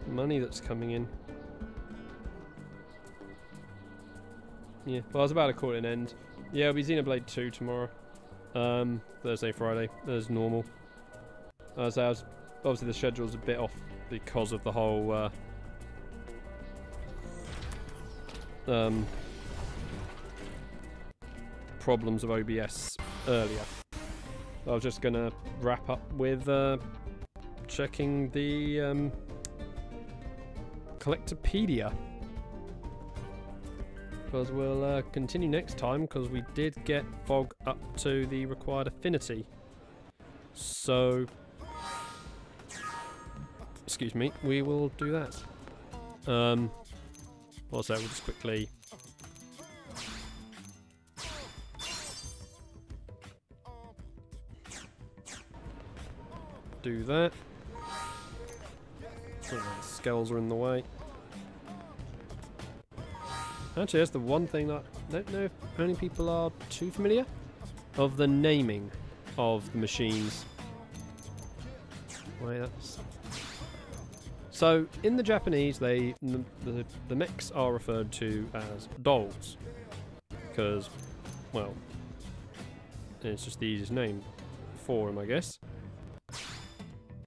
money that's coming in. Yeah, well, I was about to call it an end. Yeah, it'll be Xenoblade 2 tomorrow. Thursday, Friday, as normal. So obviously the schedule's a bit off because of the whole problems of OBS earlier. I was just gonna wrap up with checking the Collectopedia, because we'll continue next time, because we did get Fog up to the required affinity. So, excuse me, we will do that. Also, we'll just quickly do that. Oh, the skulls are in the way. Actually, that's the one thing that I don't know if only people are too familiar of, the naming of the machines. Wait, that's... So, in the Japanese, the mechs are referred to as dolls. Because, well, it's just the easiest name for them, I guess.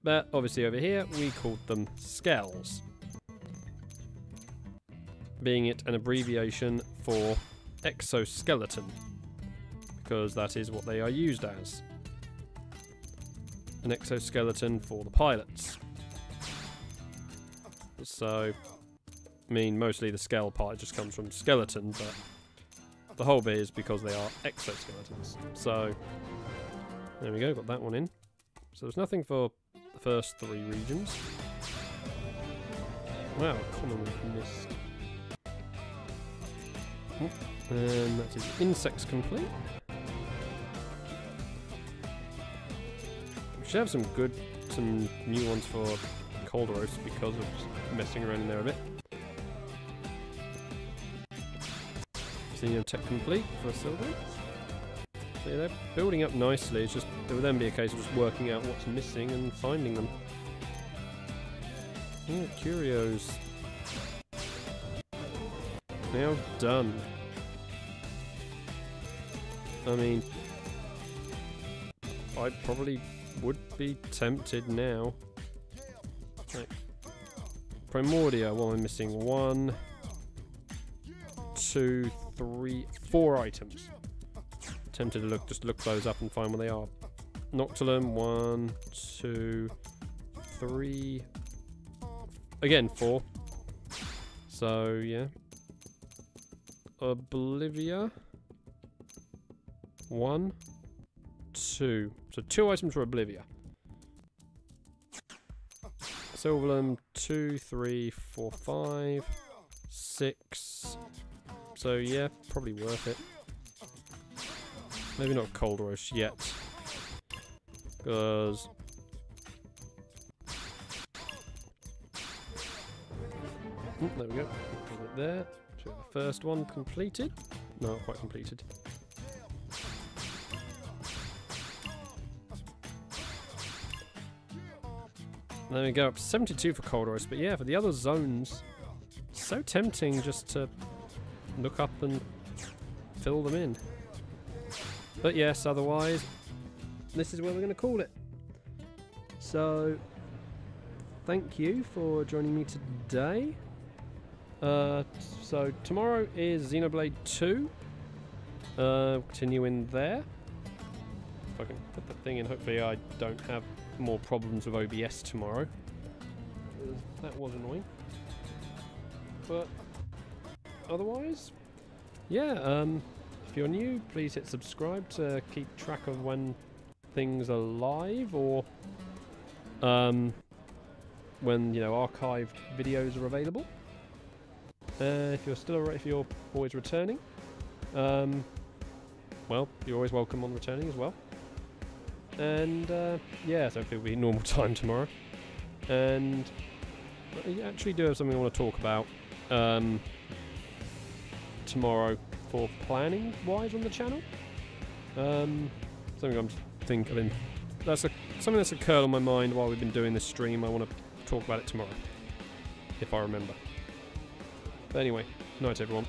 But obviously over here, we called them skells, being it an abbreviation for exoskeleton, because that is what they are used as. An exoskeleton for the pilots. So, I mean, mostly the skell part just comes from skeleton, but the whole bit is because they are exoskeletons. So, there we go, got that one in. So there's nothing for the first 3 regions. Wow, common we've missed. And that is insects complete. We should have some new ones for Cladaros because of just messing around in there a bit. Senior tech complete for silver. So yeah, they're building up nicely. It's just, it will then be a case of just working out what's missing and finding them. Yeah, curios. Now done. I mean, I probably would be tempted now. Like, Primordia, what am I missing? 1, 2, 3, 4 items. Tempted to just look those up and find where they are. Noctilum, 1, 2, 3. Again, 4. So, yeah. Oblivia. 1, 2. So 2 items for Oblivia. Silverlum, 2, 3, 4, 5, 6. So yeah, probably worth it. Maybe not Cladaros yet, because there we go. Put it there. So the first one completed. No, not quite completed. There we go, up to 72 for Cladaros, but yeah, for the other zones, so tempting just to look up and fill them in. But yes, otherwise, this is where we're going to call it. So, thank you for joining me today. So tomorrow is Xenoblade 2. Continuing there. If I can put the thing in, hopefully I don't have more problems with OBS tomorrow. That was annoying. But otherwise, yeah, if you're new, please hit subscribe to keep track of when things are live, or when, you know, archived videos are available. If you're always returning, well, you're always welcome on returning as well. And yeah, so it'll be normal time tomorrow. And I actually do have something I want to talk about tomorrow for planning wise on the channel. Something I'm thinking, something that's occurred on my mind while we've been doing this stream. I want to talk about it tomorrow, if I remember. But anyway, night everyone.